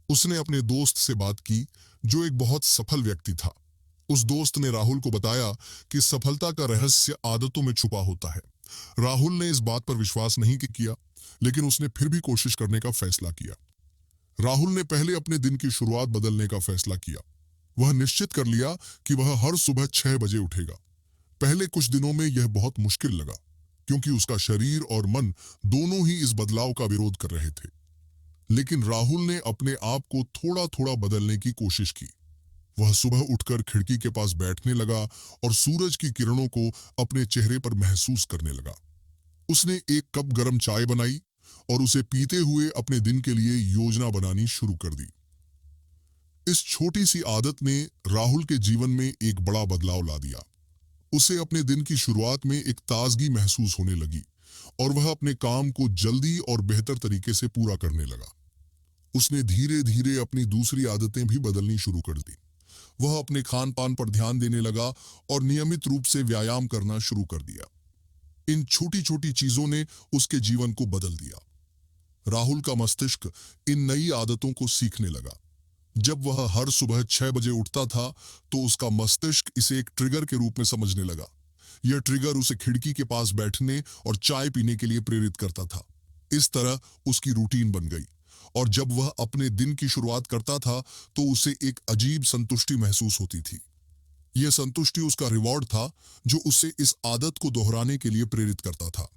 उसने अपने दोस्त से बात की, जो एक बहुत सफल व्यक्ति था। उस दोस्त ने राहुल को बताया कि सफलता का रहस्य आदतों में छुपा होता है। राहुल ने इस बात पर विश्वास नहीं किया, लेकिन उसने फिर भी कोशिश करने का फैसला किया। राहुल ने पहले अपने दिन की शुरुआत बदलने का फैसला किया। वह निश्चित कर लिया कि वह हर सुबह 6 बजे उठेगा। पहले कुछ दिनों में यह बहुत मुश्किल लगा, क्योंकि उसका शरीर और मन दोनों ही इस बदलाव का विरोध कर रहे थे। लेकिन राहुल ने अपने आप को थोड़ा थोड़ा बदलने की कोशिश की। वह सुबह उठकर खिड़की के पास बैठने लगा और सूरज की किरणों को अपने चेहरे पर महसूस करने लगा। उसने एक कप गर्म चाय बनाई और उसे पीते हुए अपने दिन के लिए योजना बनानी शुरू कर दी। इस छोटी सी आदत ने राहुल के जीवन में एक बड़ा बदलाव ला दिया। उसे अपने दिन की शुरुआत में एक ताजगी महसूस होने लगी और वह अपने काम को जल्दी और बेहतर तरीके से पूरा करने लगा। उसने धीरे धीरे अपनी दूसरी आदतें भी बदलनी शुरू कर दी। वह अपने खान पान पर ध्यान देने लगा और नियमित रूप से व्यायाम करना शुरू कर दिया। इन छोटी छोटी चीजों ने उसके जीवन को बदल दिया। राहुल का मस्तिष्क इन नई आदतों को सीखने लगा। जब वह हर सुबह 6 बजे उठता था तो उसका मस्तिष्क इसे एक ट्रिगर के रूप में समझने लगा। यह ट्रिगर उसे खिड़की के पास बैठने और चाय पीने के लिए प्रेरित करता था। इस तरह उसकी रूटीन बन गई, और जब वह अपने दिन की शुरुआत करता था तो उसे एक अजीब संतुष्टि महसूस होती थी। यह संतुष्टि उसका रिवॉर्ड था, जो उसे इस आदत को दोहराने के लिए प्रेरित करता था।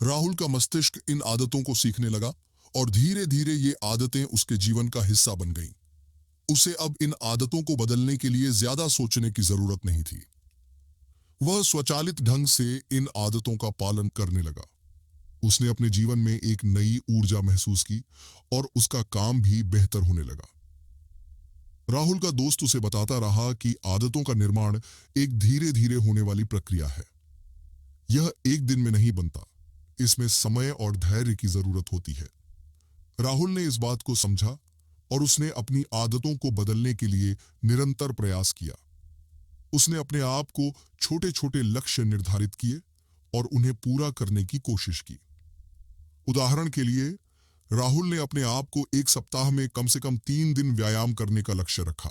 राहुल का मस्तिष्क इन आदतों को सीखने लगा और धीरे धीरे ये आदतें उसके जीवन का हिस्सा बन गईं। उसे अब इन आदतों को बदलने के लिए ज्यादा सोचने की जरूरत नहीं थी। वह स्वचालित ढंग से इन आदतों का पालन करने लगा। उसने अपने जीवन में एक नई ऊर्जा महसूस की और उसका काम भी बेहतर होने लगा। राहुल का दोस्त उसे बताता रहा कि आदतों का निर्माण एक धीरे धीरे होने वाली प्रक्रिया है। यह एक दिन में नहीं बनता, इसमें समय और धैर्य की जरूरत होती है। राहुल ने इस बात को समझा और उसने अपनी आदतों को बदलने के लिए निरंतर प्रयास किया। उसने अपने आप को छोटे छोटे लक्ष्य निर्धारित किए और उन्हें पूरा करने की कोशिश की। उदाहरण के लिए, राहुल ने अपने आप को एक सप्ताह में कम से कम 3 दिन व्यायाम करने का लक्ष्य रखा।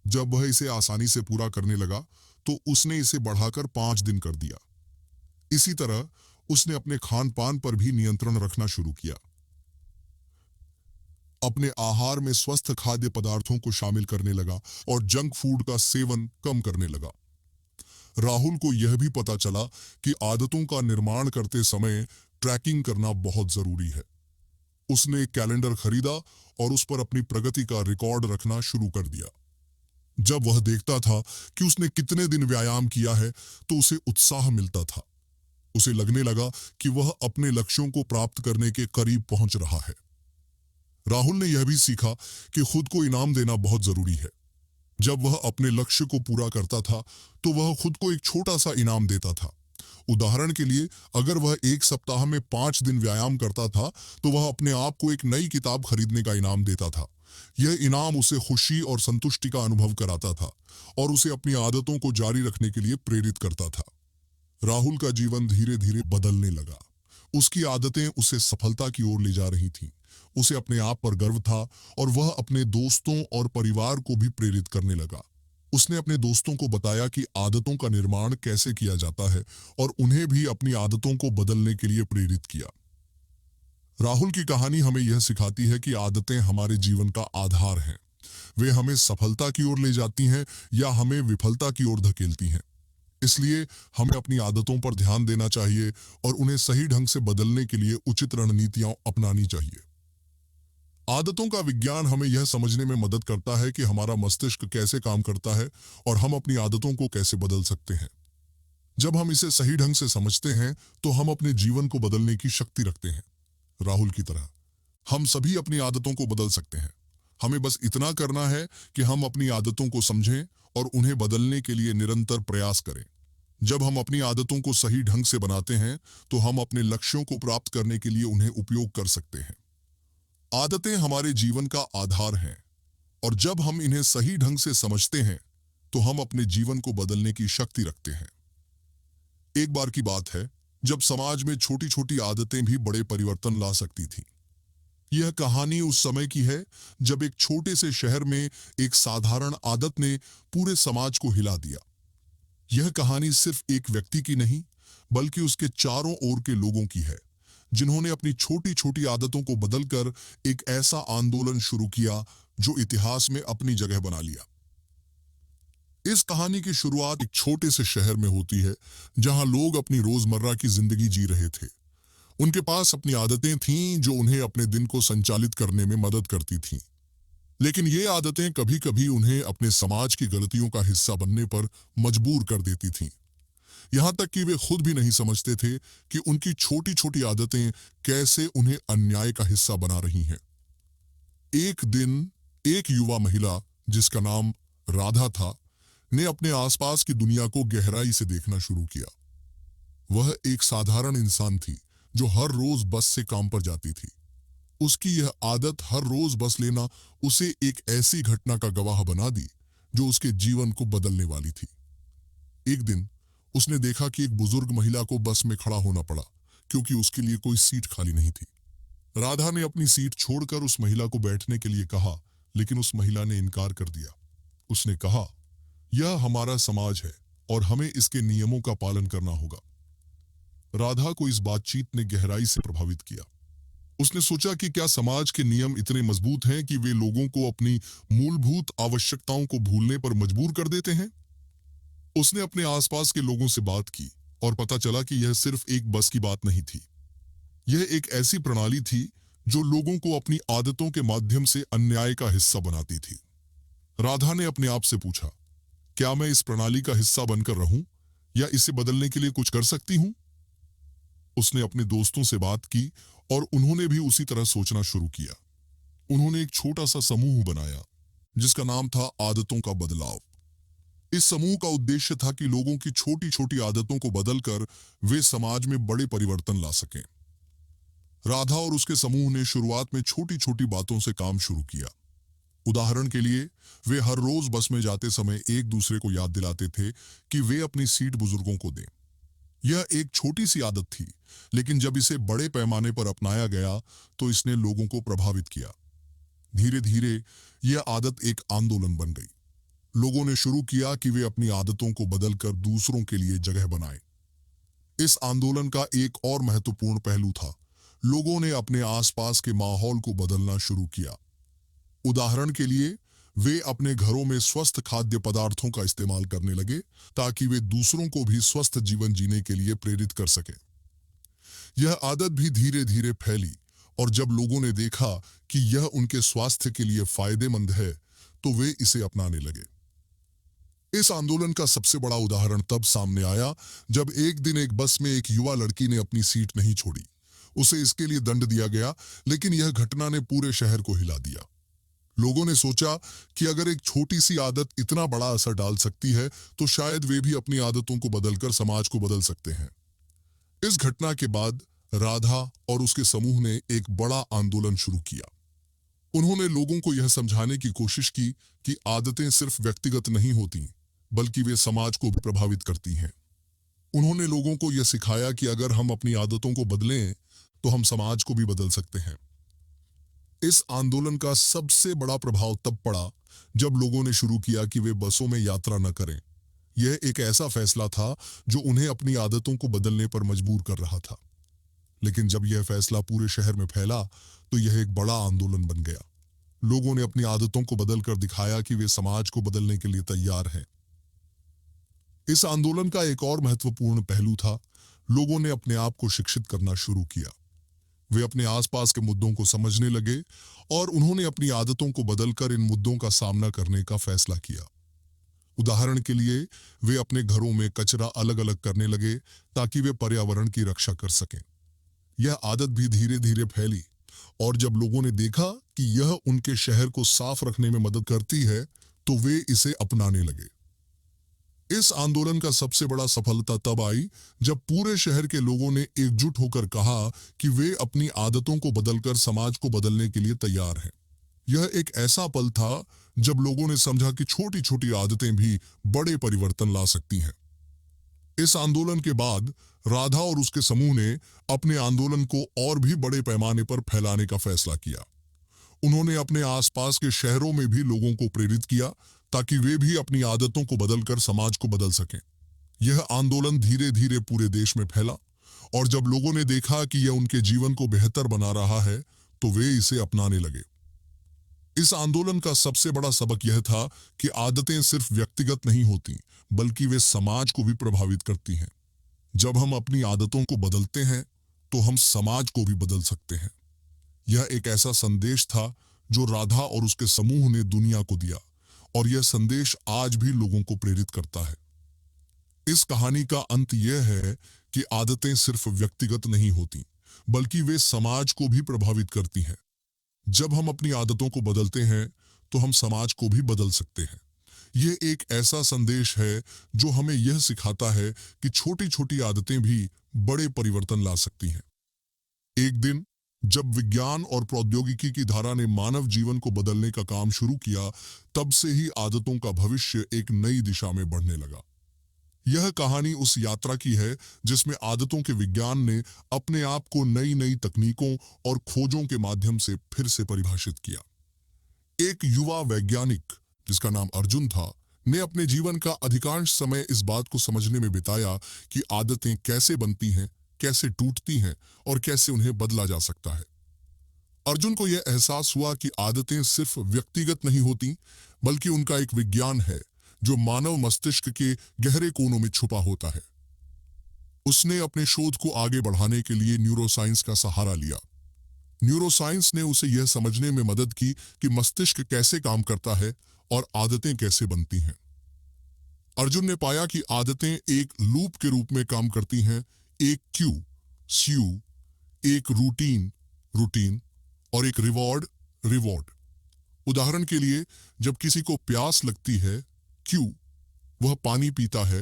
जब वह इसे आसानी से पूरा करने लगा तो उसने इसे बढ़ाकर 5 दिन कर दिया। इसी तरह उसने अपने खान पान पर भी नियंत्रण रखना शुरू किया। अपने आहार में स्वस्थ खाद्य पदार्थों को शामिल करने लगा और जंक फूड का सेवन कम करने लगा। राहुल को यह भी पता चला कि आदतों का निर्माण करते समय ट्रैकिंग करना बहुत जरूरी है। उसने एक कैलेंडर खरीदा और उस पर अपनी प्रगति का रिकॉर्ड रखना शुरू कर दिया। जब वह देखता था कि उसने कितने दिन व्यायाम किया है तो उसे उत्साह मिलता था। उसे लगने लगा कि वह अपने लक्ष्यों को प्राप्त करने के करीब पहुंच रहा है। राहुल ने यह भी सीखा कि खुद को इनाम देना बहुत जरूरी है। जब वह अपने लक्ष्य को पूरा करता था तो वह खुद को एक छोटा सा इनाम देता था। उदाहरण के लिए, अगर वह एक सप्ताह में 5 दिन व्यायाम करता था तो वह अपने आप को एक नई किताब खरीदने का इनाम देता था। यह इनाम उसे खुशी और संतुष्टि का अनुभव कराता था और उसे अपनी आदतों को जारी रखने के लिए प्रेरित करता था। राहुल का जीवन धीरे धीरे बदलने लगा। उसकी आदतें उसे सफलता की ओर ले जा रही थीं। उसे अपने आप पर गर्व था और वह अपने दोस्तों और परिवार को भी प्रेरित करने लगा। उसने अपने दोस्तों को बताया कि आदतों का निर्माण कैसे किया जाता है और उन्हें भी अपनी आदतों को बदलने के लिए प्रेरित किया। राहुल की कहानी हमें यह सिखाती है कि आदतें हमारे जीवन का आधार हैं। वे हमें सफलता की ओर ले जाती हैं या हमें विफलता की ओर धकेलती हैं। इसलिए हमें अपनी आदतों पर ध्यान देना चाहिए और उन्हें सही ढंग से बदलने के लिए उचित रणनीतियां अपनानी चाहिए। आदतों का विज्ञान हमें यह समझने में मदद करता है कि हमारा मस्तिष्क कैसे काम करता है और हम अपनी आदतों को कैसे बदल सकते हैं। जब हम इसे सही ढंग से समझते हैं तो हम अपने जीवन को बदलने की शक्ति रखते हैं। राहुल की तरह हम सभी अपनी आदतों को बदल सकते हैं। हमें बस इतना करना है कि हम अपनी आदतों को समझें और उन्हें बदलने के लिए निरंतर प्रयास करें। जब हम अपनी आदतों को सही ढंग से बनाते हैं तो हम अपने लक्ष्यों को प्राप्त करने के लिए उन्हें उपयोग कर सकते हैं। आदतें हमारे जीवन का आधार हैं और जब हम इन्हें सही ढंग से समझते हैं तो हम अपने जीवन को बदलने की शक्ति रखते हैं। एक बार की बात है जब समाज में छोटी छोटी आदतें भी बड़े परिवर्तन ला सकती थीं। यह कहानी उस समय की है जब एक छोटे से शहर में एक साधारण आदत ने पूरे समाज को हिला दिया। यह कहानी सिर्फ एक व्यक्ति की नहीं बल्कि उसके चारों ओर के लोगों की है, जिन्होंने अपनी छोटी छोटी आदतों को बदलकर एक ऐसा आंदोलन शुरू किया जो इतिहास में अपनी जगह बना लिया। इस कहानी की शुरुआत एक छोटे से शहर में होती है जहां लोग अपनी रोजमर्रा की जिंदगी जी रहे थे। उनके पास अपनी आदतें थीं जो उन्हें अपने दिन को संचालित करने में मदद करती थीं। लेकिन ये आदतें कभी कभी उन्हें अपने समाज की गलतियों का हिस्सा बनने पर मजबूर कर देती थीं। यहां तक कि वे खुद भी नहीं समझते थे कि उनकी छोटी छोटी आदतें कैसे उन्हें अन्याय का हिस्सा बना रही हैं। एक दिन एक युवा महिला जिसका नाम राधा था ने अपने आसपास की दुनिया को गहराई से देखना शुरू किया। वह एक साधारण इंसान थी जो हर रोज बस से काम पर जाती थी। उसकी यह आदत हर रोज बस लेना उसे एक ऐसी घटना का गवाह बना दी जो उसके जीवन को बदलने वाली थी। एक दिन उसने देखा कि एक बुजुर्ग महिला को बस में खड़ा होना पड़ा क्योंकि उसके लिए कोई सीट खाली नहीं थी। राधा ने अपनी सीट छोड़कर उस महिला को बैठने के लिए कहा, लेकिन उस महिला ने इनकार कर दिया। उसने कहा, यह हमारा समाज है और हमें इसके नियमों का पालन करना होगा। राधा को इस बातचीत ने गहराई से प्रभावित किया। उसने सोचा कि क्या समाज के नियम इतने मजबूत हैं कि वे लोगों को अपनी मूलभूत आवश्यकताओं को भूलने पर मजबूर कर देते हैं। उसने अपने आसपास के लोगों से बात की और पता चला कि यह सिर्फ एक बस की बात नहीं थी। यह एक ऐसी प्रणाली थी जो लोगों को अपनी आदतों के माध्यम से अन्याय का हिस्सा बनाती थी। राधा ने अपने आप से पूछा, क्या मैं इस प्रणाली का हिस्सा बनकर रहूं या इसे बदलने के लिए कुछ कर सकती हूं? उसने अपने दोस्तों से बात की और उन्होंने भी उसी तरह सोचना शुरू किया। उन्होंने एक छोटा सा समूह बनाया जिसका नाम था आदतों का बदलाव। इस समूह का उद्देश्य था कि लोगों की छोटी छोटी आदतों को बदलकर वे समाज में बड़े परिवर्तन ला सकें। राधा और उसके समूह ने शुरुआत में छोटी छोटी बातों से काम शुरू किया। उदाहरण के लिए वे हर रोज बस में जाते समय एक दूसरे को याद दिलाते थे कि वे अपनी सीट बुजुर्गों को दें। यह एक छोटी सी आदत थी, लेकिन जब इसे बड़े पैमाने पर अपनाया गया तो इसने लोगों को प्रभावित किया। धीरे धीरे यह आदत एक आंदोलन बन गई। लोगों ने शुरू किया कि वे अपनी आदतों को बदलकर दूसरों के लिए जगह बनाएं। इस आंदोलन का एक और महत्वपूर्ण पहलू था, लोगों ने अपने आसपास के माहौल को बदलना शुरू किया। उदाहरण के लिए वे अपने घरों में स्वस्थ खाद्य पदार्थों का इस्तेमाल करने लगे ताकि वे दूसरों को भी स्वस्थ जीवन जीने के लिए प्रेरित कर सके। यह आदत भी धीरे धीरे फैली और जब लोगों ने देखा कि यह उनके स्वास्थ्य के लिए फायदेमंद है तो वे इसे अपनाने लगे। इस आंदोलन का सबसे बड़ा उदाहरण तब सामने आया जब एक दिन एक बस में एक युवा लड़की ने अपनी सीट नहीं छोड़ी। उसे इसके लिए दंड दिया गया, लेकिन यह घटना ने पूरे शहर को हिला दिया। लोगों ने सोचा कि अगर एक छोटी सी आदत इतना बड़ा असर डाल सकती है तो शायद वे भी अपनी आदतों को बदलकर समाज को बदल सकते हैं। इस घटना के बाद राधा और उसके समूह ने एक बड़ा आंदोलन शुरू किया। उन्होंने लोगों को यह समझाने की कोशिश की कि आदतें सिर्फ व्यक्तिगत नहीं होती, बल्कि वे समाज को भी प्रभावित करती हैं। उन्होंने लोगों को यह सिखाया कि अगर हम अपनी आदतों को बदलें तो हम समाज को भी बदल सकते हैं। इस आंदोलन का सबसे बड़ा प्रभाव तब पड़ा जब लोगों ने शुरू किया कि वे बसों में यात्रा न करें। यह एक ऐसा फैसला था जो उन्हें अपनी आदतों को बदलने पर मजबूर कर रहा था। लेकिन जब यह फैसला पूरे शहर में फैला तो यह एक बड़ा आंदोलन बन गया। लोगों ने अपनी आदतों को बदलकर दिखाया कि वे समाज को बदलने के लिए तैयार हैं। इस आंदोलन का एक और महत्वपूर्ण पहलू था, लोगों ने अपने आप को शिक्षित करना शुरू किया। वे अपने आसपास के मुद्दों को समझने लगे और उन्होंने अपनी आदतों को बदलकर इन मुद्दों का सामना करने का फैसला किया। उदाहरण के लिए, वे अपने घरों में कचरा अलग अलग करने लगे ताकि वे पर्यावरण की रक्षा कर सकें। यह आदत भी धीरे धीरे फैली और जब लोगों ने देखा कि यह उनके शहर को साफ रखने में मदद करती है, तो वे इसे अपनाने लगे। इस आंदोलन का सबसे बड़ा सफलता तब आई जब पूरे शहर के लोगों ने एकजुट होकर कहा कि वे अपनी आदतों को बदलकर समाज को बदलने के लिए तैयार हैं। यह एक ऐसा पल था जब लोगों ने समझा कि छोटी छोटी आदतें भी बड़े परिवर्तन ला सकती हैं। इस आंदोलन के बाद राधा और उसके समूह ने अपने आंदोलन को और भी बड़े पैमाने पर फैलाने का फैसला किया। उन्होंने अपने आसपास के शहरों में भी लोगों को प्रेरित किया ताकि वे भी अपनी आदतों को बदलकर समाज को बदल सकें। यह आंदोलन धीरे धीरे पूरे देश में फैला और जब लोगों ने देखा कि यह उनके जीवन को बेहतर बना रहा है, तो वे इसे अपनाने लगे। इस आंदोलन का सबसे बड़ा सबक यह था कि आदतें सिर्फ व्यक्तिगत नहीं होती, बल्कि वे समाज को भी प्रभावित करती हैं। जब हम अपनी आदतों को बदलते हैं, तो हम समाज को भी बदल सकते हैं। यह एक ऐसा संदेश था जो राधा और उसके समूह ने दुनिया को दिया और यह संदेश आज भी लोगों को प्रेरित करता है। इस कहानी का अंत यह है कि आदतें सिर्फ व्यक्तिगत नहीं होती, बल्कि वे समाज को भी प्रभावित करती हैं। जब हम अपनी आदतों को बदलते हैं, तो हम समाज को भी बदल सकते हैं। यह एक ऐसा संदेश है जो हमें यह सिखाता है कि छोटी छोटी आदतें भी बड़े परिवर्तन ला सकती हैं। एक दिन जब विज्ञान और प्रौद्योगिकी की धारा ने मानव जीवन को बदलने का काम शुरू किया, तब से ही आदतों का भविष्य एक नई दिशा में बढ़ने लगा। यह कहानी उस यात्रा की है जिसमें आदतों के विज्ञान ने अपने आप को नई नई तकनीकों और खोजों के माध्यम से फिर से परिभाषित किया। एक युवा वैज्ञानिक जिसका नाम अर्जुन था, ने अपने जीवन का अधिकांश समय इस बात को समझने में बिताया कि आदतें कैसे बनती हैं, कैसे टूटती हैं और कैसे उन्हें बदला जा सकता है। अर्जुन को यह एहसास हुआ कि आदतें सिर्फ व्यक्तिगत नहीं होती, बल्कि उनका एक विज्ञान है जो मानव मस्तिष्क के गहरे कोनों में छुपा होता है। उसने अपने शोध को आगे बढ़ाने के लिए न्यूरोसाइंस का सहारा लिया। न्यूरोसाइंस ने उसे यह समझने में मदद की कि मस्तिष्क कैसे काम करता है और आदतें कैसे बनती हैं। अर्जुन ने पाया कि आदतें एक लूप के रूप में काम करती हैं, एक क्यू, स्यू, एक रूटीन और एक रिवॉर्ड। उदाहरण के लिए, जब किसी को प्यास लगती है, क्यू, वह पानी पीता है,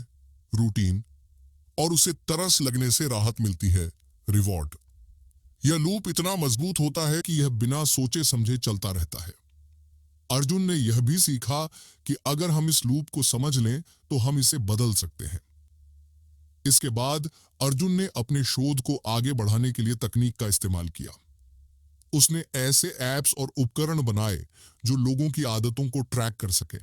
रूटीन, और उसे तरस लगने से राहत मिलती है, रिवॉर्ड। यह लूप इतना मजबूत होता है कि यह बिना सोचे समझे चलता रहता है। अर्जुन ने यह भी सीखा कि अगर हम इस लूप को समझ लें, तो हम इसे बदल सकते हैं। इसके बाद अर्जुन ने अपने शोध को आगे बढ़ाने के लिए तकनीक का इस्तेमाल किया। उसने ऐसे ऐप्स और उपकरण बनाए जो लोगों की आदतों को ट्रैक कर सके।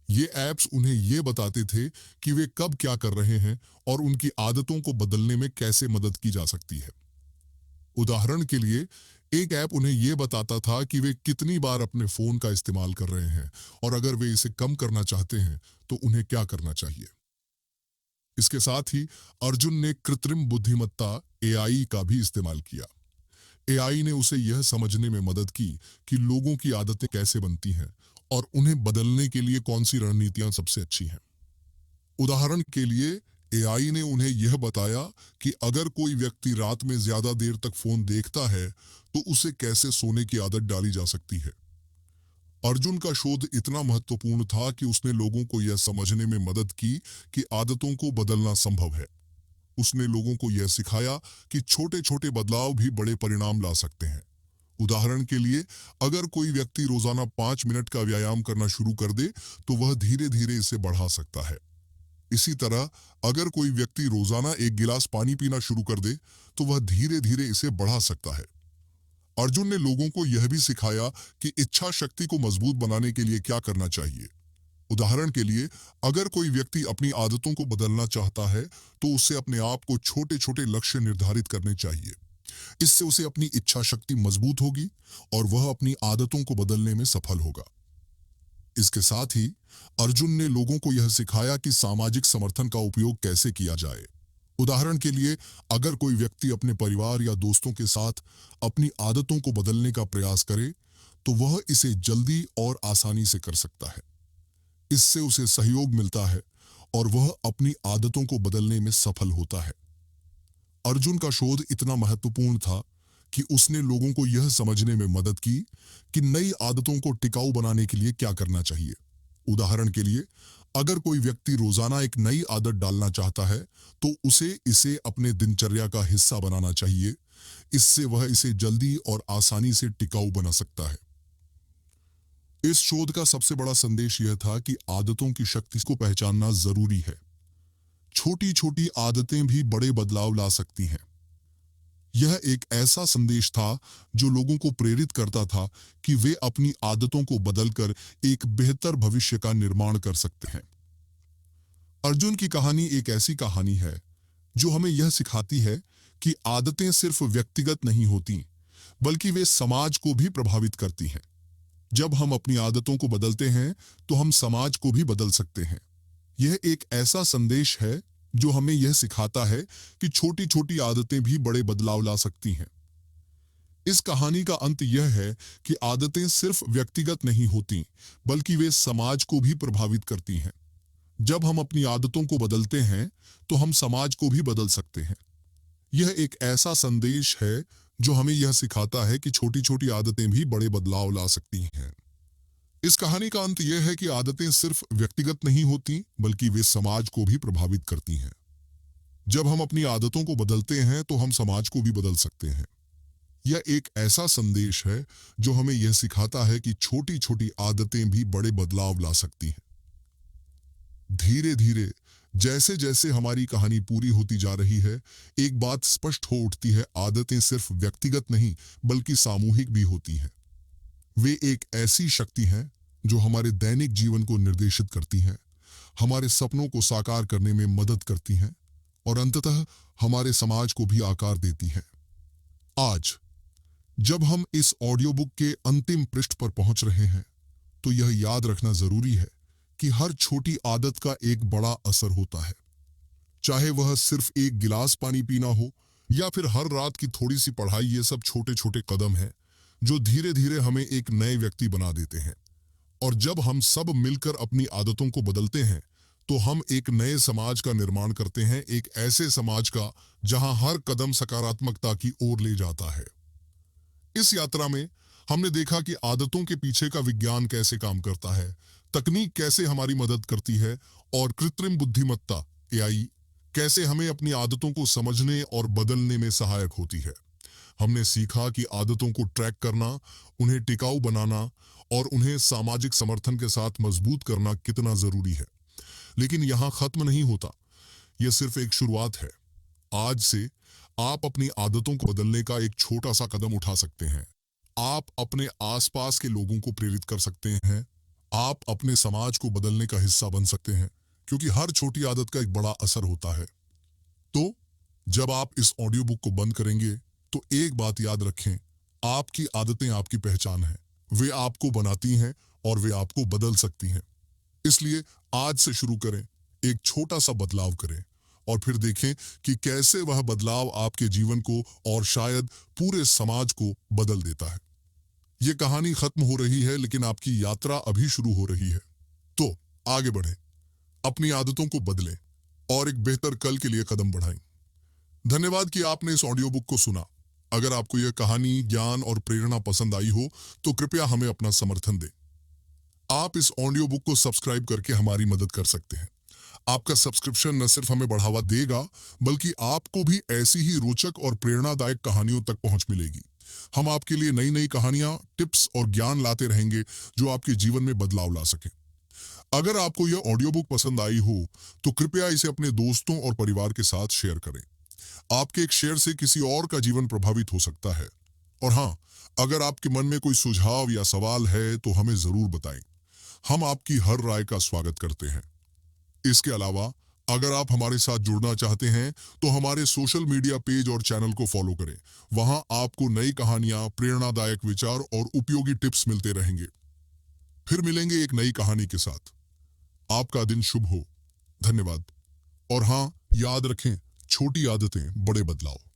ये ऐप्स उन्हें ये बताते थे कि वे कब क्या कर रहे हैं और उनकी आदतों को बदलने में कैसे मदद की जा सकती है। उदाहरण के लिए, एक ऐप उन्हें यह बताता था कि वे कितनी बार अपने फोन का इस्तेमाल कर रहे हैं और अगर वे इसे कम करना चाहते हैं तो उन्हें क्या करना चाहिए। इसके साथ ही अर्जुन ने कृत्रिम बुद्धिमत्ता एआई का भी इस्तेमाल किया। एआई ने उसे यह समझने में मदद की कि लोगों की आदतें कैसे बनती हैं और उन्हें बदलने के लिए कौन सी रणनीतियां सबसे अच्छी हैं। उदाहरण के लिए, एआई ने उन्हें यह बताया कि अगर कोई व्यक्ति रात में ज्यादा देर तक फोन देखता है, तो उसे कैसे सोने की आदत डाली जा सकती है। अर्जुन का शोध इतना महत्वपूर्ण था कि उसने लोगों को यह समझने में मदद की कि आदतों को बदलना संभव है। उसने लोगों को यह सिखाया कि छोटे छोटे बदलाव भी बड़े परिणाम ला सकते हैं। उदाहरण के लिए, अगर कोई व्यक्ति रोजाना 5 मिनट का व्यायाम करना शुरू कर दे, तो वह धीरे धीरे इसे बढ़ा सकता है। इसी तरह, अगर कोई व्यक्ति रोजाना 1 गिलास पानी पीना शुरू कर दे, तो वह धीरे धीरे इसे बढ़ा सकता है। अर्जुन ने लोगों को यह भी सिखाया कि इच्छा शक्ति को मजबूत बनाने के लिए क्या करना चाहिए। उदाहरण के लिए, अगर कोई व्यक्ति अपनी आदतों को बदलना चाहता है, तो उसे अपने आप को छोटे छोटे लक्ष्य निर्धारित करने चाहिए। इससे उसे अपनी इच्छा शक्ति मजबूत होगी और वह अपनी आदतों को बदलने में सफल होगा। इसके साथ ही अर्जुन ने लोगों को यह सिखाया कि सामाजिक समर्थन का उपयोग कैसे किया जाए। उदाहरण के लिए, अगर कोई व्यक्ति अपने परिवार या दोस्तों के साथ अपनी आदतों को बदलने का प्रयास करे, तो वह इसे जल्दी और आसानी से कर सकता है। इससे उसे सहयोग मिलता है और वह अपनी आदतों को बदलने में सफल होता है। अर्जुन का शोध इतना महत्वपूर्ण था कि उसने लोगों को यह समझने में मदद की कि नई आदतों को टिकाऊ बनाने के लिए क्या करना चाहिए। उदाहरण के लिए, अगर कोई व्यक्ति रोजाना एक नई आदत डालना चाहता है, तो उसे इसे अपने दिनचर्या का हिस्सा बनाना चाहिए। इससे वह इसे जल्दी और आसानी से टिकाऊ बना सकता है। इस शोध का सबसे बड़ा संदेश यह था कि आदतों की शक्ति को पहचानना जरूरी है। छोटी छोटी आदतें भी बड़े बदलाव ला सकती हैं। यह एक ऐसा संदेश था जो लोगों को प्रेरित करता था कि वे अपनी आदतों को बदलकर एक बेहतर भविष्य का निर्माण कर सकते हैं। अर्जुन की कहानी एक ऐसी कहानी है जो हमें यह सिखाती है कि आदतें सिर्फ व्यक्तिगत नहीं होती, बल्कि वे समाज को भी प्रभावित करती हैं। जब हम अपनी आदतों को बदलते हैं, तो हम समाज को भी बदल सकते हैं। यह एक ऐसा संदेश है जो हमें यह सिखाता है कि छोटी छोटी आदतें भी बड़े बदलाव ला सकती हैं। इस कहानी का अंत यह है कि आदतें सिर्फ व्यक्तिगत नहीं होती, बल्कि वे समाज को भी प्रभावित करती हैं। जब हम अपनी आदतों को बदलते हैं, तो हम समाज को भी बदल सकते हैं। यह एक ऐसा संदेश है जो हमें यह सिखाता है कि छोटी छोटी आदतें भी बड़े बदलाव ला सकती हैं। इस कहानी का अंत यह है कि आदतें सिर्फ व्यक्तिगत नहीं होती, बल्कि वे समाज को भी प्रभावित करती हैं। जब हम अपनी आदतों को बदलते हैं, तो हम समाज को भी बदल सकते हैं। यह एक ऐसा संदेश है जो हमें यह सिखाता है कि छोटी छोटी आदतें भी बड़े बदलाव ला सकती हैं। धीरे धीरे जैसे जैसे हमारी कहानी पूरी होती जा रही है, एक बात स्पष्ट हो उठती है। आदतें सिर्फ व्यक्तिगत नहीं, बल्कि सामूहिक भी होती हैं। वे एक ऐसी शक्ति है जो हमारे दैनिक जीवन को निर्देशित करती है, हमारे सपनों को साकार करने में मदद करती हैं और अंततः हमारे समाज को भी आकार देती हैं। आज जब हम इस ऑडियो बुक के अंतिम पृष्ठ पर पहुंच रहे हैं, तो यह याद रखना जरूरी है कि हर छोटी आदत का एक बड़ा असर होता है। चाहे वह सिर्फ एक गिलास पानी पीना हो या फिर हर रात की थोड़ी सी पढ़ाई, ये सब छोटे छोटे कदम हैं जो धीरे धीरे हमें एक नए व्यक्ति बना देते हैं। और जब हम सब मिलकर अपनी आदतों को बदलते हैं, तो हम एक नए समाज का निर्माण करते हैं, एक ऐसे समाज का जहां हर कदम सकारात्मकता की ओर ले जाता है। इस यात्रा में हमने देखा कि आदतों के पीछे का विज्ञान कैसे काम करता है, तकनीक कैसे हमारी मदद करती है और कृत्रिम बुद्धिमत्ता एआई कैसे हमें अपनी आदतों को समझने और बदलने में सहायक होती है। हमने सीखा कि आदतों को ट्रैक करना, उन्हें टिकाऊ बनाना और उन्हें सामाजिक समर्थन के साथ मजबूत करना कितना जरूरी है। लेकिन यहाँ खत्म नहीं होता, यह सिर्फ एक शुरुआत है। आज से आप अपनी आदतों को बदलने का एक छोटा सा कदम उठा सकते हैं। आप अपने आसपास के लोगों को प्रेरित कर सकते हैं। आप अपने समाज को बदलने का हिस्सा बन सकते हैं, क्योंकि हर छोटी आदत का एक बड़ा असर होता है। तो जब आप इस ऑडियो बुक को बंद करेंगे, तो एक बात याद रखें, आपकी आदतें आपकी पहचान है। वे आपको बनाती हैं और वे आपको बदल सकती हैं। इसलिए आज से शुरू करें, एक छोटा सा बदलाव करें और फिर देखें कि कैसे वह बदलाव आपके जीवन को और शायद पूरे समाज को बदल देता है। ये कहानी खत्म हो रही है, लेकिन आपकी यात्रा अभी शुरू हो रही है। तो आगे बढ़ें, अपनी आदतों को बदलें और एक बेहतर कल के लिए कदम बढ़ाएं। धन्यवाद कि आपने इस ऑडियो बुक को सुना। अगर आपको यह कहानी, ज्ञान और प्रेरणा पसंद आई हो, तो कृपया हमें अपना समर्थन दें। आप इस ऑडियो बुक को सब्सक्राइब करके हमारी मदद कर सकते हैं। आपका सब्सक्रिप्शन न सिर्फ हमें बढ़ावा देगा, बल्कि आपको भी ऐसी ही रोचक और प्रेरणादायक कहानियों तक पहुंच मिलेगी। हम आपके लिए नई नई कहानियां, टिप्स और ज्ञान लाते रहेंगे जो आपके जीवन में बदलाव ला सके। अगर आपको यह ऑडियो बुक पसंद आई हो, तो कृपया इसे अपने दोस्तों और परिवार के साथ शेयर करें। आपके एक शेयर से किसी और का जीवन प्रभावित हो सकता है। और हाँ, अगर आपके मन में कोई सुझाव या सवाल है, तो हमें जरूर बताएं। हम आपकी हर राय का स्वागत करते हैं। इसके अलावा अगर आप हमारे साथ जुड़ना चाहते हैं तो हमारे सोशल मीडिया पेज और चैनल को फॉलो करें। वहां आपको नई कहानियां, प्रेरणादायक विचार और उपयोगी टिप्स मिलते रहेंगे। फिर मिलेंगे एक नई कहानी के साथ। आपका दिन शुभ हो। धन्यवाद। और हाँ, याद रखें, छोटी आदतें, बड़े बदलाव।